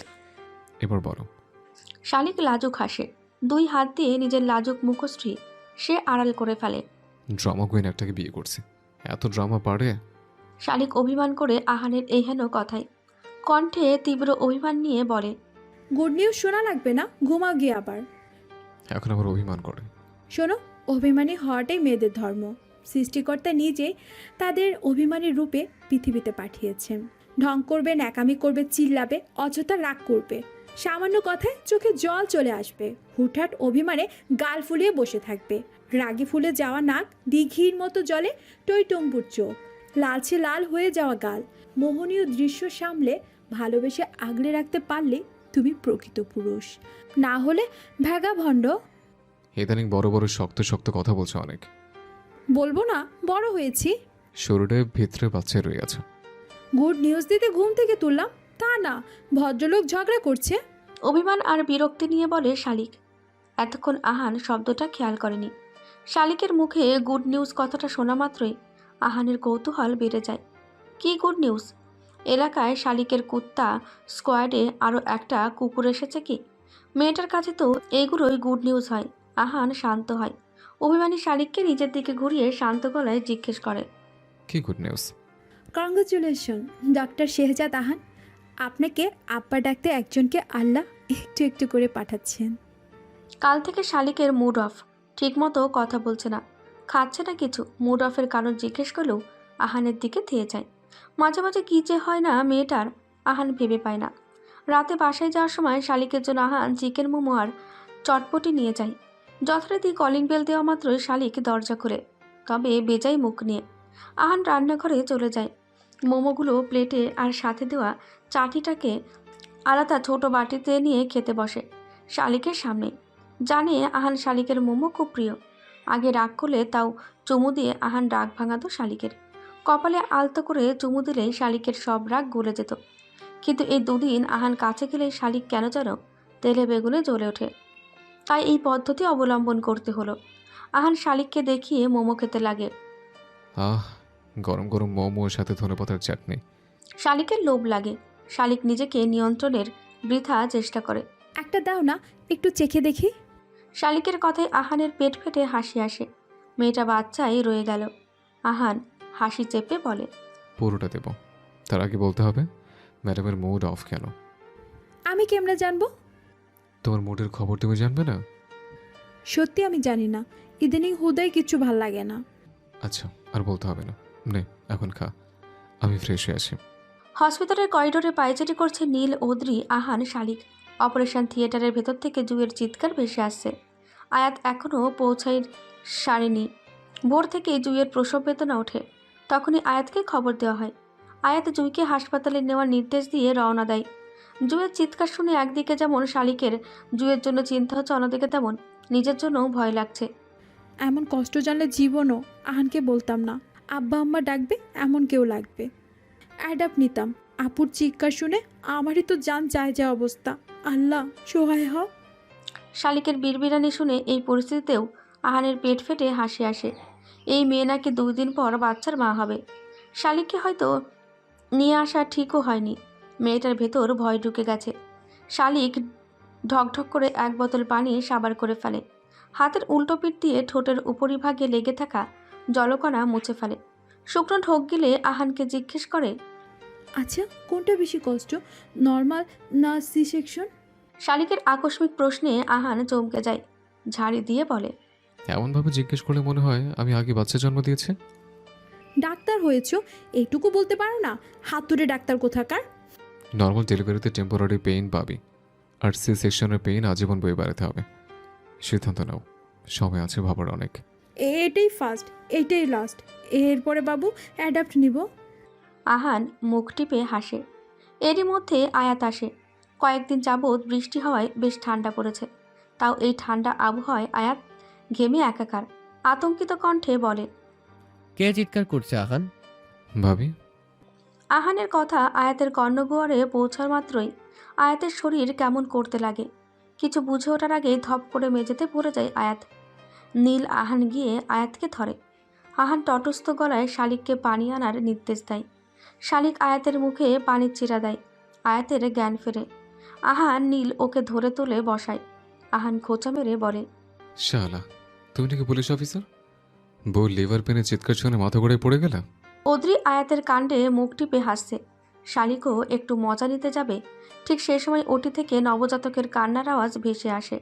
এবার বলো। শালিক লাজুক হাসে। 2 হাত দিয়ে নিজের লাজুক মুখশ্রী সে আড়াল করে ফেলে। ড্রামা কুইন একটাকে বিয়ে করছি, এত ড্রামা পারে? শালিক অভিমান করে আহানের এই হেন কথায় কণ্ঠে তীব্র অভিমান নিয়ে বলে, গুড নিউজ শোনা লাগবে না, ঘুমাও গিয়ে আবার। এখন আবার অভিমান করে। শোনো, অভিমানী হওয়াটাই মেয়েদের ধর্ম। সৃষ্টিকর্তা নিজে তাদের অভিমানী রূপে পৃথিবীতে পাঠিয়েছেন। ঢং করবে, ন্যাকামি করবে, চিল্লাবে, অযথা রাগ করবে, সামান্য কথায় চোখে জল চলে আসবে, হুটহাট অভিমানে গাল ফুলিয়ে বসে থাকবে, রাগে ফুলে যাওয়া নাক, দিঘির মতো জলে টইটম্বুর চোখ, লালচে লাল হয়ে যাওয়া গাল, মোহনীয় দৃশ্য সামলে ভালোবেসে আগলে রাখতে পারলে তুমি প্রকৃত পুরুষ, না হলে ভ্যাগা ভণ্ড। ইদানিং বড় বড় শক্ত শক্ত কথা বলছো অনেক। বলবো না বড় হয়েছি? শরীরের ভিতরে বাচ্চা রয়ে আছে। গুড নিউজ দিতে ঘুম থেকে তুললাম তা না, ভদ্রলোক ঝগড়া করছে। অভিমান আর বিরক্তি নিয়ে বলে শালিক। এতক্ষণ আহান শব্দটা খেয়াল করেনি। শালিকের মুখে গুড নিউজ কথাটা শোনা মাত্রই আহানের কৌতূহল বেড়ে যায়। কি গুড নিউজ? এলাকায় শালিকের কুত্তা স্কোয়াডে আরও একটা কুকুর এসেছে কি? মেয়েটার কাছে তো এইগুলোই গুড নিউজ হয়। আহান শান্ত হয়। অভিমানী শালিককে নিজের দিকে ঘুরিয়ে শান্ত গলায় জিজ্ঞেস করে, কি good news? Congratulation doctor Shehzad Ahan, আপনাকে আব্বা ডাকতে একজনকে আল্লাহ একটু একটু করে পাঠাচ্ছেন। কাল থেকে শালিকের মুড অফ, ঠিকমতো কথা বলছে না, খাচ্ছে না কিছু। মুড অফের কারণ জিজ্ঞেস করলেও আহানের দিকে থেয়ে যায়। মাঝে মাঝে কী যে হয় না মেয়েটার, আহান ভেবে পায় না। রাতে বাসায় যাওয়ার সময় শালিকের জন্য আহান চিকেন মোমো আর চটপটি নিয়ে যায়। যথারীতি কলিং বেল দেওয়া মাত্রই শালিক দরজা খুলে, তবে বেজায় মুখ নিয়ে। আহান রান্নাঘরে চলে যায়। মোমোগুলো প্লেটে আর সাথে দেওয়া চাটিটাকে আলাদা ছোট বাটিতে নিয়ে খেতে বসে শালিকের সামনে। জানে আহান শালিকের মোমো খুব প্রিয়। আগে রাগ করলে তাও চুমু দিয়ে আহান রাগ ভাঙাতো শালিকের। কপালে আলতো করে চুমু দিলেই শালিকের সব রাগ গলে যেত। কিন্তু এই 2 দিন আহান কাছে গেলেই শালিক কেন যেন তেলে বেগুনে জ্বলে ওঠে। তাই এই পদ্ধতি অবলম্বন করতে হলো। আহান শালিককে দেখিয়ে মোমো খেতে লাগে। আহ, গরম গরম মোমোর সাথে ধনেপাতার চাটনি। শালিকের লোভ লাগে। শালিক নিজেকে নিয়ন্ত্রণের বৃথা চেষ্টা করে। একটা দাও না, একটু চেখে দেখি। শালিকের কথায় আহানের পেট ফেটে হাসি আসে। মেয়েটা বাচ্চাই রয়ে গেল। আহান হাসি চেপে বলে, পুরোটা দেব। তার আগে বলতে হবে ম্যাডামের মুড অফ কেন? আমি কেমনে জানবো? তোমার মুডের খবর তুমি জানবে না? সত্যি আমি জানি না, ইদানিং হুদাই কিছু ভাল লাগে না। আচ্ছা, আর বলতে হবে না। নে এখন খা, আমি ফ্রেশ হয়ে আসি। হসপিটালের করিডোরে পায়চারি করছে নীল, ওদ্রি, আহান, শালিক। অপারেশন থিয়েটারের ভেতর থেকে জুয়ের চিৎকার ভেসে আসছে। আয়াত এখনও পৌঁছায় সারেনি। ভোর থেকে জুয়ের প্রসব বেদনা ওঠে। তখনই আয়াতকে খবর দেওয়া হয়। আয়াত জুইকে হাসপাতালে নেওয়ার নির্দেশ দিয়ে রওনা দেয়। জুয়ের চিৎকার শুনে একদিকে যেমন শালিকের জুয়ের জন্য চিন্তা হচ্ছে, অন্যদিকে তেমন নিজের জন্যও ভয় লাগছে। এমন কষ্ট জানলে জীবনও আহানকে বলতাম না আব্বা আম্মা ডাকবে এমন কেউ লাগবে। অ্যাডাপ্ট নিতাম। আপুর চিৎকার শুনে আমারই তো জান যায় যা অবস্থা। আল্লাহ সহায় হ। শালিকের বিড়বিড়ানি শুনে এই পরিস্থিতিতেও আহানের পেট ফেটে হাসি আসে। এই মেয়ে নাকি 2 দিন পর বাচ্চার মা হবে। শালিককে হয়তো নিয়ে আসা ঠিকও হয়নি। মেয়েটার ভেতর ভয় ঢুকে গেছে। শালিক ঢকঢক করে 1 বোতল পানি সাবার করে ফেলে। হাতের উল্টো পিঠ দিয়ে ঠোঁটের উপরিভাগে লেগে থাকা জলকণা মুছে ফেলে। শুকনো ঢোক গিলে আহানকে জিজ্ঞেস করে, আচ্ছা কোনটা বেশি কষ্ট, নর্মাল না সি সেকশন? শালিকের আকস্মিক প্রশ্নে আহান চমকে যায়। ঝাড়ি দিয়ে বলে, এমনভাবে জিজ্ঞেস করলে মনে হয় আমি আগে বাচ্চা জন্ম দিয়েছি। ডাক্তার হয়েছো এইটুকু বলতে পারো না? হাতুড়ে ডাক্তার কোথাকার। নর্মাল ডেলিভারিতে টেম্পোরারি পেইন পাবি, আর সি সেকশনের পেইন আজীবন বয়ে বেড়াতে হবে। সিদ্ধান্ত নাও, সময় আছে ভাবার অনেক। এটাই ফার্স্ট, এটাই লাস্ট, এরপরে বাবু অ্যাডাপ্ট নিব। আহান মুখ টিপে হাসে। এরই মধ্যে আয়াত আসে। কয়েকদিন যাবৎ বৃষ্টি হওয়ায় বেশ ঠান্ডা পড়েছে। তাও এই ঠান্ডা আবহাওয়ায় আয়াত ঘেমে একাকার। আতঙ্কিত কণ্ঠে বলে, কে চিৎকার করছে আহান? ভাবি। আহানের কথা আয়াতের কর্ণগোয়ারে পৌঁছার মাত্রই আয়াতের শরীর কেমন করতে লাগে। কিছু বুঝে ওঠার আগেই ধপ করে মেঝেতে পড়ে যায় আয়াত। নীল আহান গিয়ে আয়াতকে ধরে। আহান তটস্থ গলায় শালিককে পানি আনার নির্দেশ দেয়। শালিক আয়াতের মুখে পানির চিরা দেয়। আয়াতের জ্ঞান ফেরে। আহান নীল ওকে ধরে তুলে বসায়। আহান খোঁচা মেরে বলে, শালা, তুমি নাকি পুলিশ অফিসার? বউ লিভার পেনে চিৎকার শুনে মাথা ঘোড়ায় পড়ে গেলাম। অদ্রি আয়াতের কাণ্ডে মুখ টিপে হাসছে। শালিকও একটু মজা নিতে যাবে, ঠিক সেই সময় ওটি থেকে নবজাতকের কান্নার আওয়াজ ভেসে আসে।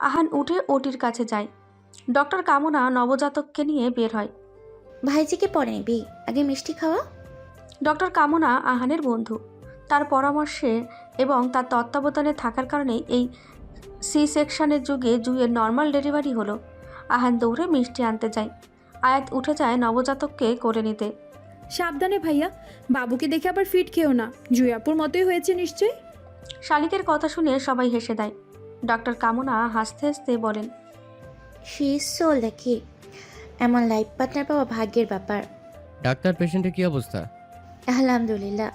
আহান উঠে ওটির কাছে যায়। ডক্টর কামনা নবজাতককে নিয়ে বের হয়। ভাইজিকে পরে নিবি, আগে মিষ্টি খাওয়া। ডক্টর কামনা আহানের বন্ধু। তার পরামর্শে এবং তার তত্ত্বাবধানে থাকার কারণে এই সি সেকশনের যুগে জুইয়ের নর্মাল ডেলিভারি হলো। আহান দৌড়ে মিষ্টি আনতে যায়। আয়াত উঠে যায় নবজাতককে করে নিতে। সাবধানে ভাইয়া, বাবুকে দেখে আবার ফিট খেও না। জুয়াপুর মতোই হয়েছে নিশ্চয়ই। শালিকের কথা শুনে সবাই হেসে দেয়। ডক্টর কামনা হাসতে হাসতে বলেন, শি ইজ সো লাকি। এমন লাইফ পার্টনার পাওয়া ভাগ্যের ব্যাপার। ডাক্তার, পেশেন্টের কি অবস্থা? আলহামদুলিল্লাহ,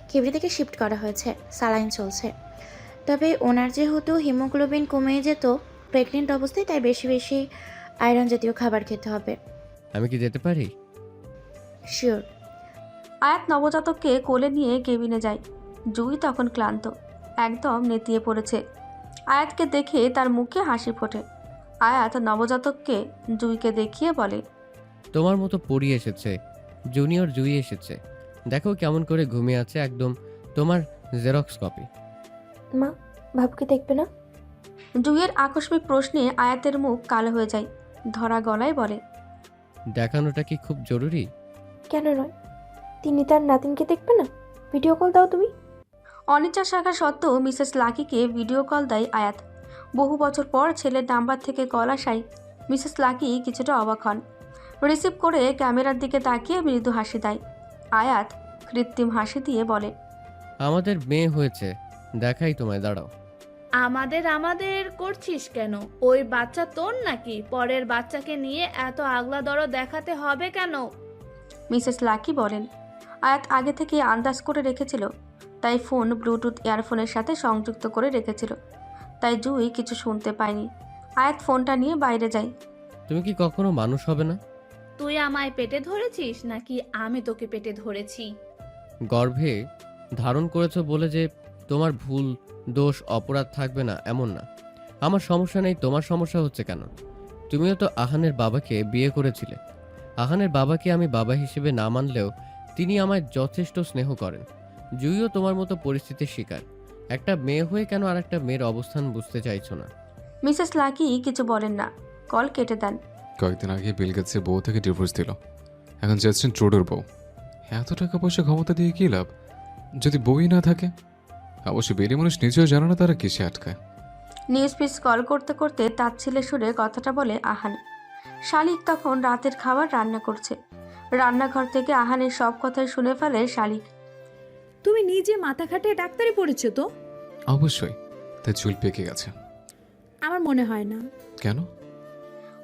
কেবিনে থেকে শিফট করা হয়েছে, স্যালাইন চলছে। তবে ওনার যেহেতু হিমোগ্লোবিন কমে যেত প্রেগনেন্ট অবস্থায়, তাই বেশি বেশি আয়রন জাতীয় খাবার খেতে হবে। আমি কি যেতে পারি? শিওর। আয়াত নবজাতককে কোলে নিয়ে কেবিনে যায়। জুই তখন ক্লান্ত, একদম নেতিয়ে পড়েছে। আয়াতকে দেখে তার মুখে হাসি ফোটে। আয়াত নবজাতককে জুইকে দেখিয়ে বলে, তোমার মতো পড়ি এসেছে, জুনিয়র জুই এসেছে। দেখো কেমন করে ঘুমিয়ে আছে, একদম তোমার জেরক্স কপি। মা, বাবুকে দেখবে না? জুইয়ের আকস্মিক প্রশ্নে আয়াতের মুখ কালো হয়ে যায়। ধরা গলায় বলে, দেখানোটা কি খুব জরুরি? কেন নয়, তিনি তার নাতিনকে দেখবে না? ভিডিও কল দাও তুমি। অনিচ্ছা শাখা সত্ত্বেও মিসেস লাকিকে ভিডিও কল দেয় আয়াত। বহু বছর পর ছেলের নাম্বার থেকে কল আসায় মিসেস লাকি কিছুটা অবাক হন। রিসিভ করে ক্যামেরার দিকে তাকিয়ে মৃদু হাসি দেয়। আয়াত কৃত্রিম হাসি দিয়ে বলে, আমাদের মেয়ে হয়েছে, দেখাই তোমায়, দাঁড়াও। আমাদের আমাদের করছিস কেন? ওই বাচ্চা তোর নাকি? পরের বাচ্চাকে নিয়ে এত আগলা দরদ দেখাতে হবে কেন? মিসেস লাকি বলেন। আয়াত আগে থেকে আন্দাজ করে রেখেছিল, তাই ফোন ব্লুটুথ ইয়ারফোনের সাথে সংযুক্ত করে রেখেছিল, তাই জুই কিছু শুনতে পায়নি। আয়াত ফোনটা নিয়ে বাইরে যায়। তুমি কি কখনো মানুষ হবে না? তুই আমায় পেটে ধরেছিস নাকি আমি তোকে পেটে ধরেছি? গর্ভে ধারণ করেছো বলে যে তোমার ভুল, দোষ, অপরাধ থাকবে না এমন না। আমার সমস্যা নেই, তোমার সমস্যা হচ্ছে কেন? তুমিও তো আহানের বাবাকে বিয়ে করেছিলে। আহানের বাবাকে আমি বাবা হিসেবে না মানলেও তিনি আমায় যথেষ্ট স্নেহ করেন। জুইও তোমার মতো পরিস্থিতির শিকার। একটা মেয়ে হয়ে কেন আর একটা মেয়ের অবস্থান বুঝতে চাইছো না? মিসেস লাকি কিছু বলেন না, কল কেটে দেন। কয়েকদিন আগে বিল গেটসের বউ থেকে ডিভোর্স দিল, এখন জাস্টিন ট্রুডোর বউ। এত টাকা পয়সা ক্ষমতা দিয়ে কী লাভ যদি বউই না থাকে? অবশ্য বেরিয়ে মানুষ নিজেও জানে না তারা কিসে আটকায়। নিউজ পিস কল করতে করতে তাচ্ছিল্যের সুরে কথাটা বলে আহান। শালিক তখন রাতের খাবার রান্না করছে। রান্নাঘর থেকে আহানের সব কথাই শুনে ফেলে শালিক। তুমি নিজে মাথা খাটিয়ে ডাক্তারি পড়েছো তো? অবশ্যই, তাই চুল পেকে গেছে। আমার মনে হয় না। কেন?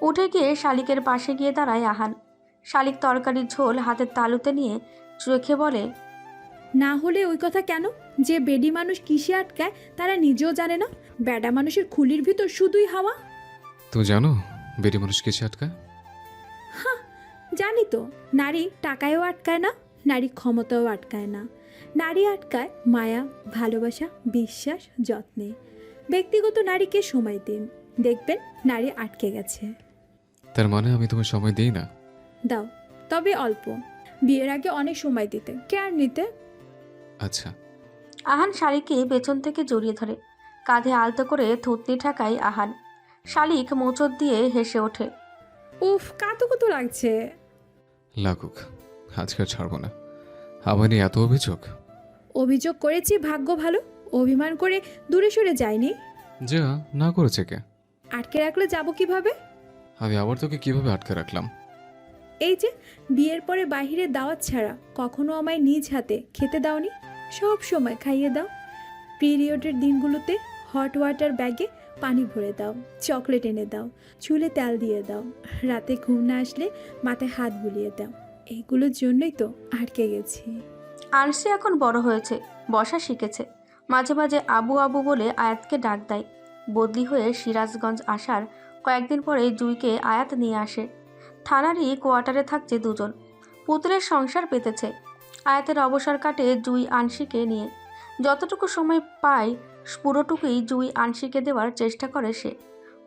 উঠে গিয়ে শালিকের পাশে গিয়ে দাঁড়ায় আহান। শালিক তরকারির ঝোল হাতের তালুতে নিয়ে চোখে বলে, না হলে ওই কথা কেন যে বেডি মানুষ কিসে আটকায় তারা নিজেও জানে না? বেডা মানুষের খুলির ভিতর শুধুই হাওয়া। তুমি জানো বেরি মানুষ কিসে আটকায়? হ্যাঁ, জানি তো। নারী টাকায়ও আটকায় না, নারী ক্ষমতাও আটকায় না। নারী আটকায় মায়া, ভালোবাসা, বিশ্বাস, যত্নে। ব্যক্তিগত নারীকে সময় দিন, দেখবেন নারী আটকে গেছে। তার মানে আমি তোমায় সময় দিই না? দাও, তবে অল্প। বিয়ের আগে অনেক সময় দিতে, কেয়ার নিতে। আচ্ছা। আহান শালিককে পেছন থেকে জড়িয়ে ধরে, কাঁধে আলতো করে থুতনি ঠাকায় আহান। শালিক মোচড় দিয়ে হেসে ওঠে। উফ, কাতুকুতু লাগছে। লাগুক, আজকে ছাড়বো না। আমার নিয়ে এত অভিযোগ। অভিযোগ করেছি, ভাগ্য ভালো অভিমান করে দূরে সরে যায়নি। যা না করেছে কে? আটকে রাখলে যাব কিভাবে? আমি আবার তোকে কিভাবে আটকে রাখলাম? এই যে বিয়ের পরে বাইরে দাওয়াত ছাড়া কখনো আমায় নিজ হাতে খেতে দাওনি, সব সময় খাইয়ে দাও। পিরিয়ডের দিনগুলোতে হট ওয়াটার ব্যাগে পানি ভরে দাও, চকলেট এনে দাও, চুলে তেল দিয়ে দাও, রাতে ঘুম না আসলে মাথায় হাত বুলিয়ে দাও। এইগুলোর জন্যই তো আটকে গেছি। আনসি এখন বড় হয়েছে, বসা শিখেছে। মাঝে মাঝে আবু আবু বলে আয়াতকে ডাক দেয়। বদলি হয়ে সিরাজগঞ্জ আসার কয়েকদিন পরে জুইকে আয়াত নিয়ে আসে। থানারই কোয়ার্টারে থাকছে দুজন। পুতুলের সংসার পেতেছে। আয়াতের অবসর কাটে জুই আনসিকে নিয়ে। যতটুকু সময় পায় পুরোটুকুই জুই আনসিকে দেওয়ার চেষ্টা করে সে।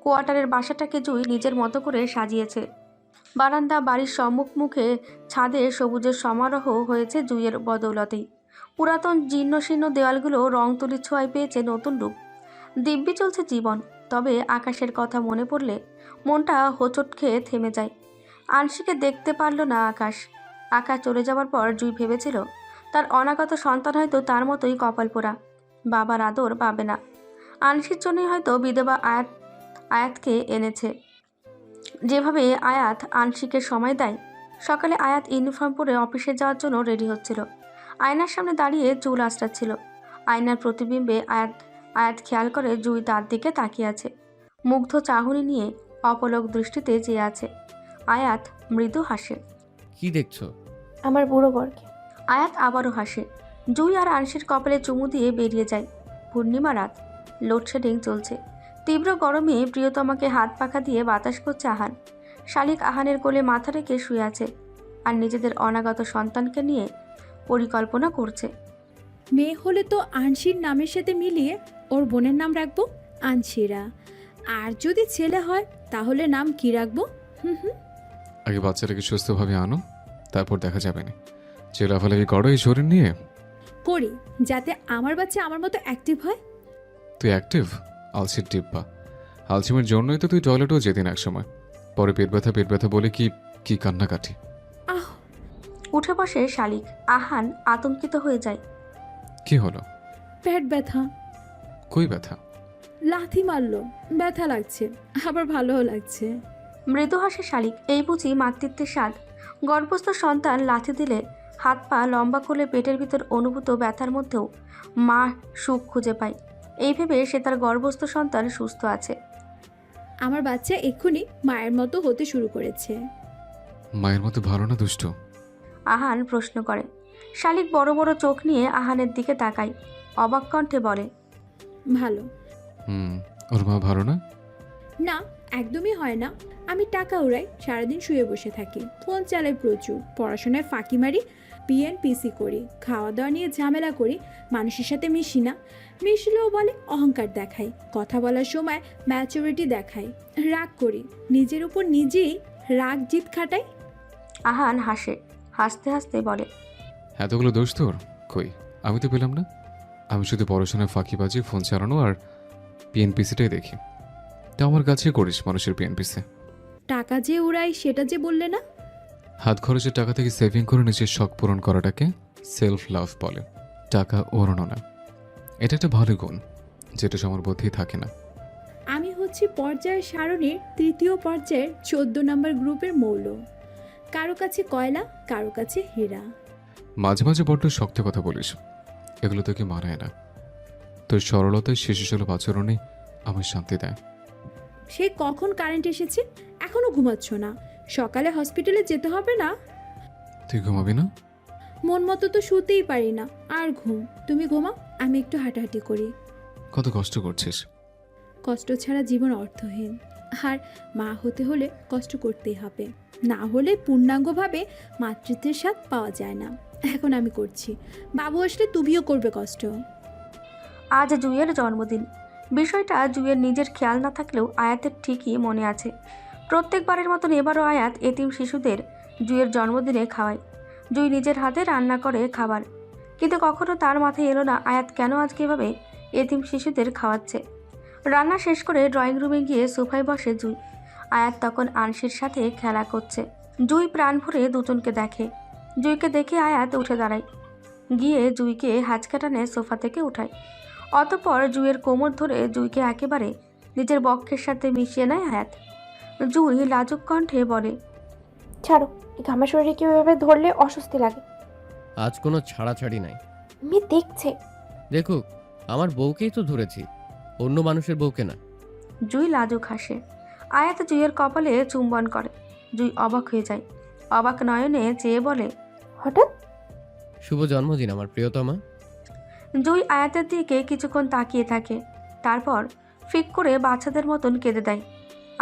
কোয়ার্টারের বাসাটাকে জুই নিজের মতো করে সাজিয়েছে। বারান্দা, বাড়ির সম্মুখে, ছাদে সবুজের সমারোহ হয়েছে জুইয়ের বদৌলতেই। পুরাতন জীর্ণশীর্ণ দেওয়ালগুলো রং তুলি ছোঁয়ায় পেয়েছে নতুন রূপ। দিব্যি চলছে জীবন। তবে আকাশের কথা মনে পড়লে মনটা হোঁচট খেয়ে থেমে যায়। আনসিকে দেখতে পারল না আকাশ। আকাশ চলে যাওয়ার পর জুই ভেবেছিল তার অনাগত সন্তান হয়তো তার মতোই কপাল পোড়া, বাবার আদর পাবে না। আনসির জন্যই হয়তো বিধবা আয়াতকে এনেছে। যেভাবে আয়াত আনসিকে সময় দেয়। সকালে আয়াত ইউনিফর্ম পরে অফিসে যাওয়ার জন্য রেডি হচ্ছিল। আয়নার সামনে দাঁড়িয়ে চুল আঁচড়াচ্ছিল। আয়নার প্রতিবিম্বে আয়াত খেয়াল করে জুই তার দিকে তাকিয়ে আছে। মুগ্ধ চাহনি নিয়ে অপলক দৃষ্টিতে চেয়ে আছে। আয়াত মৃদু হাসে। কি দেখছো? আমার বুড়ো বরকে। আয়াত আবারও হাসে। জুই আর আনসির কপালে চুমু দিয়ে বেরিয়ে যায়। পূর্ণিমা রাত, লোডশেডিং চলছে। তীব্র গরমে প্রিয়তমাকে হাত পাখা দিয়ে বাতাস করছে আহান। শালিক আহানের কোলে মাথা রেখে শুয়ে আছে আর নিজেদের অনাগত সন্তানকে নিয়ে পরিকল্পনা করছে। মেয়ে হলে তো আনশির নামের সাথে মিলিয়ে ওর বোনের নাম রাখবো আনশিরা। আর যদি ছেলে হয় তাহলে নাম কি রাখবো? আগে বাচ্চাটাকে সুস্থভাবে আনো, তারপর দেখা যাবে না। চেলাফালাকি করো এই শরীর নিয়ে। করি, যাতে আমার বাচ্চা আমার মতো অ্যাক্টিভ হয়। তুই অ্যাক্টিভ? আলসির ডিব্বা। আলসিমের জন্যই তো তুই টয়লেটেও যেতিন এক সময়। পরে পেট ব্যথা বলে কি কান্নাকাটি। আহ! উঠে বসে শালিক। আহান আতঙ্কিত হয়ে যায়। কি হলো? পেট ব্যথা। কই ব্যথা? লাথি মারলো, ব্যথা লাগছে, আবার ভালোও লাগছে। মৃদু হাসে শালিক। এই বুঝি মাতৃত্বের স্বাদ। গর্ভস্থ সন্তান লাথি দিলে হাত পা লম্বা করলে পেটের ভিতর অনুভূত ব্যথার মধ্যেও মা সুখ খুঁজে পায়। এই ভেবে সে তার গর্ভস্থ সন্তান সুস্থ আছে। আমার বাচ্চা এক্ষুনি মায়ের মতো হতে শুরু করেছে। মায়ের মতো ভালো না দুষ্ট? আহান প্রশ্ন করে। শালিক বড় বড় চোখ নিয়ে আহানের দিকে তাকায়। অবাক কণ্ঠে বলে, ভালো। ওর মা ভালো না? না, একদমই হয় না। আমি টাকা উড়াই, সারাদিন শুয়ে বসে থাকি, ফোন চালাই প্রচুর, পড়াশোনায় ফাঁকি মারি, পিএনপিসি করি, খাওয়া দাওয়া নিয়ে ঝামেলা করি, মানুষের সাথে মিশি না। মিশলেও বলে অহংকার দেখাই, কথা বলার সময় ম্যাচুরিটি দেখাই, রাগ করি, নিজের উপর নিজেই রাগ জিত খাটাই। আহান হাসে। হাসতে হাসতে বলে, এতগুলো দোষ তোর? কই, আমি তো পেলাম না। আমি শুধু পড়াশোনায় ফাঁকিবাজি, ফোন চালানো আর পিএনপিসিটাই দেখি। তা আমার কাছে করিস মানুষের পিএনপিসি। টাকা যে উড়াই সেটা যে বললে না? হাত খরচের টাকা থেকে সেভিং করে নিজের শখ পূরণ করাটাকে সেলফ লাভ বলে, টাকা ওড়ানো না। এটা একটা ভালো গুণ, যেটা সবার মধ্যেই থাকে না। আমি হচ্ছি পর্যায়ের সারণীর 3য় পর্যায়ের 14 নম্বর গ্রুপের মৌল। কারো কাছে কয়লা, কারো কাছে হীরা। মাঝে মাঝে বড্ড শক্ত কথা বলিস, এগুলো তোকে মানায় না। তোর সরলতায় শিশুসুলভ আচরণে আমার শান্তি দেয়। সে কখন কারেন্ট এসেছে, এখনো ঘুমাচ্ছ না? সকালে হসপিটালে যেতে হবে না? তুই ঘুমাবি না? মন মতো তো শুতেই পারি না, আর ঘুম। তুমি ঘুমাও, আমি একটু হাঁটাহাঁটি করি। কত কষ্ট করছিস। কষ্ট ছাড়া জীবন অর্থহীন। আর মা হতে হলে কষ্ট করতেই হবে, না হলে পূর্ণাঙ্গভাবে মাতৃত্বের স্বাদ পাওয়া যায় না। এখন আমি করছি, বাবু আসলে তুমিও করবে কষ্ট। আজ জুইয়ের জন্মদিন। বিষয়টা জুইয়ের নিজের খেয়াল না থাকলেও আয়াতের ঠিকই মনে আছে। প্রত্যেকবারের মতন এবারও আয়াত এতিম শিশুদের জুইয়ের জন্মদিনে খাওয়ায়। জুই নিজের হাতে রান্না করে খাবার, কিন্তু কখনো তার মাথায় এলো না আয়াত কেন আজকে এভাবে এতিম শিশুদের খাওয়াচ্ছে। রান্না শেষ করে ড্রয়িং রুমে গিয়ে সোফায় বসে জুই। আয়াত তখন আনসির সাথে খেলা করছে। জুই প্রাণ ভরে দুজনকে দেখে। জুইকে দেখে আয়াত উঠে দাঁড়ায়, গিয়ে জুইকে হাঁচকাটানে সোফা থেকে উঠায়। অতঃপর জুইয়ের কোমর ধরে জুইকে একেবারে নিজের বক্ষের সাথে মিশিয়ে নেয় আয়াত। জুই লাজুক কণ্ঠে বলে, ছাড়ো, এই আমার শরীরে কেউ এভাবে ধরলে অস্বস্তি লাগে। আজ কোনো ছাড়াছাড়ি নাই। মেয়ে দেখছে। দেখুক, আমার বউকেই তো ধরেছি, অন্য মানুষের বউকে না। জুই লাজুক হাসে। আয়াত জুইয়ের কপালে চুম্বন করে। জুই অবাক হয়ে যায়। অবাক নয়নে চেয়ে বলে, হঠাৎ? শুভ জন্মদিন আমার প্রিয়তমা। জুই আয়াতের দিকে কিছুক্ষণ তাকিয়ে থাকে, তারপর ফিক করে বাচ্চাদের মতন কেঁদে দেয়।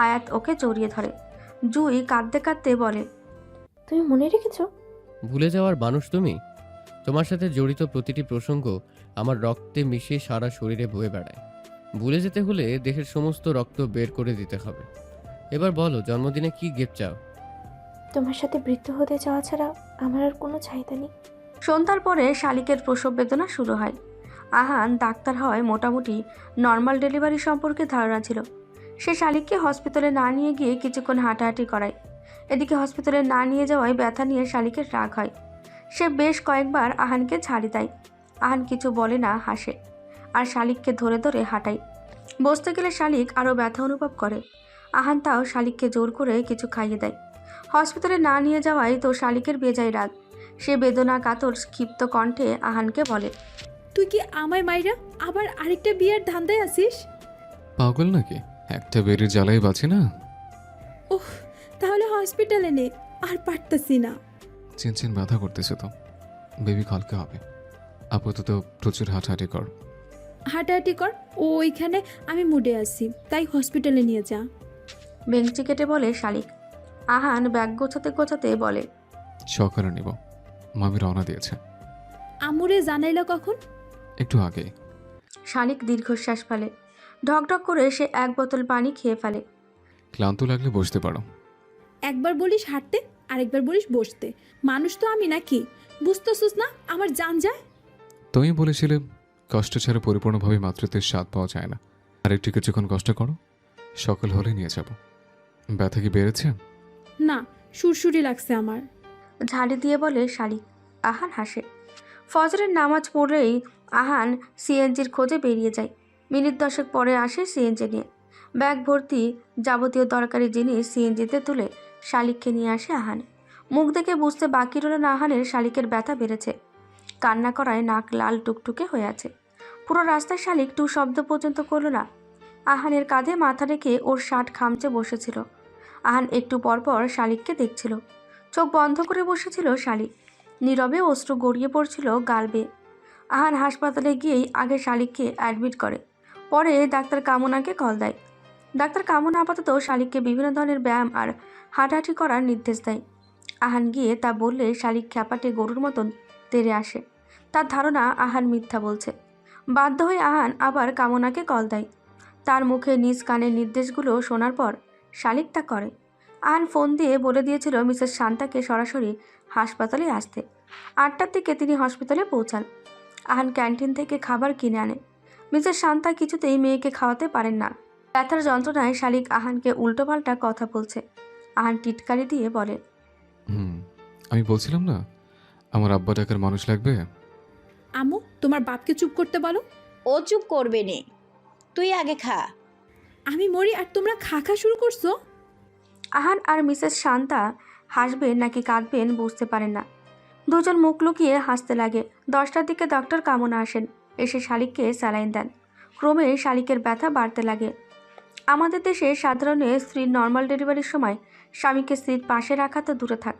আয়াত ওকে জড়িয়ে ধরে। জুই কাঁদতে কাঁদতে বলে, তুমি মনে রেখেছো? ভুলে যাওয়ার মানুষ তুমি? তোমার সাথে জড়িত প্রতিটি প্রসঙ্গ আমার রক্তে মিশিয়ে সারা শরীরে বয়ে বেড়ায়। ভুলে যেতে হলে দেহের সমস্ত রক্ত বের করে দিতে হবে। এবার বলো, জন্মদিনে কি গিফট চাও? তোমার সাথে বৃদ্ধ হতে চাওয়া ছাড়া আমার আর কোনো চাহিদা নেই। সন্ধ্যার পরে শালিকের প্রসব বেদনা শুরু হয়। আহান ডাক্তার হওয়ায় মোটামুটি নর্মাল ডেলিভারি সম্পর্কে ধারণা ছিল। সে শালিককে হসপিটালে না নিয়ে গিয়ে কিছুক্ষণ হাঁটাহাঁটি করায়। এদিকে হসপিটালে না নিয়ে যাওয়ায় ব্যথা নিয়ে শালিকের রাগ হয়। সে বেশ কয়েকবার আহানকে ছাড়ি দেয়। আহান কিছু বলে না, হাসে আর শালিককে ধরে ধরে হাঁটায়। বসতে গেলে শালিক আরও ব্যথা অনুভব করে। আহান তাও শালিককে জোর করে কিছু খাইয়ে দেয়। হসপিটালে না নিয়ে যাওয়ায় তো শালিকের বেজায় রাগ। সে বেদনা কাতর ক্ষিপ্ত কণ্ঠে আহানকে বলে, তুই কি আমায় মাইরা আবার আরেকটা বিয়ের ধান্দায় আছিস? পাগল নাকি? একটা বেরির জ্বালাই বাঁচি না। ওহ, তাহলে হসপিটালে নে। আর পারতাছি না। চিনচিন ব্যথা করতেছে তো, বেবি কালকে হবে। আপাতত প্রচুর হাঁটাহাঁটি কর। হাঁটাহাঁটি কর। ওইখানে আমি মুডে আছি, তাই হসপিটালে নিয়ে যা। বেঞ্চি কেটে বলে শালিক। আহান ব্যাগ গোছাতে গোছাতে বলে, সকালে নিব, মামি রওনা দিয়েছে। আমুরে জানাইলা কখন? একটু আগে। শালিক দীর্ঘশ্বাস ফেলে। ঢকঢক করে সে এক বোতল পানি খেয়ে ফেলে। ক্লান্ত লাগলে বসতে পারো। একবার বলিস হাঁটতে, আরেকবার বলিস বসতে। মানুষ তো আমি নাকি? বুঝতেছিস না আমার জান যায়? তুমি বলেছিলে কষ্ট ছাড়া পরিপূর্ণভাবে মাতৃত্বের স্বাদ পাওয়া যায় না। আর একটু কিছুক্ষণ কষ্ট করো, সকাল হলে নিয়ে যাব। ব্যথা কি বেড়েছে? না, সুরসুরি লাগছে আমার। ঝাড়ি দিয়ে বলে শালিক। আহান হাসে। ফজরের নামাজ পড়লেই আহান সিএনজির খোঁজে বেরিয়ে যায়। মিনিট 10 পরে আসে সিএনজি নিয়ে। ব্যাগ ভর্তি যাবতীয় দরকারি জিনিস সিএনজিতে তুলে শালিককে নিয়ে আসে আহান। মুখ দেখে বুঝতে বাকি রইল না আহানের শালিকের ব্যথা বেড়েছে। কান্না করায় নাক লাল টুকটুকে হয়ে আছে। পুরো রাস্তায় শালিক টু শব্দ পর্যন্ত করল না। আহানের কাঁধে মাথা রেখে ওর শার্ট খামচে বসেছিল। আহান একটু পরপর শালিককে দেখছিল। চোখ বন্ধ করে বসেছিল শালিক। নীরবে অশ্রু গড়িয়ে পড়ছিল গাল বেয়ে। আহান হাসপাতালে গিয়েই আগে শালিককে অ্যাডমিট করে, পরে ডাক্তার কামনাকে কল দেয়। ডাক্তার কামনা আপাতত শালিককে বিভিন্ন ধরনের ব্যায়াম আর হাঁটাহাঁটি করার নির্দেশ দেয়। আহান গিয়ে তা বললে শালিক খ্যাপাটে গরুর মতন তেড়ে আসে। তার ধারণা আহান মিথ্যা বলছে। বাধ্য হয়ে আহান আবার কামনাকে কল দেয়। তার মুখে নিজ কানের নির্দেশগুলো শোনার পর শালিক তা করে। আহান ফোন দিয়ে বলে দিয়েছিল মিসেস শান্তাকে সরাসরি হাসপাতালে আসতে। 8টার দিকে তিনি হসপিটালে পৌঁছান। আহান ক্যান্টিন থেকে খাবার কিনে আনে। মিসেস শান্তা কিছুতেই মেয়েকে খাওয়াতে পারেন না। ব্যথার যন্ত্রণায় শালিক আহানকে উল্টোপাল্টা কথা বলছে। আহান টিটকারি দিয়ে বলে, আমি বলছিলাম না আমার আব্বা ডাকার মানুষ লাগবে। আমু, তোমার বাপকে চুপ করতে বলো। ও চুপ করবে নে, তুই আগে খা। আমি মরি আর তোমরা খা খা শুরু করছো? আহান আর মিসেস শান্তা হাসবেন নাকি কাঁদবেন বুঝতে পারেন না। দুজন মুখ লুকিয়ে হাসতে লাগে। 10টার দিকে ডক্টর কামনা আসেন। এসে শালিককে স্যালাইন দেন। ক্রমে শালিকের ব্যথা বাড়তে লাগে। আমাদের দেশে সাধারণে স্ত্রীর নর্মাল ডেলিভারির সময় স্বামীকে স্ত্রীর পাশে রাখা তো দূরে থাক,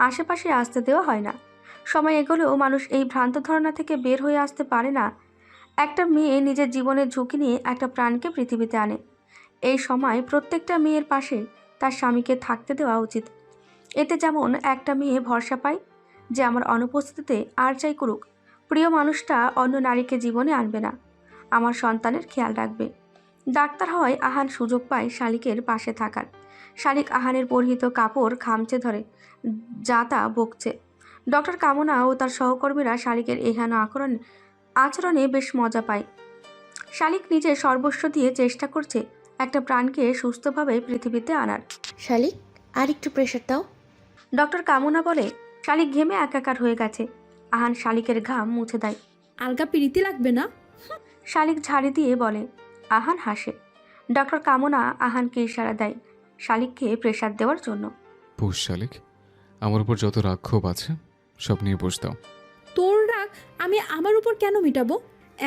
আশেপাশে আসতে দেওয়া হয় না। সময় এগোলেও মানুষ এই ভ্রান্ত ধারণা থেকে বের হয়ে আসতে পারে না। একটা মেয়ে নিজের জীবনের ঝুঁকি নিয়ে একটা প্রাণকে পৃথিবীতে আনে। এই সময় প্রত্যেকটা মেয়ের পাশে তার স্বামীকে থাকতে দেওয়া উচিত। এতে যেমন একটা মেয়ে ভরসা পায় যে আমার অনুপস্থিতিতে আর যাই করুক, প্রিয় মানুষটা অন্য নারীকে জীবনে আনবে না, আমার সন্তানের খেয়াল রাখবে। ডাক্তার হওয়ায় আহান সুযোগ পায় শালিকের পাশে থাকার। শালিক আহানের পরিহিত কাপড় খামচে ধরে যা তা বকছে। ডক্টর কামনা ও তার সহকর্মীরা শালিকের এহেন আচরণে বেশ মজা পায়। শালিক নিজের সর্বস্ব দিয়ে চেষ্টা করছে একটা প্রাণকে সুস্থভাবে পৃথিবীতে আনার। শালিক, আর একটু প্রেশার দাও। ডক্টর কামনা বলে। শালিক ঘেমে একাকার হয়ে গেছে। আহান শালিকের ঘাম মুছে দেয়। আলগা পিরিতি লাগবে না? শালিক ঝাড়ি দিয়ে বলে। আহান হাসে। ডক্টর কামনা আহানকে ইশারা দেয় শালিককে প্রেশার দেওয়ার জন্য। বুঝ শালিক, আমার উপর যত রাগ ক্ষোভ আছে সব নিয়ে বস দাও। তোর রাগ আমি আমার উপর কেন মিটাবো?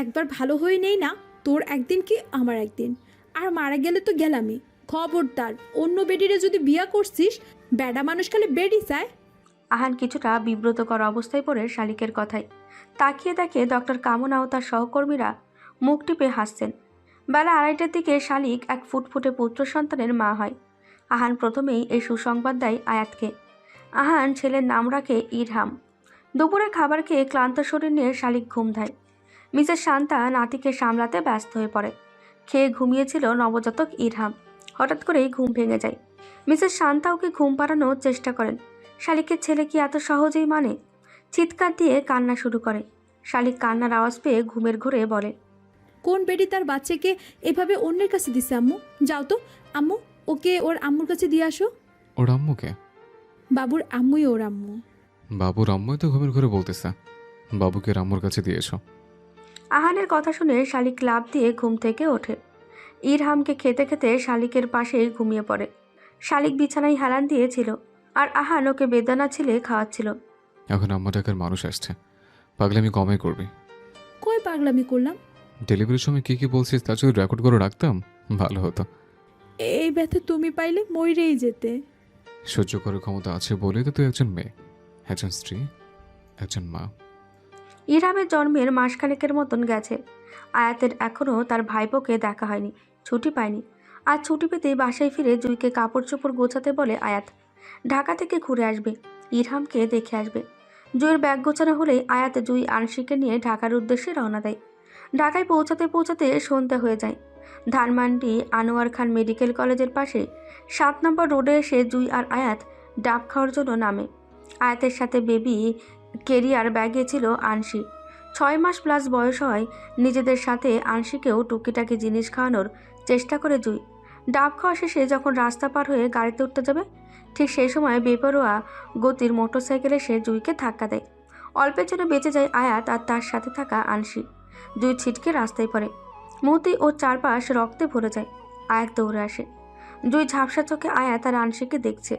একবার ভালো হয়ে নেই না, তোর একদিন কি আমার একদিন। আর মারা গেলে তো গেলামই। খবরদার অন্য বেডিরে যদি বিয়া করছিস, বেডা মানুষ খালি বেডি চায়। আহান কিছুটা বিব্রতকর অবস্থায় পড়ে শালিকের কথায় তাকিয়ে দেখে ডক্টর কামনা ও তার সহকর্মীরা মুখ টিপে হাসছেন। বেলা 2:30টার দিকে শালিক এক ফুটফুটে পুত্র সন্তানের মা হয়। আহান প্রথমেই এই সুসংবাদ দেয় আয়াতকে। আহান ছেলের নাম রাখে ইরহাম। দুপুরে খাবার খেয়ে ক্লান্ত শরীর নিয়ে শালিক ঘুম দেয়। মিসেস শান্তা নাতিকে সামলাতে ব্যস্ত হয়ে পড়ে। খেয়ে ঘুমিয়েছিল নবজাতক ইরহাম। হঠাৎ করেই ঘুম ভেঙে যায়। মিসেস শান্তা ওকে ঘুম পাড়ানোর চেষ্টা করেন। শালিকের ছেলে কি এত সহজেই মানে? চিৎকার দিয়ে কান্না শুরু করে। শালিক কান্নার আওয়াজ পেয়ে ঘুমের ঘোরে বলে, কোন বেটি তার বাচ্চাকে এভাবে অন্যের কাছে দিছে আম্মু? যাও তো আম্মু, ওকে ওর আম্মুর কাছে দিয়ে আসো। ওর আম্মুকে? বাবুর আম্মুই ওর আম্মু। বাবুর আম্মুই তো ঘুমের ঘরে বলতেছে বাবুকে আম্মুর কাছে দিয়েছো। আহানের কথা শুনে শালিক লাফ দিয়ে ঘুম থেকে ওঠে। ইরহামকে খেতে খেতে শালিকের পাশেই ঘুমিয়ে পড়ে। শালিক বিছানায় হেলান দিয়েছিল আর আহান ওকে বেদানা ছিলে খাওয়াচ্ছিল। এখন আম্মা ডাকার মানুষ আসছে, পাগলামি কমে করবি। কই পাগলামি করলাম? ডেলিভারির সময় কি কি বলছিস তা যদি রেকর্ড করে রাখতাম ভালো হতো। এই ব্যথা তুমি পাইলে মইরেই যেতে। সহ্য করার ক্ষমতা আছে বলেই তো তুই একজন মেয়ে, একজন স্ত্রী, একজন মা। ইরহামের জন্মের মাসখানেকের মতন গেছে। আয়াতের এখনও তার ভাইপোকে দেখা হয়নি, ছুটি পায়নি। আর ছুটি পেতেই বাসায় ফিরে জুইকে কাপড় চোপড় গোছাতে বলে আয়াত। ঢাকা থেকে ঘুরে আসবে, ইরহামকে দেখে আসবে। জুইয়ের ব্যাগ গোছানো হলেই আয়াত জুই আনশিকে নিয়ে ঢাকার উদ্দেশ্যে রওনা দেয়। ঢাকায় পৌঁছাতে পৌঁছাতে সন্ধ্যা হয়ে যায়। ধানমান্ডি আনোয়ার খান মেডিকেল কলেজের পাশে 7 নম্বর রোডে এসে জুই আর আয়াত ডাব খাওয়ার জন্য নামে। আয়াতের সাথে বেবি কেরিয়ার ব্যাগে ছিল আনশি। 6 মাস প্লাস বয়স হয়। নিজেদের সাথে আনশিকেও টুকিটাকি জিনিস খাওয়ানোর চেষ্টা করে জুই। ডাব খাওয়া শেষে যখন রাস্তা পার হয়ে গাড়িতে উঠতে যাবে, ঠিক সেই সময় বেপরোয়া গতির মোটরসাইকেল এসে জুইকে ধাক্কা দেয়। অল্পের জন্য বেঁচে যায় আয়াত আর তার সাথে থাকা আনশি। জুই ছিটকে রাস্তায় পড়ে। মুহূর্তেই ওর চারপাশ রক্তে ভরে যায়। আয়াত দৌড়ে আসে। জুই ঝাপসা চোখে আয়াত আর আনশিকে দেখছে।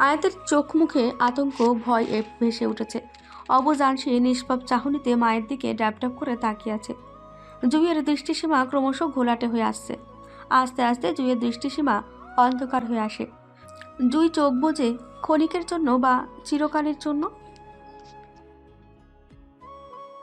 আয়াতের চোখ মুখে আতঙ্ক ভয় ভেসে উঠেছে। অবুঝ আনশি নিষ্পাপ চাহনিতে মায়ের দিকে ড্যাব ড্যাব করে তাকিয়ে আছে। জুইয়ের দৃষ্টিসীমা ক্রমশ ঘোলাটে হয়ে আসছে। আস্তে আস্তে জুইয়ের দৃষ্টিসীমা অন্ধকার হয়ে আসে। জুই চোখ বুজে ক্ষণিকের জন্য বা চিরকালের জন্য